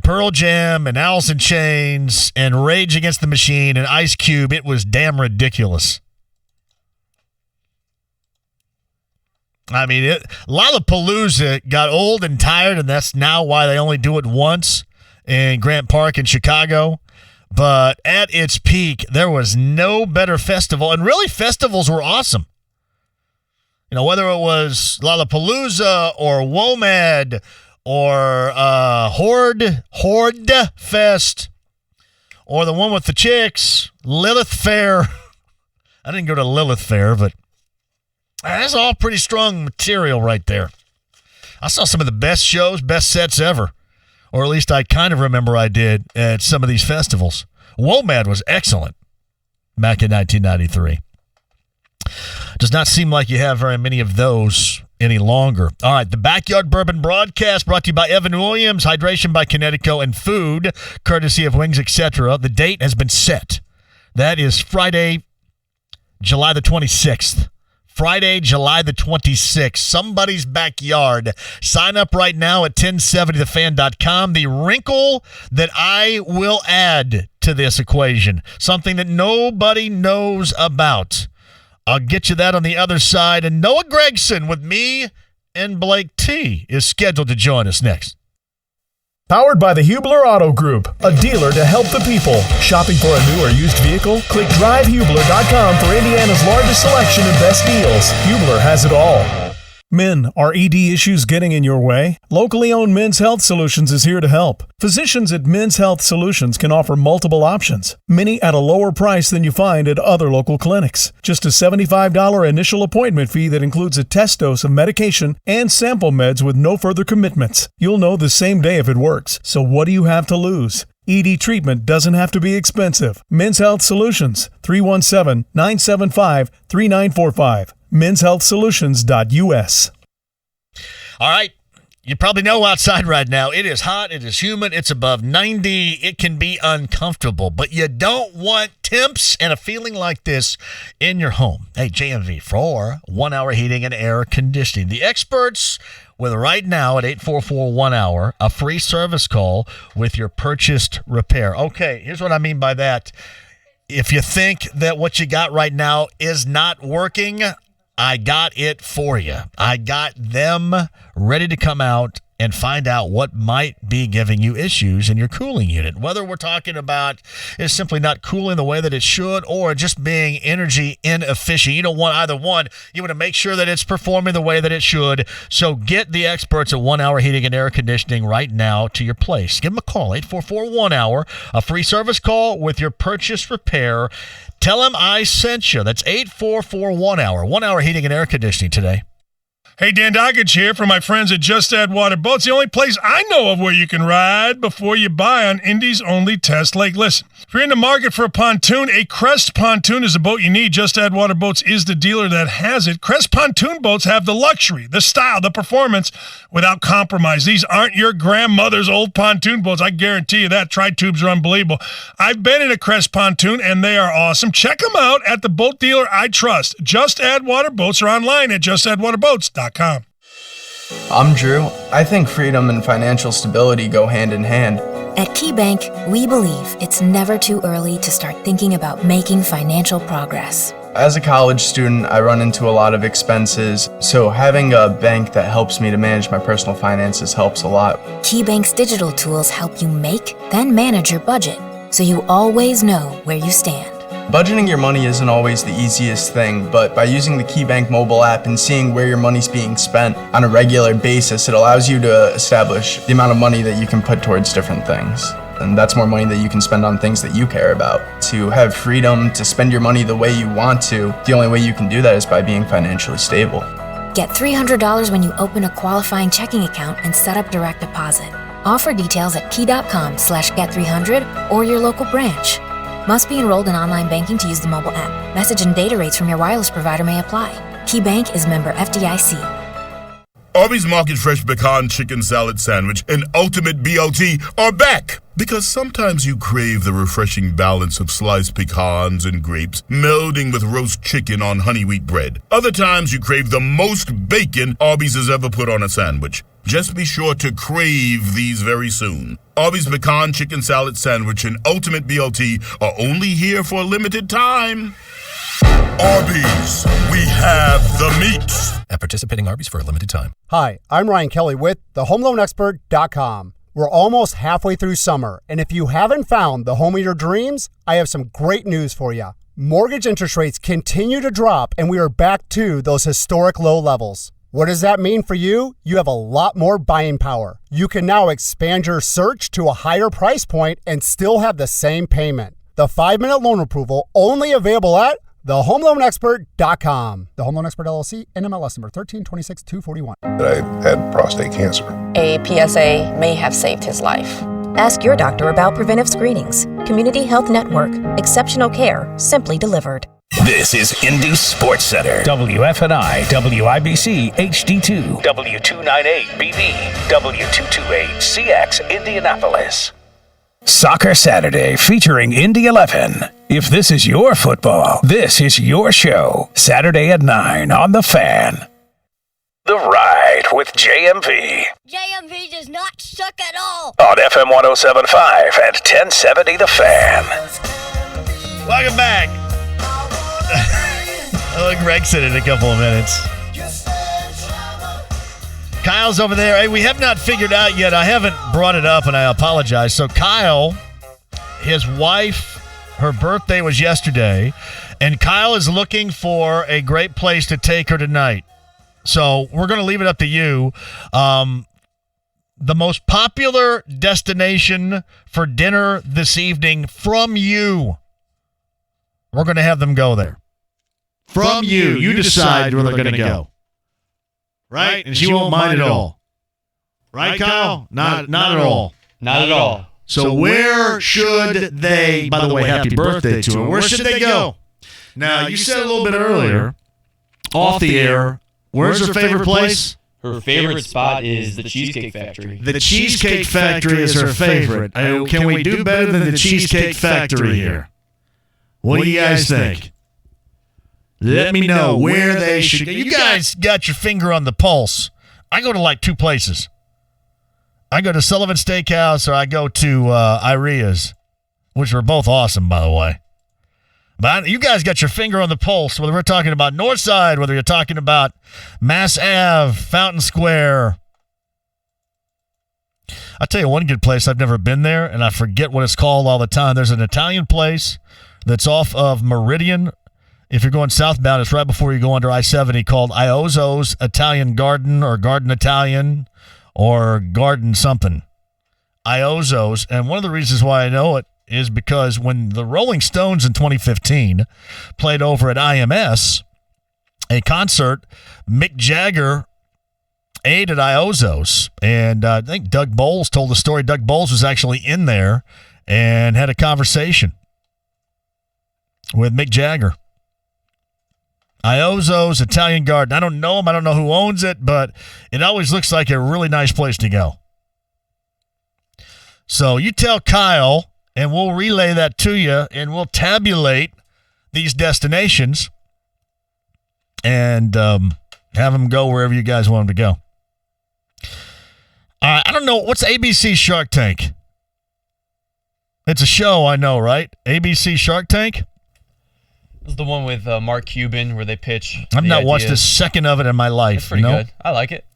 Pearl Jam and Alice in Chains and Rage Against the Machine and Ice Cube. It was damn ridiculous. I mean, Lollapalooza got old and tired, and that's now why they only do it once in Grant Park in Chicago. But at its peak, there was no better festival, and really festivals were awesome. You know, whether it was Lollapalooza or WOMAD or Horde Fest or the one with the chicks, Lilith Fair. I didn't go to Lilith Fair, but that's all pretty strong material right there. I saw some of the best shows, best sets ever, or at least I kind of remember I did at some of these festivals. WOMAD was excellent back in 1993. Does not seem like you have very many of those any longer. All right, the Backyard Bourbon broadcast brought to you by Evan Williams, hydration by Kinetico, and food, courtesy of Wings, etc. The date has been set. That is Friday, July the 26th. Friday, July the 26th. Somebody's backyard. Sign up right now at 1070thefan.com. The wrinkle that I will add to this equation, something that nobody knows about. I'll get you that on the other side. And Noah Gregson with me and Blake T is scheduled to join us next. Powered by the Hubler Auto Group, a dealer to help the people. Shopping for a new or used vehicle? Click drivehubler.com for Indiana's largest selection of best deals. Hubler has it all. Men, are ED issues getting in your way? Locally owned Men's Health Solutions is here to help. Physicians at Men's Health Solutions can offer multiple options, many at a lower price than you find at other local clinics. Just a $75 initial appointment fee that includes a test dose of medication and sample meds with no further commitments. You'll know the same day if it works, so what do you have to lose? ED treatment doesn't have to be expensive. Men's Health Solutions, 317-975-3945. menshealthsolutions.us. All right. You probably know outside right now, it is hot, it is humid, it's above 90. It can be uncomfortable, but you don't want temps and a feeling like this in your home. Hey, JMV for 1 hour heating and air conditioning. The experts with right now at 844-1-HOUR, a free service call with your purchased repair. Okay, here's what I mean by that. If you think that what you got right now is not working, I got it for you. I got them ready to come out and find out what might be giving you issues in your cooling unit. Whether we're talking about it's simply not cooling the way that it should or just being energy inefficient. You don't want either one. You want to make sure that it's performing the way that it should. So get the experts at 1 Hour Heating and Air Conditioning right now to your place. Give them a call, 844-1-HOUR, a free service call with your purchase repair. Tell them I sent you. That's 844-1-HOUR. 1 Hour Heating and Air Conditioning today. Hey, Dan Dockage here from my friends at Just Add Water Boats, the only place I know of where you can ride before you buy on Indy's only Test Lake. Listen, if you're in the market for a pontoon, a Crest pontoon is the boat you need. Just Add Water Boats is the dealer that has it. Crest pontoon boats have the luxury, the style, the performance without compromise. These aren't your grandmother's old pontoon boats. I guarantee you that. Tri-tubes are unbelievable. I've been in a Crest pontoon, and they are awesome. Check them out at the boat dealer I trust. Just Add Water Boats are online at justaddwaterboats.com. I'm Drew. I think freedom and financial stability go hand in hand. At KeyBank, we believe it's never too early to start thinking about making financial progress. As a college student, I run into a lot of expenses, so having a bank that helps me to manage my personal finances helps a lot. KeyBank's digital tools help you make, then manage your budget, so you always know where you stand. Budgeting your money isn't always the easiest thing, but by using the KeyBank mobile app and seeing where your money's being spent on a regular basis, it allows you to establish the amount of money that you can put towards different things. And that's more money that you can spend on things that you care about. To have freedom to spend your money the way you want to, the only way you can do that is by being financially stable. Get $300 when you open a qualifying checking account and set up direct deposit. Offer details at key.com/get300 or your local branch. Must be enrolled in online banking to use the mobile app. Message and data rates from your wireless provider may apply. KeyBank is member FDIC. Arby's Market Fresh Pecan Chicken Salad Sandwich and Ultimate BLT are back! Because sometimes you crave the refreshing balance of sliced pecans and grapes melding with roast chicken on honey wheat bread. Other times you crave the most bacon Arby's has ever put on a sandwich. Just be sure to crave these very soon. Arby's Pecan Chicken Salad Sandwich and Ultimate BLT are only here for a limited time. Arby's, we have the meats. At participating Arby's for a limited time. Hi, I'm Ryan Kelly with thehomeloanexpert.com. We're almost halfway through summer, and if you haven't found the home of your dreams, I have some great news for you. Mortgage interest rates continue to drop, and we are back to those historic low levels. What does that mean for you? You have a lot more buying power. You can now expand your search to a higher price point and still have the same payment. The 5-minute loan approval only available at thehomeloanexpert.com. The Home Loan Expert LLC, NMLS number 1326241. I had prostate cancer. A PSA may have saved his life. Ask your doctor about preventive screenings. Community Health Network. Exceptional care, simply delivered. This is Indy Sports Center. WFNI, WIBC, HD2, W298BB, W228CX, Indianapolis. Soccer Saturday featuring Indy 11. If this is your football, this is your show. Saturday at 9 on The Fan. The Ride with JMV. JMV does not suck at all. On FM 107.5 and 1070 The Fan. Welcome back. I'll let Greg sit in a couple of minutes. Kyle's over there. Hey, we have not figured out yet. I haven't brought it up, and I apologize. So Kyle, his wife, her birthday was yesterday, and Kyle is looking for a great place to take her tonight. So we're going to leave it up to you. The most popular destination for dinner this evening from you. We're going to have them go there. From you. You decide where they're going to go. Right? And she won't mind at all. Right, Kyle? Not at all. Not at all. So where should they, by the way, happy birthday to her, where should they go? Now, you said a little bit earlier, off the air, where's her favorite place? Her favorite spot is the Cheesecake Factory. The Cheesecake Factory is her favorite. Can we do better than the Cheesecake Factory here? What do you guys think? Let me know where they should go. You guys got your finger on the pulse. I go to like two places. I go to Sullivan Steakhouse or I go to Iria's, which were both awesome, by the way. But you guys got your finger on the pulse, whether we're talking about Northside, whether you're talking about Mass Ave, Fountain Square. I'll tell you one good place. I've never been there, and I forget what it's called all the time. There's an Italian place that's off of Meridian. If you're going southbound, it's right before you go under I-70, called Iozzo's Italian Garden or Garden Italian or Garden something. Iozzo's. And one of the reasons why I know it is because when the Rolling Stones in 2015 played over at IMS, a concert, Mick Jagger ate at Iozzo's. And I think Doug Bowles told the story. Doug Bowles was actually in there and had a conversation with Mick Jagger. Iozzo's Italian Garden. I don't know him. I don't know who owns it, but it always looks like a really nice place to go. So you tell Kyle, and we'll relay that to you, and we'll tabulate these destinations and have them go wherever you guys want them to go. I don't know. What's ABC Shark Tank? It's a show, I know, right? ABC Shark Tank? This is the one with Mark Cuban where they pitch. I've not watched a second of it in my life. It's pretty good. I like it.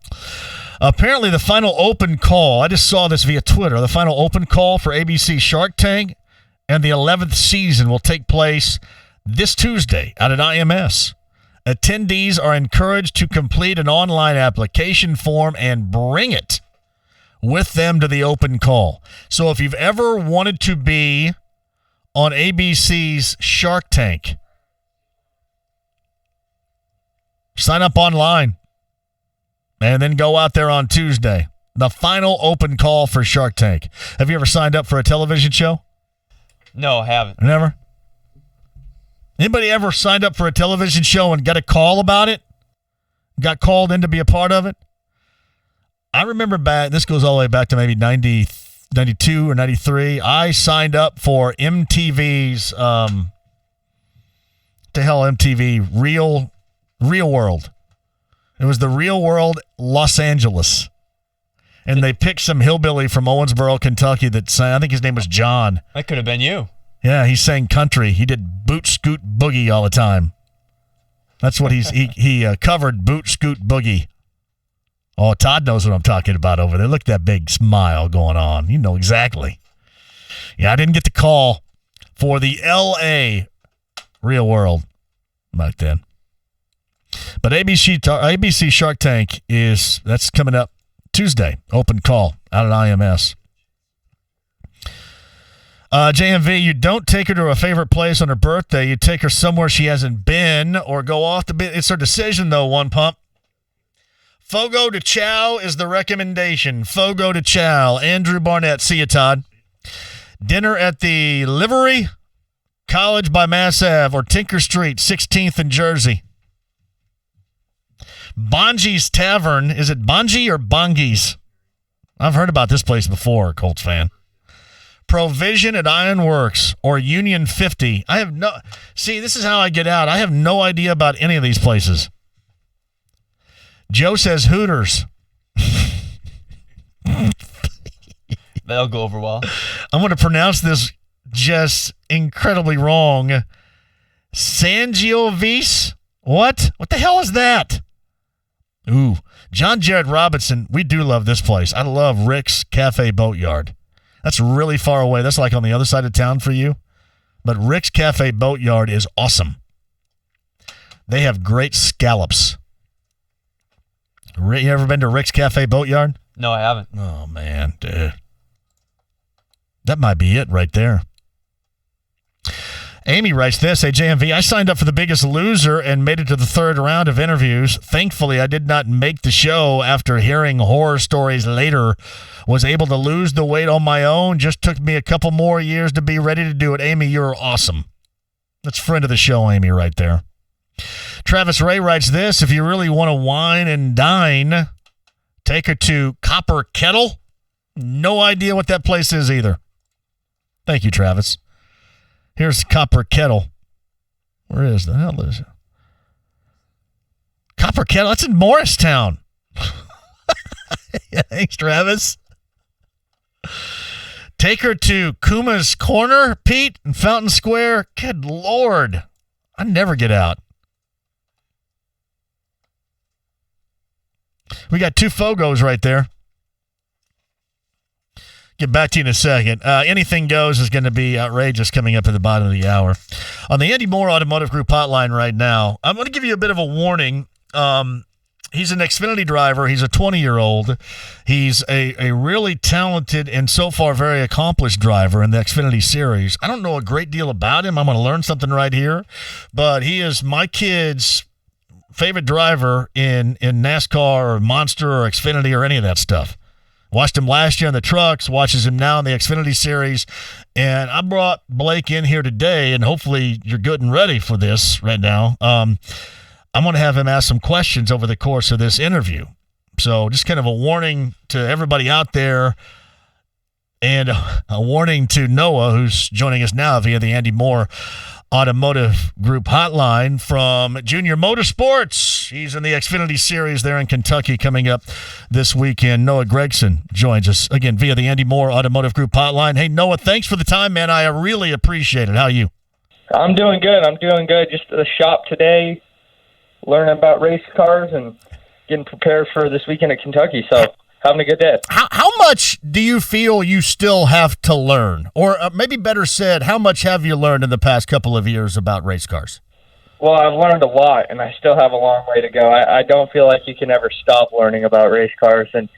Apparently, the final open call, I just saw this via Twitter, the final open call for ABC Shark Tank and the 11th season will take place this Tuesday out at IMS. Attendees are encouraged to complete an online application form and bring it with them to the open call. So if you've ever wanted to be on ABC's Shark Tank, sign up online. And then go out there on Tuesday. The final open call for Shark Tank. Have you ever signed up for a television show? No, I haven't. Never? Anybody ever signed up for a television show and got a call about it? Got called in to be a part of it? I remember back, this goes all the way back to maybe 92 or 93. I signed up for MTV's, what the hell MTV? Real World. It was the Real World Los Angeles. And they picked some hillbilly from Owensboro, Kentucky that sang, I think his name was John. That could have been you. Yeah, he sang country. He did Boot Scoot Boogie all the time. That's what he covered, Boot Scoot Boogie. Oh, Todd knows what I'm talking about over there. Look at that big smile going on. You know exactly. Yeah, I didn't get the call for the L.A. Real World back then. But ABC Shark Tank that's coming up Tuesday. Open call out at IMS. JMV, you don't take her to a favorite place on her birthday. You take her somewhere she hasn't been or go off the bit. It's her decision, though, One Pump. Fogo de Chao is the recommendation. Fogo de Chao. Andrew Barnett. See you, Todd. Dinner at the Livery, College by Mass Ave, or Tinker Street, 16th in Jersey. Bonji's Tavern. Is it Bonji or Bongi's? I've heard about this place before, Colts fan. Provision at Ironworks or Union 50. This is how I get out. I have no idea about any of these places. Joe says Hooters. That'll go over well. I'm going to pronounce this just incredibly wrong. Sangiovese? What? What the hell is that? Ooh, John Jared Robinson, we do love this place. I love Rick's Cafe Boatyard. That's really far away. That's like on the other side of town for you. But Rick's Cafe Boatyard is awesome. They have great scallops. You ever been to Rick's Cafe Boatyard? No, I haven't. Oh, man, dude. That might be it right there. Amy writes this, hey, JMV, I signed up for The Biggest Loser and made it to the third round of interviews. Thankfully, I did not make the show after hearing horror stories later. Was able to lose the weight on my own. Just took me a couple more years to be ready to do it. Amy, you're awesome. That's friend of the show, Amy, right there. Travis Ray writes this, if you really want to wine and dine, take her to Copper Kettle. No idea what that place is either. Thank you, Travis. Here's Copper Kettle. Where is the hell is it? Copper Kettle? That's in Morristown. Yeah, thanks, Travis. Take her to Kuma's Corner, Pete, in Fountain Square. Good Lord. I never get out. We got 2 Fogos right there. Get back to you in a second. Anything Goes is going to be outrageous coming up at the bottom of the hour. On the Andy Moore Automotive Group hotline right now, I'm going to give you a bit of a warning. He's an Xfinity driver. He's a 20-year-old. He's a really talented and so far very accomplished driver in the Xfinity Series. I don't know a great deal about him. I'm going to learn something right here. But he is my kid's favorite driver in NASCAR or Monster or Xfinity or any of that stuff. Watched him last year in the trucks, watches him now in the Xfinity Series, and I brought Blake in here today, and hopefully you're good and ready for this right now. I'm going to have him ask some questions over the course of this interview. So just kind of a warning to everybody out there, and a warning to Noah, who's joining us now via the Andy Moore Automotive Group hotline from Junior Motorsports. He's in the Xfinity Series there in Kentucky coming up this weekend. Noah Gregson joins us again via the Andy Moore Automotive Group hotline. Hey, Noah, thanks for the time, man. I really appreciate it. How are you? I'm doing good. Just at the shop today, learning about race cars and getting prepared for this weekend at Kentucky. So having a good day. How much do you feel you still have to learn? Or maybe better said, how much have you learned in the past couple of years about race cars? Well, I've learned a lot, and I still have a long way to go. I don't feel like you can ever stop learning about race cars. And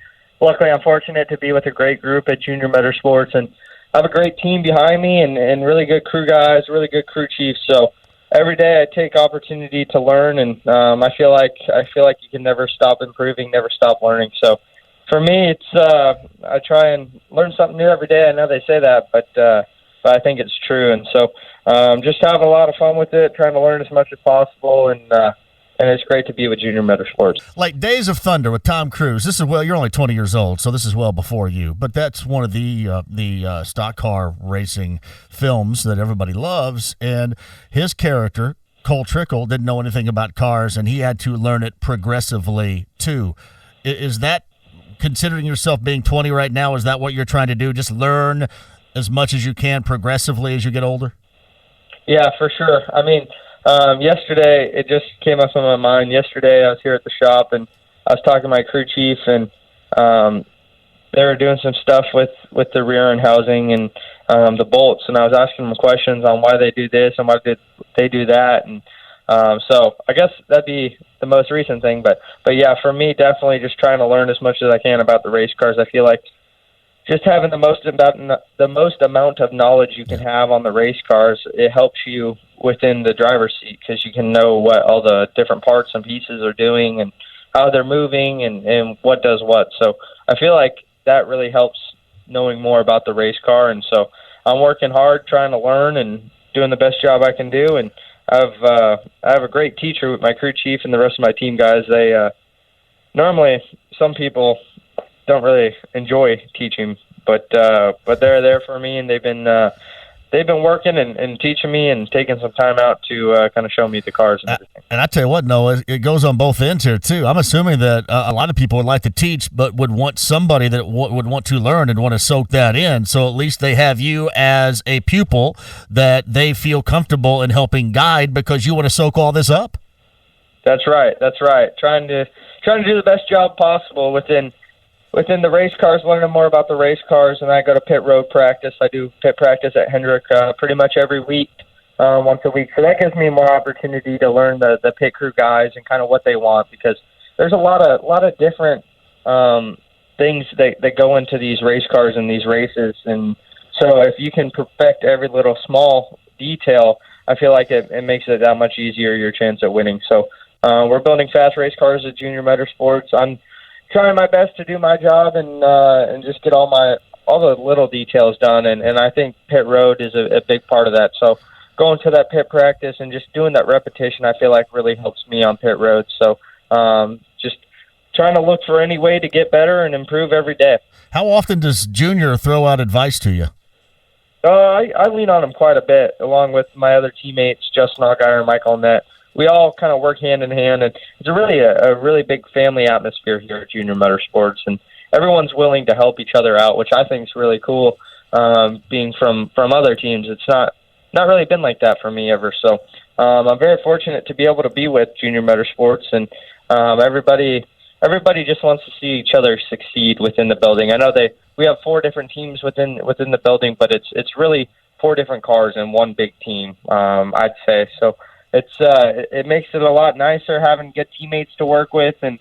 luckily, I'm fortunate to be with a great group at Junior Motorsports, and I have a great team behind me and really good crew guys, really good crew chiefs. So every day I take opportunity to learn, and I feel like you can never stop improving, never stop learning. So for me, it's I try and learn something new every day. I know they say that, but I think it's true. And so just having a lot of fun with it, trying to learn as much as possible, and it's great to be with Junior Motorsports. Like Days of Thunder with Tom Cruise. This is, well, you're only 20 years old, so this is well before you. But that's one of the stock car racing films that everybody loves. And his character, Cole Trickle, didn't know anything about cars, and he had to learn it progressively too. Is that, considering yourself being 20 right now, is that what you're trying to do? Just learn as much as you can progressively as you get older? Yeah, for sure. I mean, yesterday, it just came up on my mind. Yesterday, I was here at the shop, and I was talking to my crew chief, and they were doing some stuff with the rear end housing and the bolts, and I was asking them questions on why they do this and why did they do that. And so I guess that'd be the most recent thing. But yeah, for me, definitely just trying to learn as much as I can about the race cars. I feel like just having the most amount of knowledge you can have on the race cars, it helps you within the driver's seat, because you can know what all the different parts and pieces are doing and how they're moving and what does what. So I feel like that really helps knowing more about the race car. And so I'm working hard trying to learn and doing the best job I can do. And I have a great teacher with my crew chief and the rest of my team guys. They normally some people don't really enjoy teaching, but they're there for me, and they've been working and teaching me and taking some time out to kind of show me the cars and everything. And I tell you what, Noah, it goes on both ends here too. I'm assuming that a lot of people would like to teach, but would want somebody that would want to learn and want to soak that in. So at least they have you as a pupil that they feel comfortable in helping guide, because you want to soak all this up. That's right. Trying to do the best job possible within the race cars, learning more about the race cars. And I go to pit road practice. I do pit practice at Hendrick pretty much every week, once a week. So that gives me more opportunity to learn the pit crew guys and kind of what they want, because there's a lot of different things that go into these race cars and these races, and so if you can perfect every little small detail, I feel like it makes it that much easier your chance at winning. So we're building fast race cars at Junior Motorsports. I'm trying my best to do my job and just get all the little details done, and I think pit road is a big part of that. So going to that pit practice and just doing that repetition, I feel like really helps me on pit road. So just trying to look for any way to get better and improve every day. How often does Junior throw out advice to you? I lean on him quite a bit, along with my other teammates, Justin Allgaier and Michael Nett. We all kind of work hand in hand, and it's a really big family atmosphere here at Junior Motorsports, and everyone's willing to help each other out, which I think is really cool. Being from other teams, it's not really been like that for me ever. So I'm very fortunate to be able to be with Junior Motorsports, and everybody just wants to see each other succeed within the building. I know we have 4 different teams within the building, but it's really 4 different cars in one big team, I'd say. So it makes it a lot nicer having good teammates to work with and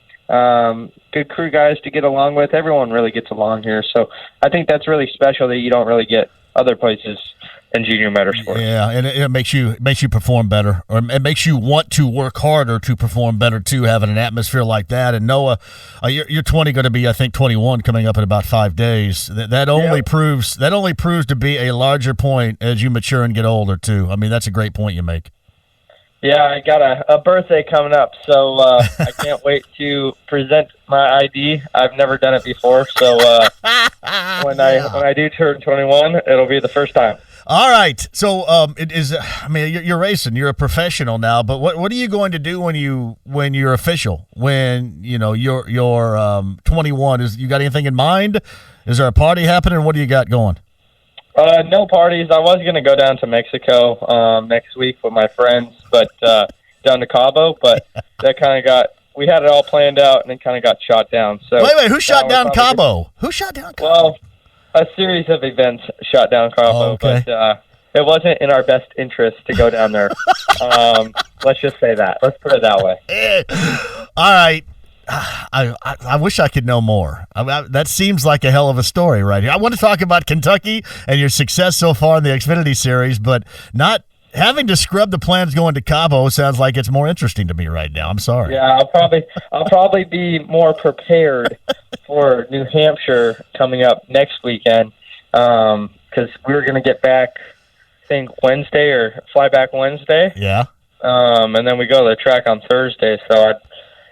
good crew guys to get along with. Everyone really gets along here. So I think that's really special that you don't really get other places in Junior Motorsports. Yeah, and it makes you perform better, or it makes you want to work harder to perform better too, having an atmosphere like that. And Noah, you're 20, going to be, I think, 21 coming up in about 5 days. That only proves to be a larger point as you mature and get older too. I mean, that's a great point you make. Yeah, I got a birthday coming up, so I can't wait to present my ID. I've never done it before, so when I do turn 21, it'll be the first time. All right, so it is. I mean, you're racing. You're a professional now, but what are you going to do when you're official? When you're 21? You got anything in mind? Is there a party happening? What do you got going? No parties. I was going to go down to Mexico next week with my friends, but down to Cabo. But that we had it all planned out, and it kind of got shot down. So wait, who shot down Cabo? Who shot down Cabo? Well, a series of events shot down Cabo, okay. But it wasn't in our best interest to go down there. Let's just say that. Let's put it that way. All right. I wish I could know more. That seems like a hell of a story right here. I want to talk about Kentucky and your success so far in the Xfinity Series, but not having to scrub the plans going to Cabo sounds like it's more interesting to me right now. I'm sorry. Yeah, I'll probably be more prepared for New Hampshire coming up next weekend because we're going to get back, I think, Wednesday or fly back Wednesday. Yeah. And then we go to the track on Thursday. So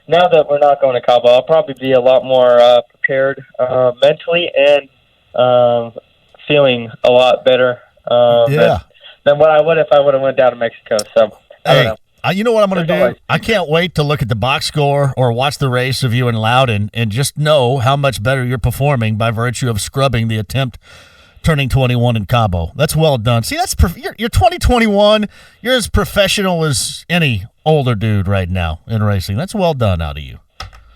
now that we're not going to Cabo, I'll probably be a lot more prepared mentally and feeling a lot better than what I would if I would have went down to Mexico. So, I don't know. You know what I'm going to do? I can't wait to look at the box score or watch the race of you and Loudon and just know how much better you're performing by virtue of scrubbing the attempt turning 21 in Cabo. That's well done. See, you're 2021. You're as professional as any older dude right now in racing. That's well done out of you.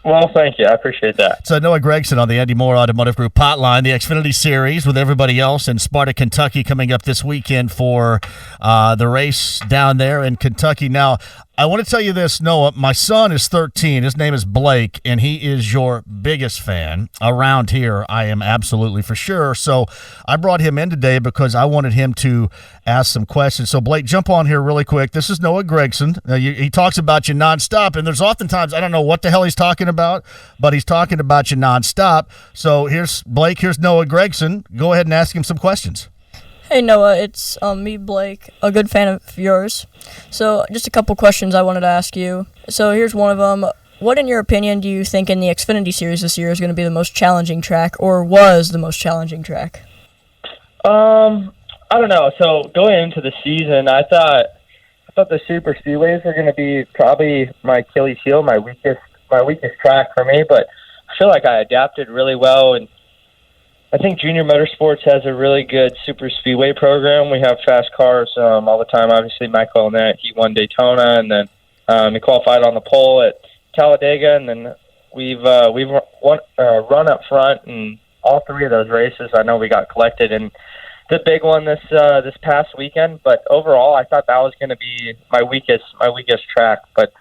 Well, thank you. I appreciate that. So Noah Gregson on the Andy Moore Automotive Group hotline, the Xfinity Series with everybody else in Sparta, Kentucky coming up this weekend for the race down there in Kentucky. Now, I want to tell you this, Noah. My son is 13. His name is Blake, and he is your biggest fan around here. I am absolutely for sure. So I brought him in today because I wanted him to ask some questions. So, Blake, jump on here really quick. This is Noah Gregson. He talks about you nonstop, and there's oftentimes, I don't know what the hell he's talking about, but he's talking about you nonstop. So here's Blake. Here's Noah Gregson. Go ahead and ask him some questions. Hey Noah, it's me, Blake, a good fan of yours. So just a couple questions I wanted to ask you. So here's one of them. What, in your opinion, do you think in the Xfinity Series this year is going to be the most challenging track, or was the most challenging track? I don't know. So going into the season, I thought the super speedways were going to be probably my Achilles heel, my weakest track for me. But I feel like I adapted really well, and I think Junior Motorsports has a really good super speedway program. We have fast cars all the time. Obviously, Michael Nett, he won Daytona, and then he qualified on the pole at Talladega, and then we've run up front in all 3 of those races. I know we got collected in the big one this past weekend, but overall, I thought that was going to be my weakest track. But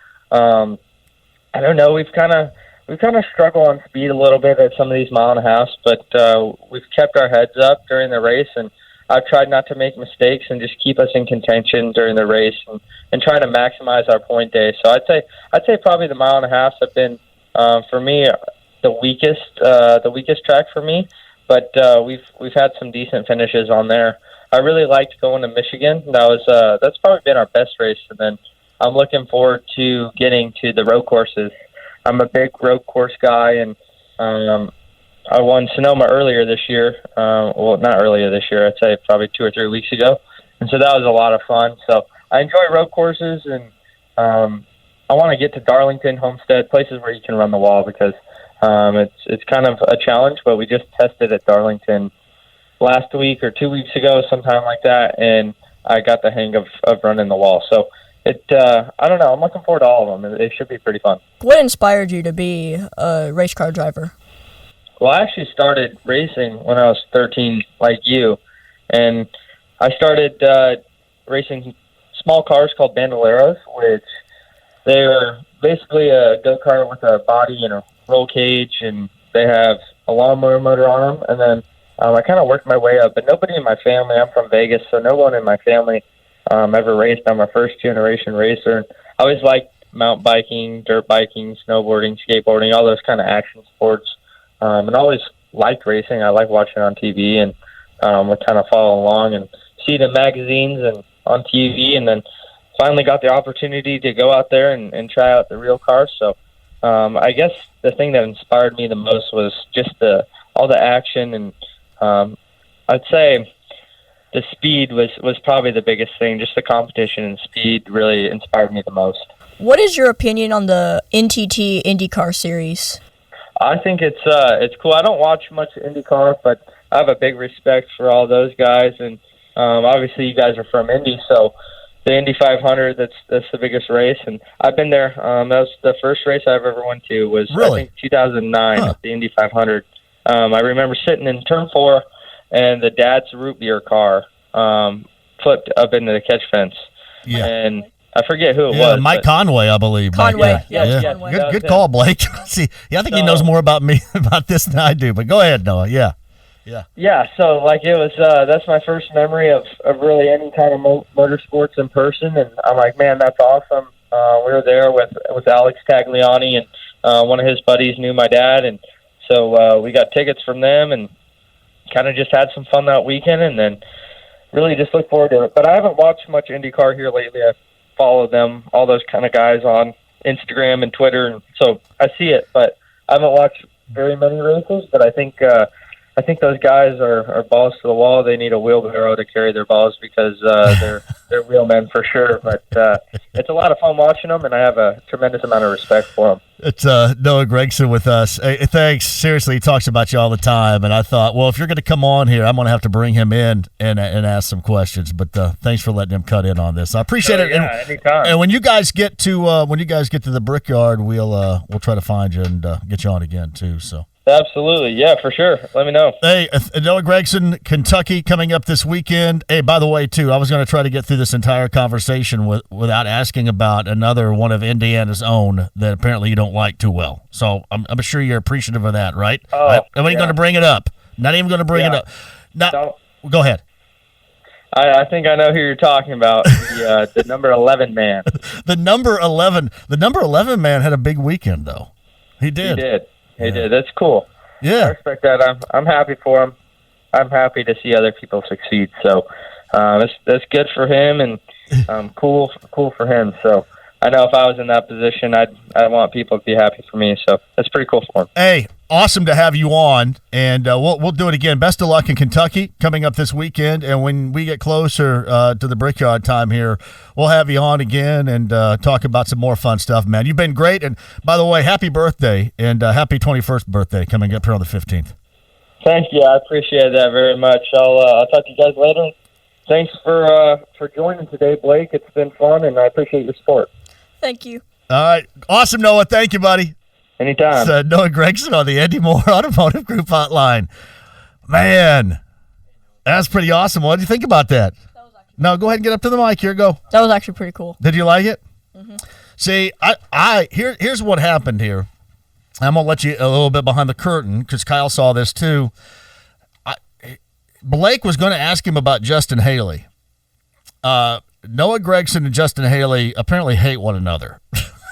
I don't know. We've kind of struggled on speed a little bit at some of these mile and a halves, but we've kept our heads up during the race, and I've tried not to make mistakes and just keep us in contention during the race and trying to maximize our point day. So I'd say probably the mile and a halves have been for me the weakest track for me, but we've had some decent finishes on there. I really liked going to Michigan. That's probably been our best race, and then I'm looking forward to getting to the road courses. I'm a big road course guy, and I won Sonoma earlier this year. Well, not earlier this year. I'd say probably 2 or 3 weeks ago, and so that was a lot of fun. So I enjoy road courses, and I want to get to Darlington, Homestead, places where you can run the wall, because it's kind of a challenge. But we just tested at Darlington last week or 2 weeks ago, sometime like that, and I got the hang of running the wall. So I don't know. I'm looking forward to all of them. It should be pretty fun. What inspired you to be a race car driver? Well, I actually started racing when I was 13, like you, and I started racing small cars called Bandoleros, which they're basically a go-kart with a body and a roll cage, and they have a lawnmower motor on them. And then I kind of worked my way up, but nobody in my family, I'm from Vegas, so no one in my family ever raced. I'm a first-generation racer. And I always liked mountain biking, dirt biking, snowboarding, skateboarding, all those kind of action sports. And I always liked racing. I like watching it on TV, and would kind of follow along and see it in magazines and on TV, and then finally got the opportunity to go out there and try out the real car. So I guess the thing that inspired me the most was just all the action, and I'd say the speed was probably the biggest thing. Just the competition and speed really inspired me the most. What is your opinion on the NTT IndyCar series? I think it's cool. I don't watch much IndyCar, but I have a big respect for all those guys, and obviously you guys are from Indy, so the Indy 500, that's the biggest race, and I've been there. That was the first race I've ever went to. Was Really? I think 2009, the Indy 500. I remember sitting in turn 4, and the dad's root beer car flipped up into the catch fence. Yeah. And I forget who it Yeah, was. Mike but- Conway, I believe. Conway, Yeah. Conway. That was Good him. call, Blake. See, yeah, I think he knows more about me about this than I do. But go ahead, Noah. Yeah. Yeah, so like it was that's my first memory of really any kind of motorsports in person, and I'm like, man, that's awesome. We were there with Alex Tagliani, and one of his buddies knew my dad, and so we got tickets from them and kind of just had some fun that weekend, and then really just look forward to it. But I haven't watched much IndyCar here lately. I follow them, all those kind of guys on Instagram and Twitter, and so I see it, but I haven't watched very many races. But I think those guys are balls to the wall. They need a wheelbarrow to carry their balls, because they're real men for sure. But it's a lot of fun watching them, and I have a tremendous amount of respect for them. It's Noah Gregson with us. Hey, thanks. Seriously, he talks about you all the time, and I thought, well, if you're going to come on here, I'm going to have to bring him in and ask some questions. But thanks for letting him cut in on this. I appreciate it. Yeah, anytime. And when you guys get to the Brickyard, we'll try to find you and get you on again too. So. Absolutely. Yeah, for sure. Let me know. Hey, Noah Gregson, Kentucky coming up this weekend. Hey, by the way, too, I was going to try to get through this entire conversation without asking about another one of Indiana's own that apparently you don't like too well. So I'm sure you're appreciative of that, right? Oh, I ain't going to bring it up. Not even going to bring it up. Go ahead. I think I know who you're talking about. The number 11 man. The number 11 man had a big weekend, though. He did. He did. That's cool. Yeah, I respect that. I'm happy for him. I'm happy to see other people succeed. So that's good for him, and cool for him. So I know if I was in that position, I'd want people to be happy for me. So that's pretty cool for him. Hey, awesome to have you on, and we'll do it again. Best of luck in Kentucky coming up this weekend, and when we get closer to the Brickyard time here, we'll have you on again and talk about some more fun stuff, man. You've been great, and by the way, happy birthday and happy 21st birthday coming up here on the 15th. Thank you. I appreciate that very much. I'll talk to you guys later. Thanks for joining today, Blake. It's been fun, and I appreciate your support. Thank you. All right. Awesome, Noah. Thank you, buddy. Anytime. It's Noah Gregson on the Andy Moore Automotive Group hotline. Man, that's pretty awesome. What did you think about that? No, go ahead and get up to the mic. Here, go. That was actually pretty cool. Did you like it? Mm-hmm. See, here's what happened here. I'm going to let you a little bit behind the curtain because Kyle saw this too. Blake was going to ask him about Justin Haley. Noah Gragson and Justin Haley apparently hate one another.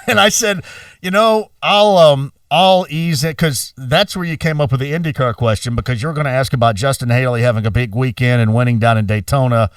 And I said, I'll ease it because that's where you came up with the IndyCar question because you're going to ask about Justin Haley having a big weekend and winning down in Daytona.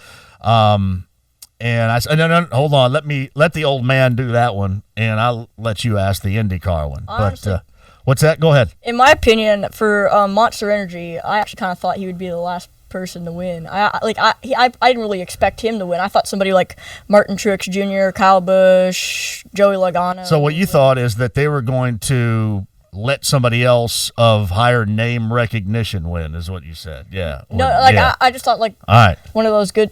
And I said, no, hold on. Let the old man do that one, and I'll let you ask the IndyCar one. Honestly, but what's that? Go ahead. In my opinion, for Monster Energy, I actually kind of thought he would be the last person to win. I didn't really expect him to win. I thought somebody like Martin Truex Jr., Kyle Busch, Joey Logano. So what you thought is that they were going to let somebody else of higher name recognition win, is what you said. Yeah. No, I just thought all right, one of those good,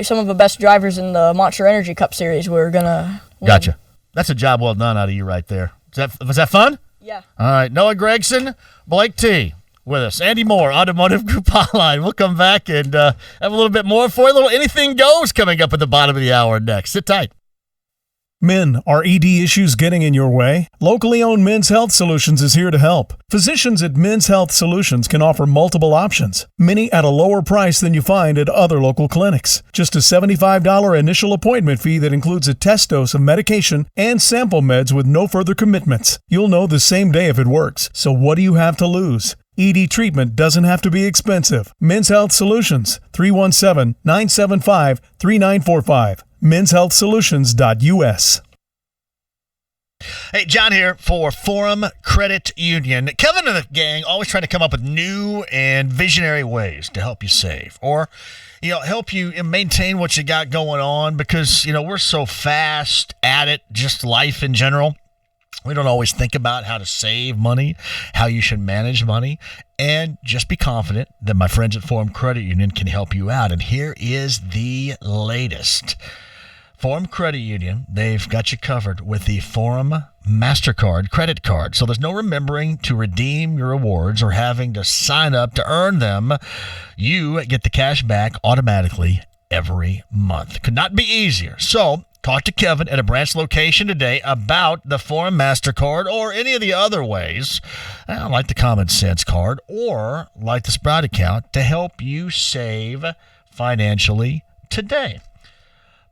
some of the best drivers in the Monster Energy Cup Series were gonna win. Gotcha. That's a job well done out of you right there. Was that fun? Yeah. All right. Noah Gragson, Blake T. with us. Andy Moore, Automotive Group Hotline. We'll come back and have a little bit more for you. A little Anything Goes coming up at the bottom of the hour next. Sit tight. Men, are ED issues getting in your way? Locally owned Men's Health Solutions is here to help. Physicians at Men's Health Solutions can offer multiple options, many at a lower price than you find at other local clinics. Just a $75 initial appointment fee that includes a test dose of medication and sample meds with no further commitments. You'll know the same day if it works, so what do you have to lose? ED treatment doesn't have to be expensive. Men's Health Solutions, 317-975-3945. menshealthsolutions.us. Hey, John here for Forum Credit Union. Kevin and the gang always trying to come up with new and visionary ways to help you save or, help you maintain what you got going on because, we're so fast at it, just life in general. We don't always think about how to save money, how you should manage money, and just be confident that my friends at Forum Credit Union can help you out. And here is the latest. Forum Credit Union, they've got you covered with the Forum MasterCard credit card. So there's no remembering to redeem your rewards or having to sign up to earn them. You get the cash back automatically every month. Could not be easier. So talk to Kevin at a branch location today about the Forum MasterCard or any of the other ways, like the Common Sense card or like the Sprout account, to help you save financially today.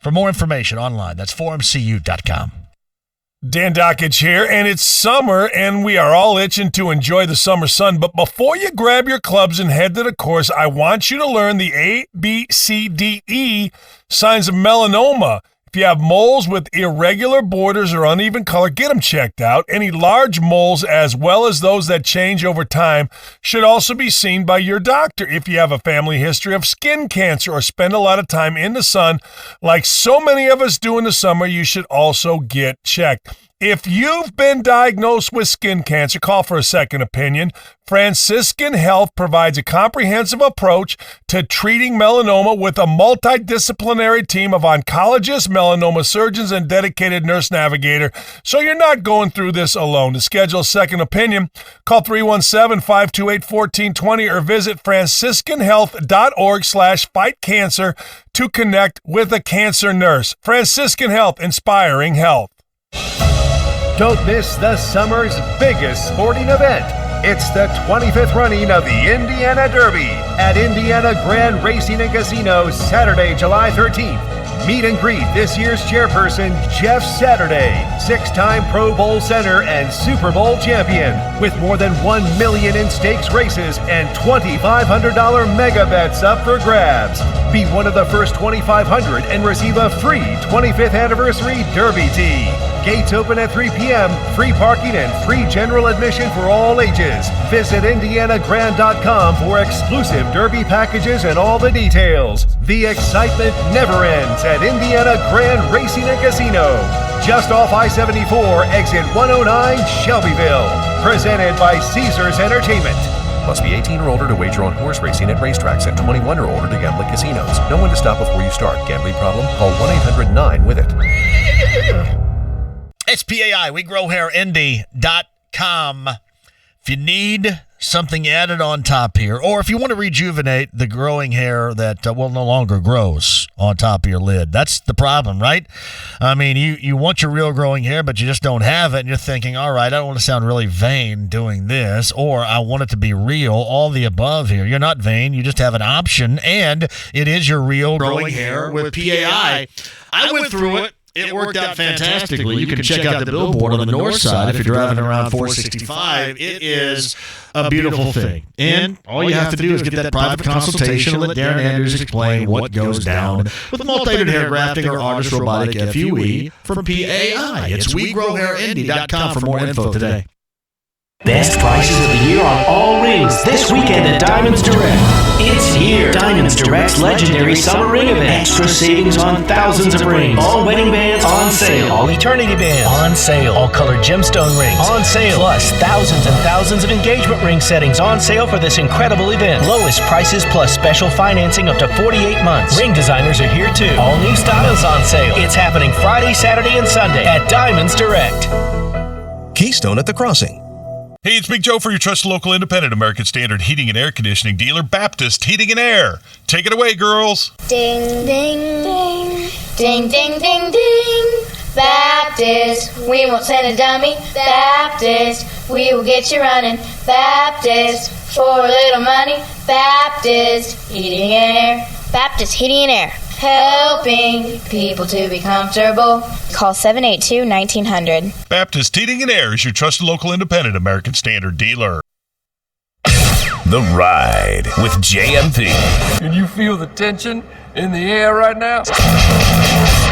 For more information online, that's forumcu.com. Dan Dockage here, and it's summer, and we are all itching to enjoy the summer sun. But before you grab your clubs and head to the course, I want you to learn the A, B, C, D, E signs of melanoma. If you have moles with irregular borders or uneven color, get them checked out. Any large moles, as well as those that change over time, should also be seen by your doctor. If you have a family history of skin cancer or spend a lot of time in the sun, like so many of us do in the summer, you should also get checked. If you've been diagnosed with skin cancer, call for a second opinion. Franciscan Health provides a comprehensive approach to treating melanoma with a multidisciplinary team of oncologists, melanoma surgeons, and dedicated nurse navigator. So you're not going through this alone. To schedule a second opinion, call 317-528-1420 or visit franciscanhealth.org/fightcancer to connect with a cancer nurse. Franciscan Health, inspiring health. Don't miss the summer's biggest sporting event. It's the 25th running of the Indiana Derby at Indiana Grand Racing and Casino, Saturday, July 13th. Meet and greet this year's chairperson, Jeff Saturday, 6-time Pro Bowl center and Super Bowl champion, with more than $1 million in stakes races and $2,500 mega bets up for grabs. Be one of the first 2,500 and receive a free 25th anniversary Derby tee. Gates open at 3 p.m., free parking and free general admission for all ages. Visit IndianaGrand.com for exclusive Derby packages and all the details. The excitement never ends at Indiana Grand Racing and Casino. Just off I-74, exit 109, Shelbyville. Presented by Caesars Entertainment. Must be 18 or older to wager on horse racing at racetracks and 21 or older to gamble at casinos. Know when to stop before you start. Gambling problem? Call 1-800-9-WITH-IT. SPAI, WeGrowHairIndy.com. If you need something added on top here, or if you want to rejuvenate the growing hair that no longer grows on top of your lid. That's the problem, right? I mean, you want your real growing hair, but you just don't have it, and you're thinking, all right, I don't want to sound really vain doing this, or I want it to be real, all the above here. You're not vain, you just have an option, and it is your real growing hair with PAI. I went through it. It worked out fantastically. You can check out the billboard on the north side if you're driving around 465. It is a beautiful thing. And all you have to do is get that private consultation and let Darren Andrews explain what goes down with multi-layered hair grafting or artist robotic FUE from PAI. It's WeGrowHairIndy.com for more info today. Best prices of the year on all rings this weekend at Diamonds Direct. It's here. Diamonds Direct's legendary summer ring event. Extra savings on thousands of rings. All wedding bands on sale. All eternity bands on sale. All colored gemstone rings on sale. Plus thousands and thousands of engagement ring settings on sale for this incredible event. Lowest prices plus special financing up to 48 months. Ring designers are here too. All new styles on sale. It's happening Friday, Saturday, and Sunday at Diamonds Direct. Keystone at the Crossing. Hey, it's Big Joe for your trusted local independent American Standard heating and air conditioning dealer, Baptist Heating and Air. Take it away, girls. Ding, ding, ding, ding, ding, ding, ding. Baptist, we won't send a dummy. Baptist, we will get you running. Baptist, for a little money. Baptist Heating and Air. Baptist Heating and Air. Helping people to be comfortable. Call 782-1900. Baptist Heating and Air is your trusted local independent American Standard dealer. The Ride with JMV. Can you feel the tension in the air right now?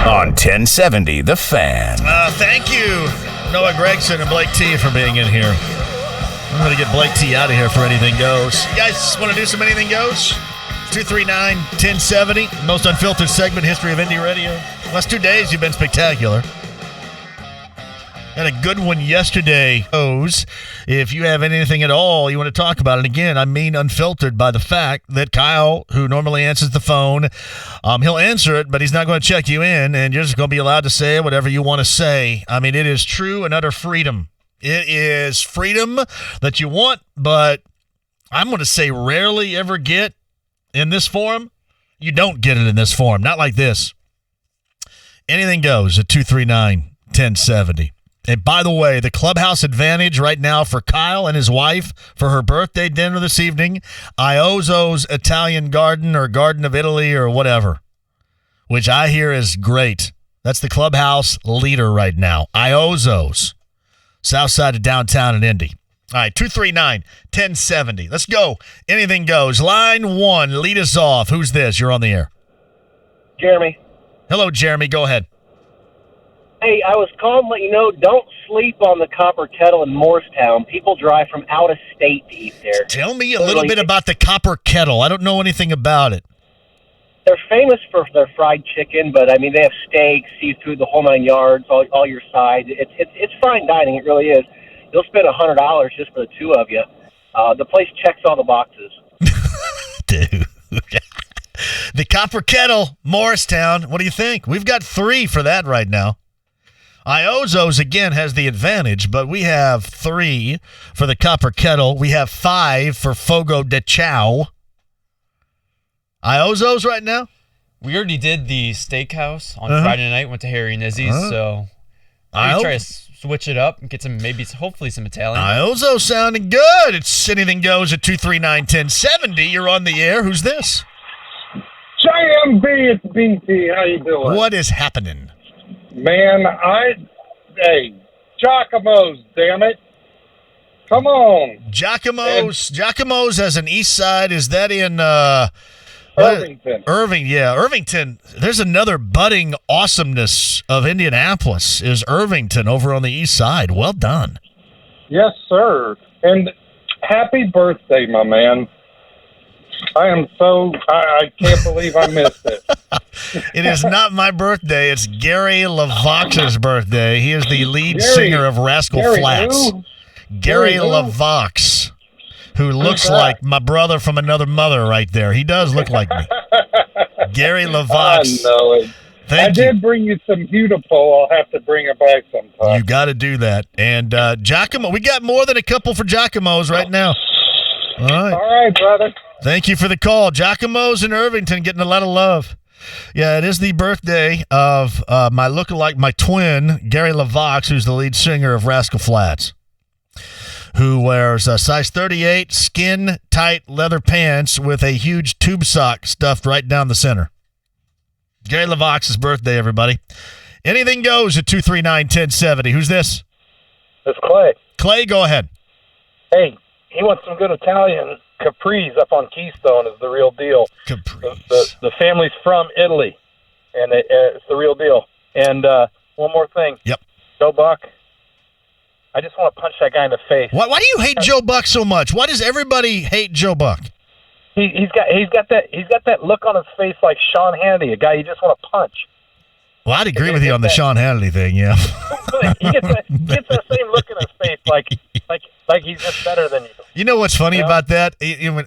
On 1070, The Fan. Thank you, Noah Gregson and Blake T, for being in here. I'm going to get Blake T out of here for Anything Goes. You guys want to do some Anything Goes? 239-1070, most unfiltered segment, history of indie radio. Last 2 days, you've been spectacular. Had a good one yesterday. If you have anything at all you want to talk about, and again, I mean unfiltered by the fact that Kyle, who normally answers the phone, he'll answer it, but he's not going to check you in, and you're just going to be allowed to say whatever you want to say. I mean, it is true and utter freedom. It is freedom that you want, but I'm going to say rarely ever get in this forum. You don't get it in this forum. Not like this. Anything goes at 239-1070. And by the way, the clubhouse advantage right now for Kyle and his wife for her birthday dinner this evening, Iozzo's Italian Garden or Garden of Italy or whatever, which I hear is great. That's the clubhouse leader right now. Iozzo's, south side of downtown in Indy. All right, 239-1070. Let's go. Anything goes. Line one, lead us off. Who's this? You're on the air. Jeremy. Hello, Jeremy. Go ahead. Hey, I was calling to let you know, don't sleep on the Copper Kettle in Morristown. People drive from out of state to eat there. Tell me a little bit about the Copper Kettle. I don't know anything about it. They're famous for their fried chicken, but, I mean, they have steaks, seafood, the whole 9 yards, all your sides. It's fine dining. It really is. You'll spend $100 just for the two of you. The place checks all the boxes. Dude. The Copper Kettle, Morristown. What do you think? We've got 3 for that right now. Iozzo's, again, has the advantage, but we have 3 for the Copper Kettle. We have 5 for Fogo de Chao. Iozzo's right now? We already did the steakhouse on Friday night. Went to Harry and Izzy's, so maybe try to switch it up and get some, hopefully some Italian. Iozzo sounding good. It's Anything Goes at 239-1070. You're on the air. Who's this? JMV, it's BT. How you doing? What is happening? Man, Giacomo's, damn it. Come on. Giacomo's as an east side. Is that in Irvington? Irvington. There's another budding awesomeness of Indianapolis is Irvington over on the east side. Well done. Yes, sir. And happy birthday, my man. I can't believe I missed it. It is not my birthday. It's Gary LaVox's birthday. He is the lead singer of Rascal Flatts. Gary LaVox, who looks like my brother from another mother right there. He does look like me. Gary LaVox. I know it. I did bring you some Beautiful. I'll have to bring it back sometime. You got to do that. And Giacomo, we got more than a couple for Giacomo's right now. All right. All right, brother. Thank you for the call. Giacomo's in Irvington getting a lot of love. Yeah, it is the birthday of my lookalike, my twin, Gary LaVox, who's the lead singer of Rascal Flatts, who wears a size 38 skin-tight leather pants with a huge tube sock stuffed right down the center. Gary LaVox's birthday, everybody. Anything goes at 239-1070. Who's this? It's Clay. Clay, go ahead. Hey, he wants some good Italian. Capri's up on Keystone is the real deal. The family's from Italy, and it's the real deal. And one more thing. Yep. Joe Buck, I just want to punch that guy in the face. Why do you hate Joe Buck so much? Why does everybody hate Joe Buck? He's got that look on his face like Sean Hannity, a guy you just want to punch. Well, I'd agree with you on the Sean Hannity thing, yeah. he gets that same look in his face like he's just better than you. You know what's funny about that?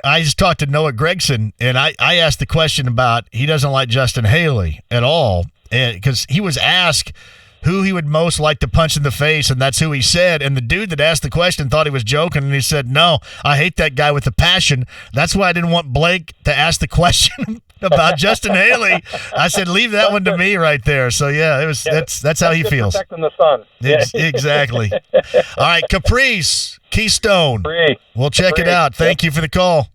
I just talked to Noah Gregson, and I asked the question about he doesn't like Justin Haley at all, because he was asked who he would most like to punch in the face, and that's who he said. And the dude that asked the question thought he was joking, and he said, no, I hate that guy with a passion. That's why I didn't want Blake to ask the question about Justin Haley. I said, leave that one to me right there. So, yeah, that's how he feels. Protecting the sun. Exactly. All right, Caprice, Keystone. We'll check it out. Thank you for the call.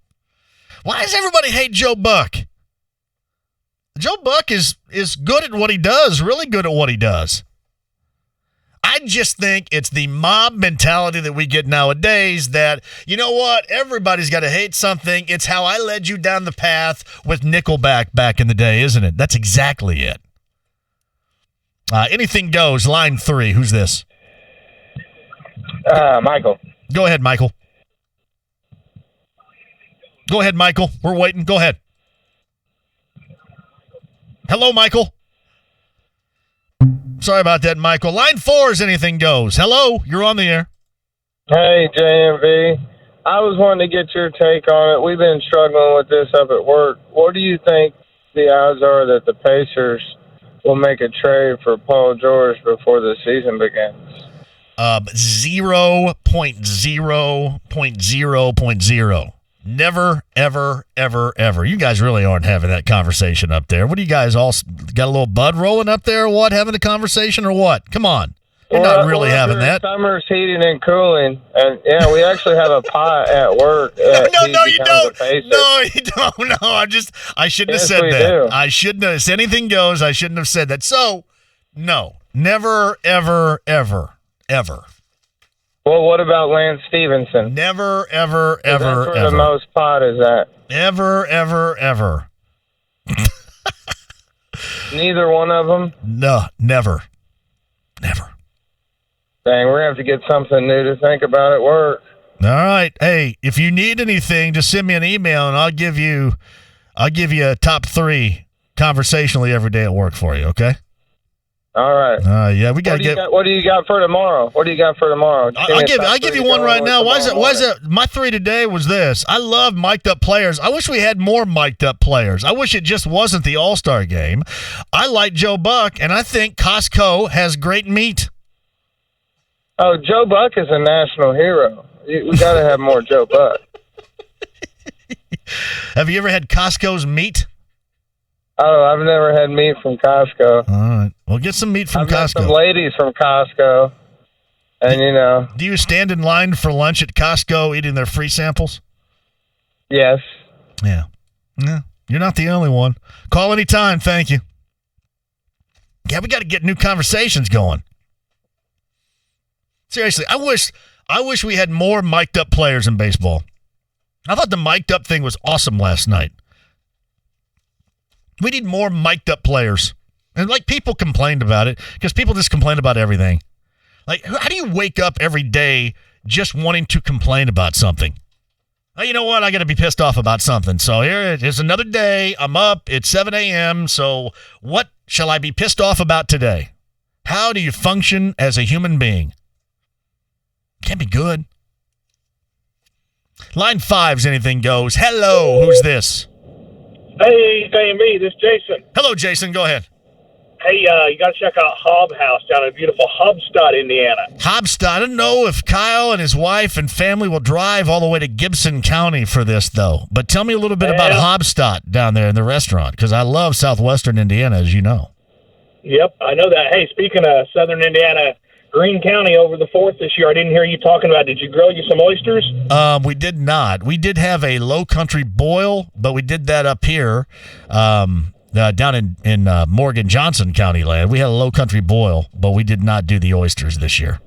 Why does everybody hate Joe Buck? Joe Buck is good at what he does, really good at what he does. I just think it's the mob mentality that we get nowadays that, you know what, everybody's got to hate something. It's how I led you down the path with Nickelback back in the day, isn't it? That's exactly it. Anything goes, line 3. Who's this? Michael. Go ahead, Michael. Go ahead, Michael. We're waiting. Go ahead. Hello, Michael. Sorry about that, Michael. Line 4 is anything goes. Hello, you're on the air. Hey, JMV. I was wanting to get your take on it. We've been struggling with this up at work. What do you think the odds are that the Pacers will make a trade for Paul George before the season begins? 0.0.0.0. Never, ever, ever, ever. You guys really aren't having that conversation up there. What do you guys all got a little bud rolling up there or what? Having a conversation or what? Come on. You're not really having that. Summer's heating and cooling. And, yeah, we actually have a pot at work. No, you don't. No, you don't. No, I shouldn't have said that. Do. I shouldn't have. If anything goes, I shouldn't have said that. So, no. Never, ever, ever, ever. Well, what about Lance Stevenson? Never, ever, ever, that's where ever. the most pot is at. Ever, ever, ever. Neither one of them? No, never. Never. Dang, we're going to have to get something new to think about at work. All right. Hey, if you need anything, just send me an email and I'll give you a top 3 conversationally every day at work for you, okay? All right. Yeah, we got to get. What do you got for tomorrow? I'll give you one right now. Why is it? My 3 today was this. I love mic'd up players. I wish we had more mic'd up players. I wish it just wasn't the All-Star game. I like Joe Buck, and I think Costco has great meat. Oh, Joe Buck is a national hero. We got to have more Joe Buck. Have you ever had Costco's meat? Oh, I've never had meat from Costco. All right. Well, get some meat from Costco. Met some ladies from Costco. And, Do you stand in line for lunch at Costco eating their free samples? Yes. Yeah. Yeah. You're not the only one. Call anytime. Thank you. Yeah, we got to get new conversations going. Seriously, I wish we had more mic'd up players in baseball. I thought the mic'd up thing was awesome last night. We need more mic'd up players. And people complained about it because people just complain about everything. How do you wake up every day just wanting to complain about something? Oh, you know what? I got to be pissed off about something. So here it is, another day. I'm up. It's 7 a.m. So what shall I be pissed off about today? How do you function as a human being? Can't be good. Line 5's anything goes. Hello, who's this? Hey, JMV, this is Jason. Hello, Jason. Go ahead. Hey, you got to check out Hob House down in beautiful Hubstadt, Indiana. Hobstadt. I don't know if Kyle and his wife and family will drive all the way to Gibson County for this, though. But tell me a little bit about Hobstadt down there in the restaurant, because I love southwestern Indiana, as you know. Yep, I know that. Hey, speaking of southern Indiana, Greene County over the 4th this year, I didn't hear you talking about, did you grill you some oysters? We did not. We did have a low country boil, but we did that up here. Down in Morgan Johnson County land. We had a low country boil, but we did not do the oysters this year.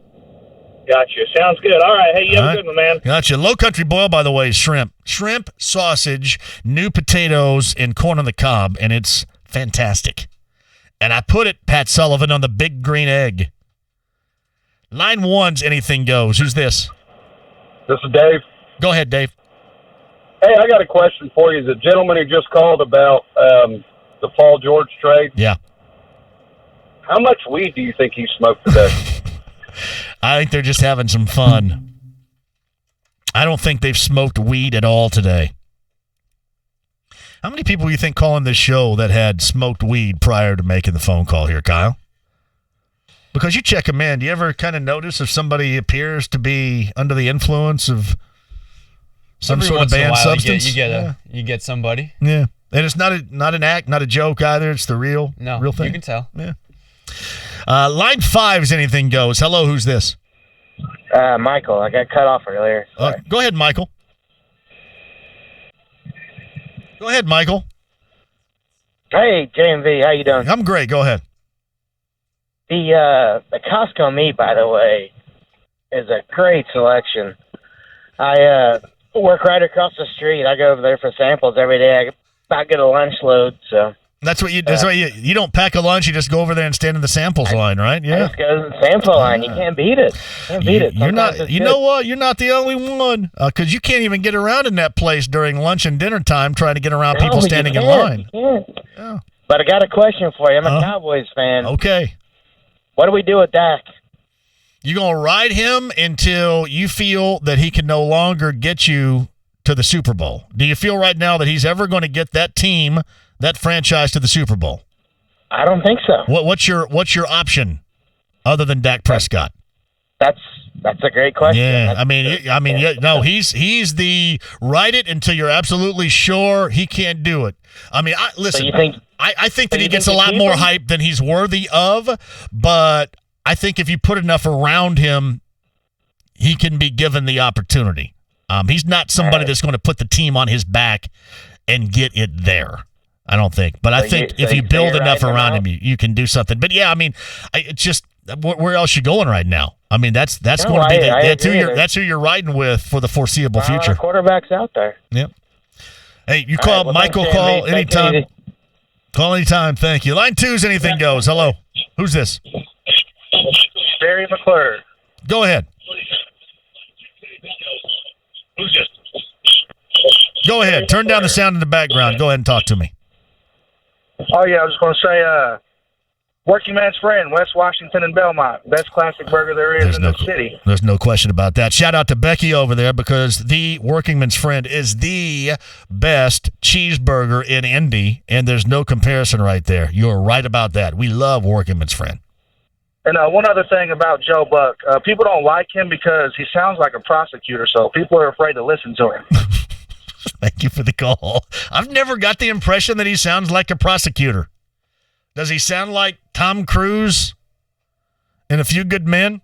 Gotcha. Sounds good. All right. Hey, you have a good one, man. Gotcha. Low country boil, by the way, is shrimp. Shrimp, sausage, new potatoes, and corn on the cob, and it's fantastic. And I put it, Pat Sullivan, on the big green egg. Line 1's anything goes. Who's this? This is Dave. Go ahead, Dave. Hey, I got a question for you. The gentleman who just called about the Paul George trade. Yeah. How much weed do you think he smoked today? I think they're just having some fun. I don't think they've smoked weed at all today. How many people do you think call on this show that had smoked weed prior to making the phone call here, Kyle? Because you check them in. Do you ever kind of notice if somebody appears to be under the influence of some sort of banned substance? You get somebody. Yeah. And it's not an act, not a joke either. It's the real thing. You can tell. Yeah. Line 5's anything goes. Hello, who's this? Michael. I got cut off earlier. Go ahead, Michael. Go ahead, Michael. Hey, JMV, how you doing? I'm great. Go ahead. The Costco meat, by the way, is a great selection. I work right across the street. I go over there for samples every day. I get a lunch load, so. That's what you don't pack a lunch. You just go over there and stand in the samples line, right? Yeah. I just go to the sample line. You can't beat it. You're not. You know what? You're not the only one, because you can't even get around in that place during lunch and dinner time trying to get around people standing in line. You can't. Yeah. But I got a question for you. I'm a Cowboys fan. Okay. What do we do with Dak? You're going to ride him until you feel that he can no longer get you to the Super Bowl. Do you feel right now that he's ever going to get that team, that franchise, to the Super Bowl? I don't think so. What's your option other than Dak Prescott? That's a great question. Yeah, he's the ride it until you're absolutely sure he can't do it. I mean, listen. So you think, I think that he gets a lot more hype than he's worthy of, but I think if you put enough around him, he can be given the opportunity. He's not somebody that's going to put the team on his back and get it there. I don't think. But I think if you build enough around him, you can do something. But yeah, I mean, it's just where else you going right now? I mean, that's going to be that's who you're riding with for the foreseeable future. Quarterbacks out there. Yep. Hey, you call Michael. Call anytime. Call anytime. Thank you. Line 2's anything goes. Hello. Who's this? Barry McClure. Go ahead. Who's this? Go ahead. Turn down the sound in the background. Go ahead and talk to me. Oh, yeah, I was going to say, Working Man's Friend, West Washington and Belmont. Best classic burger there is in the city. There's no question about that. Shout out to Becky over there, because the Working Man's Friend is the best cheeseburger in Indy, and there's no comparison right there. You're right about that. We love Working Man's Friend. And one other thing about Joe Buck, people don't like him because he sounds like a prosecutor, so people are afraid to listen to him. Thank you for the call. I've never got the impression that he sounds like a prosecutor. Does he sound like Tom Cruise in A Few Good Men?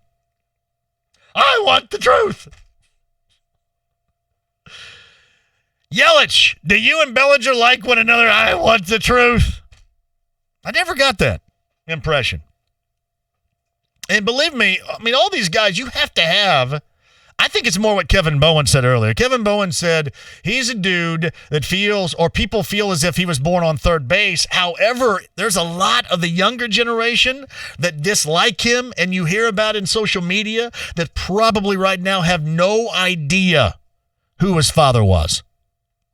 I want the truth. Yelich, do you and Bellinger like one another? I want the truth. I never got that impression. And believe me, I mean, all these guys, you have to have, I think it's more what Kevin Bowen said earlier. Kevin Bowen said he's a dude that feels, or people feel as if he was born on third base. However, there's a lot of the younger generation that dislike him, and you hear about in social media, that probably right now have no idea who his father was.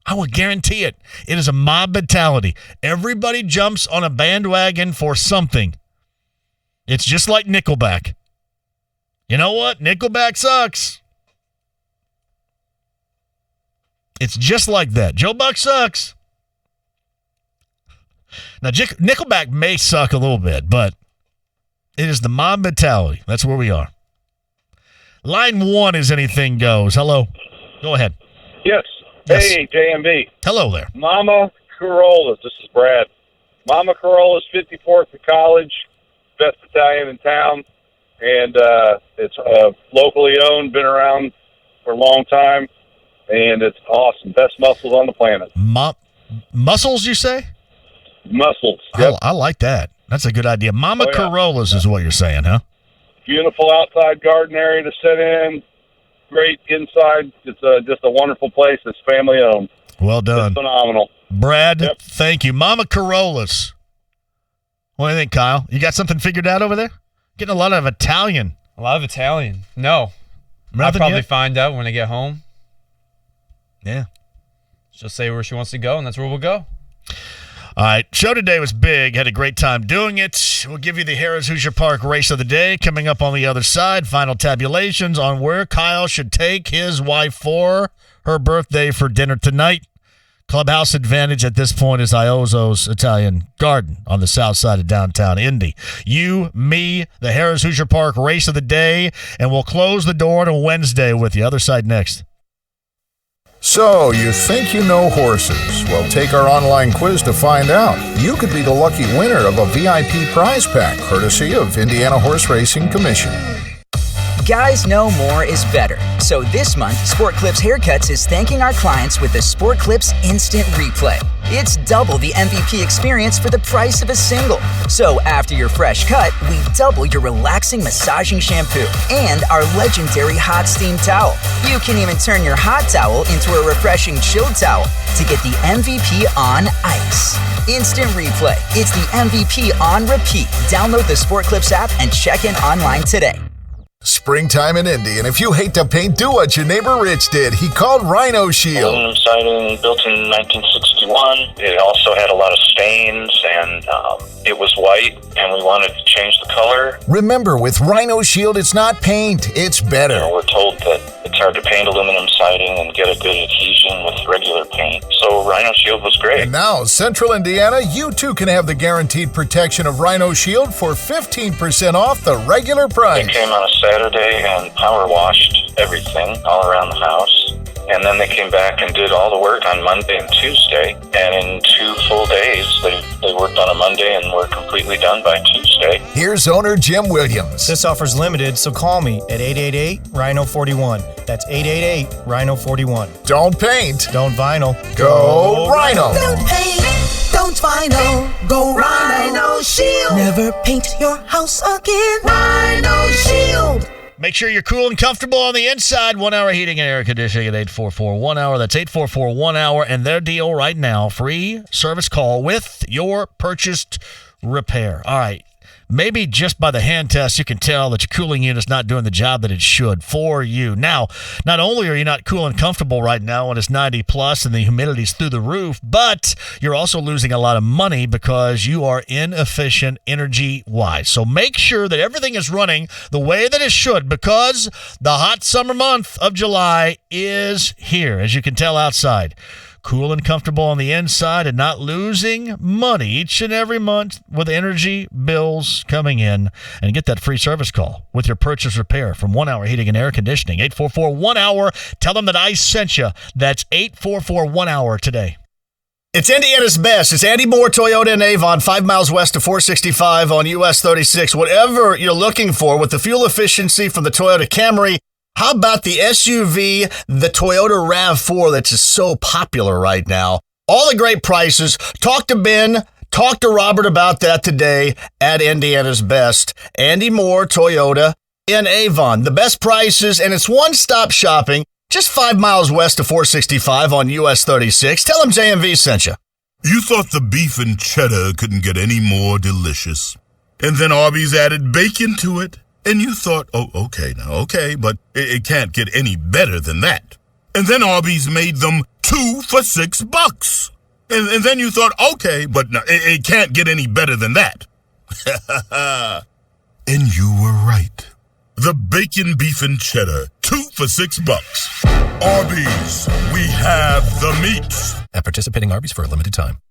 I will guarantee it. It is a mob mentality. Everybody jumps on a bandwagon for something. It's just like Nickelback. You know what? Nickelback sucks. It's just like that. Joe Buck sucks. Now, Nickelback may suck a little bit, but it is the mob mentality. That's where we are. Line 1 is anything goes. Hello. Go ahead. Yes. Hey, JMV. Hello there. Mama Corollas. This is Brad. Mama Corollas, 54th to College, best Italian in town, and it's locally owned, been around for a long time, and it's awesome. Best mussels on the planet. Mussels, you say? Mussels. Yep. I like that. That's a good idea. Mama Corollas is what you're saying, huh? Beautiful outside garden area to sit in. Great inside. It's just a wonderful place. It's family owned. Well done. It's phenomenal. Brad, Thank you. Mama Corollas. What do you think, Kyle? You got something figured out over there? Getting a lot of Italian. A lot of Italian. No. I'll Nothing probably yet? find out when I get home. Yeah. She'll say where she wants to go, and that's where we'll go. All right, show today was big. Had a great time doing it. We'll give you the Harrah's Hoosier Park race of the day coming up on the other side. Final tabulations on where Kyle should take his wife for her birthday for dinner tonight. Clubhouse advantage at this point is Iozzo's Italian Garden on the south side of downtown Indy. You, me, the Harrah's Hoosier Park race of the day, and we'll close the door on Wednesday with the other side next. So, you think you know horses? Well, take our online quiz to find out. You could be the lucky winner of a VIP prize pack, courtesy of Indiana Horse Racing Commission. Guys know more is better. So this month, Sport Clips Haircuts is thanking our clients with the Sport Clips Instant Replay. It's double the MVP experience for the price of a single. So after your fresh cut, we double your relaxing massaging shampoo and our legendary hot steam towel. You can even turn your hot towel into a refreshing chilled towel to get the MVP on ice. Instant Replay. It's the MVP on repeat. Download the Sport Clips app and check in online today. Springtime in Indy, and if you hate to paint, do what your neighbor Rich did. He called Rhino Shield. Aluminum siding built in 1961. It also had a lot of stains, and it was white, and we wanted to change the color. Remember, with Rhino Shield, it's not paint, it's better. We're told that it's hard to paint aluminum siding and get a good adhesion with regular paint, so Rhino Shield was great. And now, Central Indiana, you too can have the guaranteed protection of Rhino Shield for 15% off the regular price. They came on a Saturday and power washed everything all around the house. And then they came back and did all the work on Monday and Tuesday. And in 2 full days, they worked on a Monday and were completely done by Tuesday. Here's owner Jim Williams. This offer's limited, so call me at 888-RHINO-41. That's 888-RHINO-41. Don't paint. Don't vinyl. Go Rhino. Don't paint. Don't vinyl. Go Rhino Shield. Never paint your house again. Rhino Shield. Make sure you're cool and comfortable on the inside. 1 hour heating and air conditioning at 844-1-HOUR. That's 844-1-HOUR. And their deal right now, free service call with your purchased repair. All right. Maybe just by the hand test, you can tell that your cooling unit is not doing the job that it should for you. Now, not only are you not cool and comfortable right now when it's 90 plus and the humidity's through the roof, but you're also losing a lot of money because you are inefficient energy-wise. So make sure that everything is running the way that it should, because the hot summer month of July is here, as you can tell outside. Cool and comfortable on the inside and not losing money each and every month with energy bills coming in. And get that free service call with your purchase repair from 1 Hour Heating and Air Conditioning. 844-1-HOUR. Tell them that I sent you. That's 844-1-HOUR today. It's Indiana's best. It's Andy Moore Toyota in Avon, 5 miles west of 465 on US 36. Whatever you're looking for with the fuel efficiency from the Toyota Camry, how about the SUV, the Toyota RAV4 that's just so popular right now? All the great prices. Talk to Ben, talk to Robert about that today at Indiana's Best. Andy Moore Toyota in Avon. The best prices, and it's one-stop shopping, just 5 miles west of 465 on US 36. Tell them JMV sent you. You thought the beef and cheddar couldn't get any more delicious. And then Arby's added bacon to it. And you thought, oh, okay, but it can't get any better than that. And then Arby's made them 2 for $6. And then you thought, okay, but no, it can't get any better than that. And you were right. The bacon, beef, and cheddar, 2 for $6. Arby's, we have the meats. At participating Arby's for a limited time.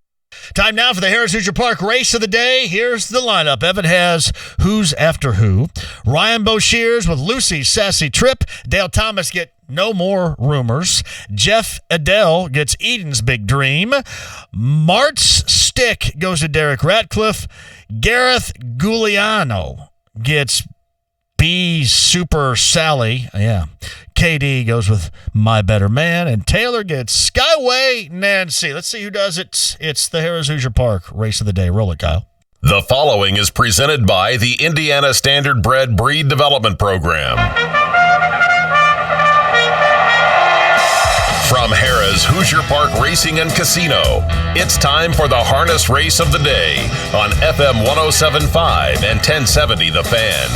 Time now for the Harris Hoosier Park Race of the Day. Here's the lineup. Evan has Who's After Who. Ryan Boshears with Lucy's Sassy Trip. Dale Thomas get No More Rumors. Jeff Adele gets Eden's Big Dream. Mart's Stick goes to Derek Ratcliffe. Gareth Gugliano gets B Super Sally. Yeah. KD goes with My Better Man. And Taylor gets Skyway Nancy. Let's see who does it. It's the Harris Hoosier Park Race of the Day. Roll it, Kyle. The following is presented by the Indiana Standard Bred Breed Development Program. From Harrah's Hoosier Park Racing and Casino, it's time for the harness race of the day on FM 107.5 and 1070 The Fan.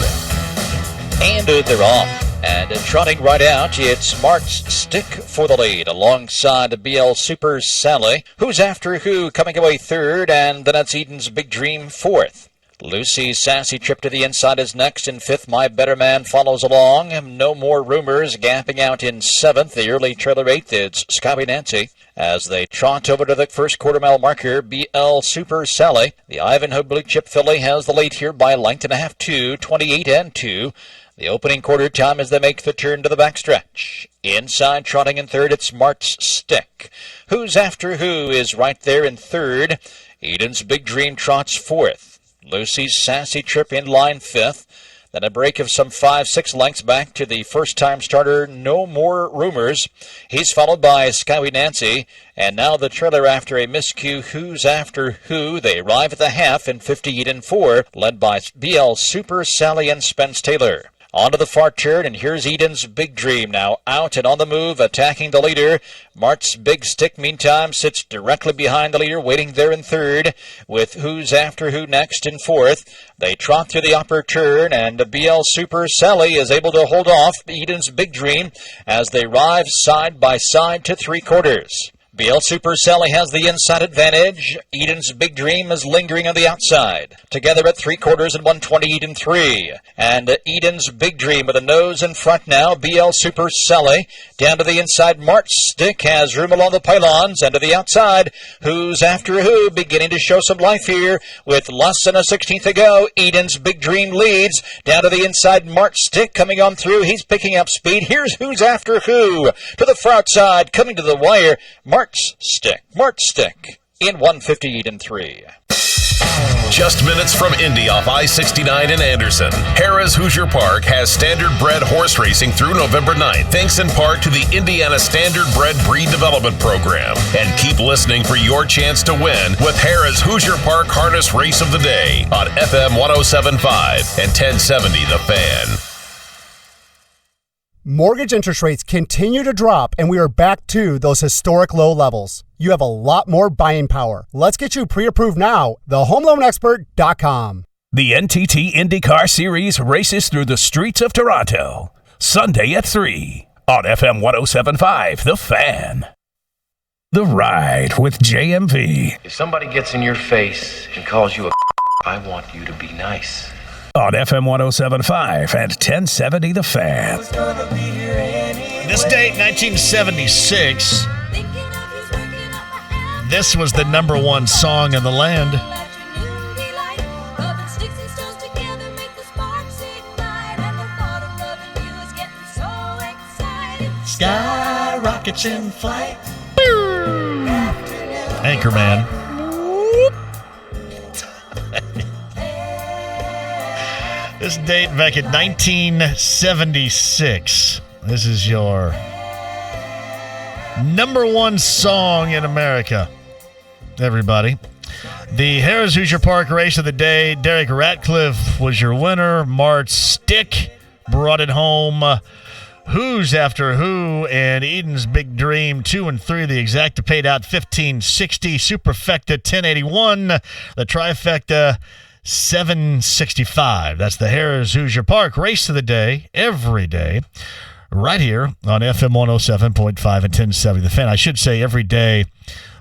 And they're off. And trotting right out, it's Mart's Stick for the lead alongside BL Super Sally. Who's After Who coming away third, and then it's Eden's Big Dream fourth. Lucy's Sassy Trip to the inside is next. In fifth, My Better Man follows along. No More Rumors gapping out in seventh. The early trailer eighth, it's Scotty Nancy. As they trot over to the first quarter-mile marker, BL Super Sally. The Ivanhoe Blue Chip filly has the lead here by a length and a half, 28-2. The opening quarter time as they make the turn to the backstretch. Inside, trotting in third, it's Mart's Stick. Who's After Who is right there in third. Eden's Big Dream trots fourth. Lucy's Sassy Trip in line fifth. Then a break of some 5-6 lengths back to the first-time starter, No More Rumors. He's followed by Skyway Nancy. And now the trailer after a miscue, Who's After Who. They arrive at the half in 58-4, led by BL Super Sally and Spence Taylor. On to the far turn, and here's Eden's Big Dream now out and on the move, attacking the leader. Mart's Big Stick, meantime, sits directly behind the leader, waiting there in third, with Who's After Who next in fourth. They trot through the upper turn, and BL Super Sally is able to hold off Eden's Big Dream as they arrive side by side to three quarters. BL Super Sally has the inside advantage. Eden's Big Dream is lingering on the outside. Together at three quarters and 1:28-3. And Eden's Big Dream with a nose in front now. BL Super Sally down to the inside. Mart's Stick has room along the pylons. And to the outside, Who's After Who beginning to show some life here with less than a 16th to go. Eden's Big Dream leads. Down to the inside, Mart's Stick coming on through. He's picking up speed. Here's Who's After Who to the far outside, coming to the wire. Mart's Stick in 1:58-3. Just minutes from Indy off I-69 in Anderson, Harrah's Hoosier Park has standard bred horse racing through November 9th, thanks in part to the Indiana Standard Bred Breed Development Program. And keep listening for your chance to win with Harrah's Hoosier Park Harness Race of the Day on FM 107.5 and 1070 The Fan. Mortgage interest rates continue to drop, and we are back to those historic low levels. You have a lot more buying power. Let's get you pre-approved now. TheHomeLoanExpert.com. The NTT IndyCar Series races through the streets of Toronto. Sunday at 3 on FM 107.5 The Fan. The Ride with JMV. If somebody gets in your face and calls you a I want you to be nice. On FM 107.5 and 1070 The Fan. This date, 1976. This was the number one song in the land. Sky rockets in flight. Anchorman. This date back in 1976. This is your number one song in America, everybody. The Harrah's Hoosier Park Race of the Day. Derek Ratcliffe was your winner. Mart's Stick brought it home. Who's After Who and Eden's Big Dream 2 and 3. The exacta paid out $15.60. Superfecta $10.81. The trifecta $7.65. That's the Harrah's Hoosier Park Race of the Day, every day, right here on FM 107.5 and 1070 The Fan. I should say every day,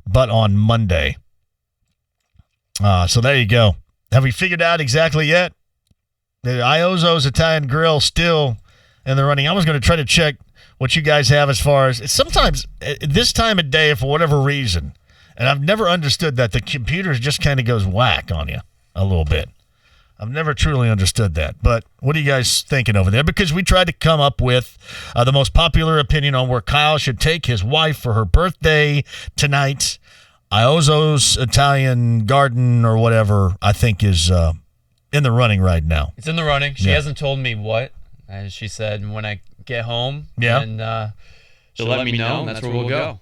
but on Monday. So there you go. Have we figured out exactly yet? The Iozzo's Italian Grill still in the running. I was going to try to check what you guys have as far as sometimes at this time of day, for whatever reason, And I've never understood that. The computer just kind of goes whack on you a little bit. I've never truly understood that. But what are you guys thinking over there? Because we tried to come up with the most popular opinion on where Kyle should take his wife for her birthday tonight. Iozzo's Italian Garden or whatever, I think, is in the running right now. It's in the running. She hasn't told me what. As she said, when I get home, and she'll let me know, and that's where we'll go.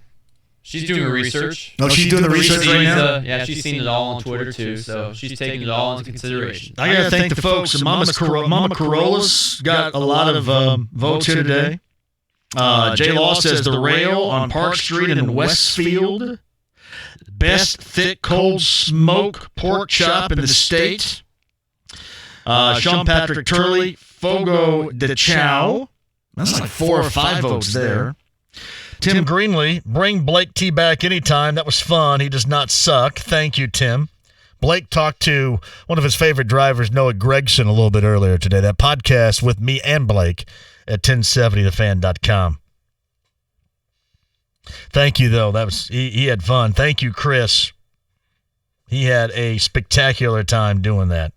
She's doing research. Oh, she's doing the research right now? Yeah, she's seen it all on Twitter, too, so she's taking it all into consideration. I got to thank the folks. Mama Corolla's got a lot of votes here today. J. Law says the rail on Park Street in Westfield. Best thick cold smoke pork chop in the state. Sean Patrick Turley, Fogo de Chao. That's like 4 or 5 votes there. Tim Greenlee, bring Blake T back anytime. That was fun. He does not suck. Thank you, Tim. Blake talked to one of his favorite drivers, Noah Gregson, a little bit earlier today. That podcast with me and Blake at 1070thefan.com. Thank you, though. That was he had fun. Thank you, Chris. He had a spectacular time doing that.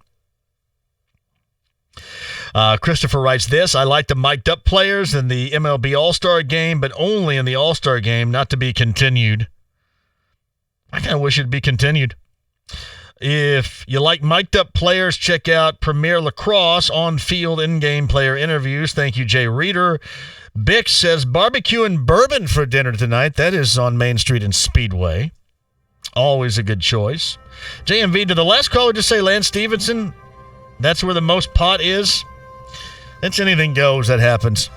Christopher writes this: I like the mic'd up players in the MLB All-Star game, but only in the All-Star game, not to be continued. I kind of wish it'd be continued. If you like mic'd up players, check out Premier Lacrosse on-field in-game player interviews. Thank you, Jay Reeder. Bix says barbecue and bourbon for dinner tonight. That is on Main Street and Speedway. Always a good choice. JMV, did the last caller just say Lance Stevenson? That's where the most pot is? That's anything goes that happens.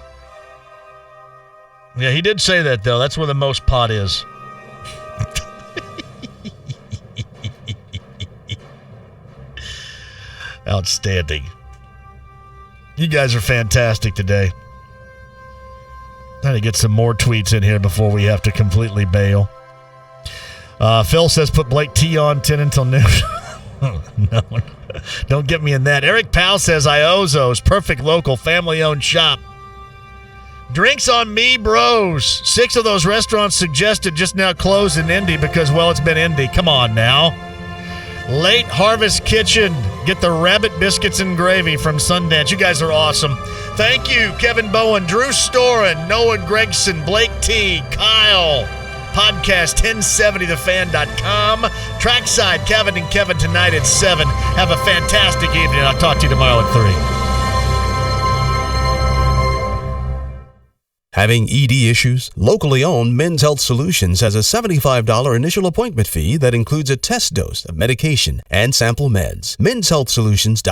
Yeah, he did say that, though. That's where the most pot is. Outstanding. You guys are fantastic today. Trying to get some more tweets in here before we have to completely bail. Phil says put Blake T on 10 until noon. No, don't get me in that. Eric Powell says Iozzo's perfect local family-owned shop. Drinks on me, bros. 6 of those restaurants suggested just now closed in Indy because, well, it's been Indy. Come on now. Late Harvest Kitchen. Get the rabbit biscuits and gravy from Sundance. You guys are awesome. Thank you, Kevin Bowen, Drew Storen, Noah Gregson, Blake T, Kyle. Podcast 1070thefan.com. Trackside, Kevin and Kevin tonight at 7. Have a fantastic evening. I'll talk to you tomorrow at 3. Having ED issues? Locally owned Men's Health Solutions has a $75 initial appointment fee that includes a test dose of medication and sample meds. Men's Health Solutions.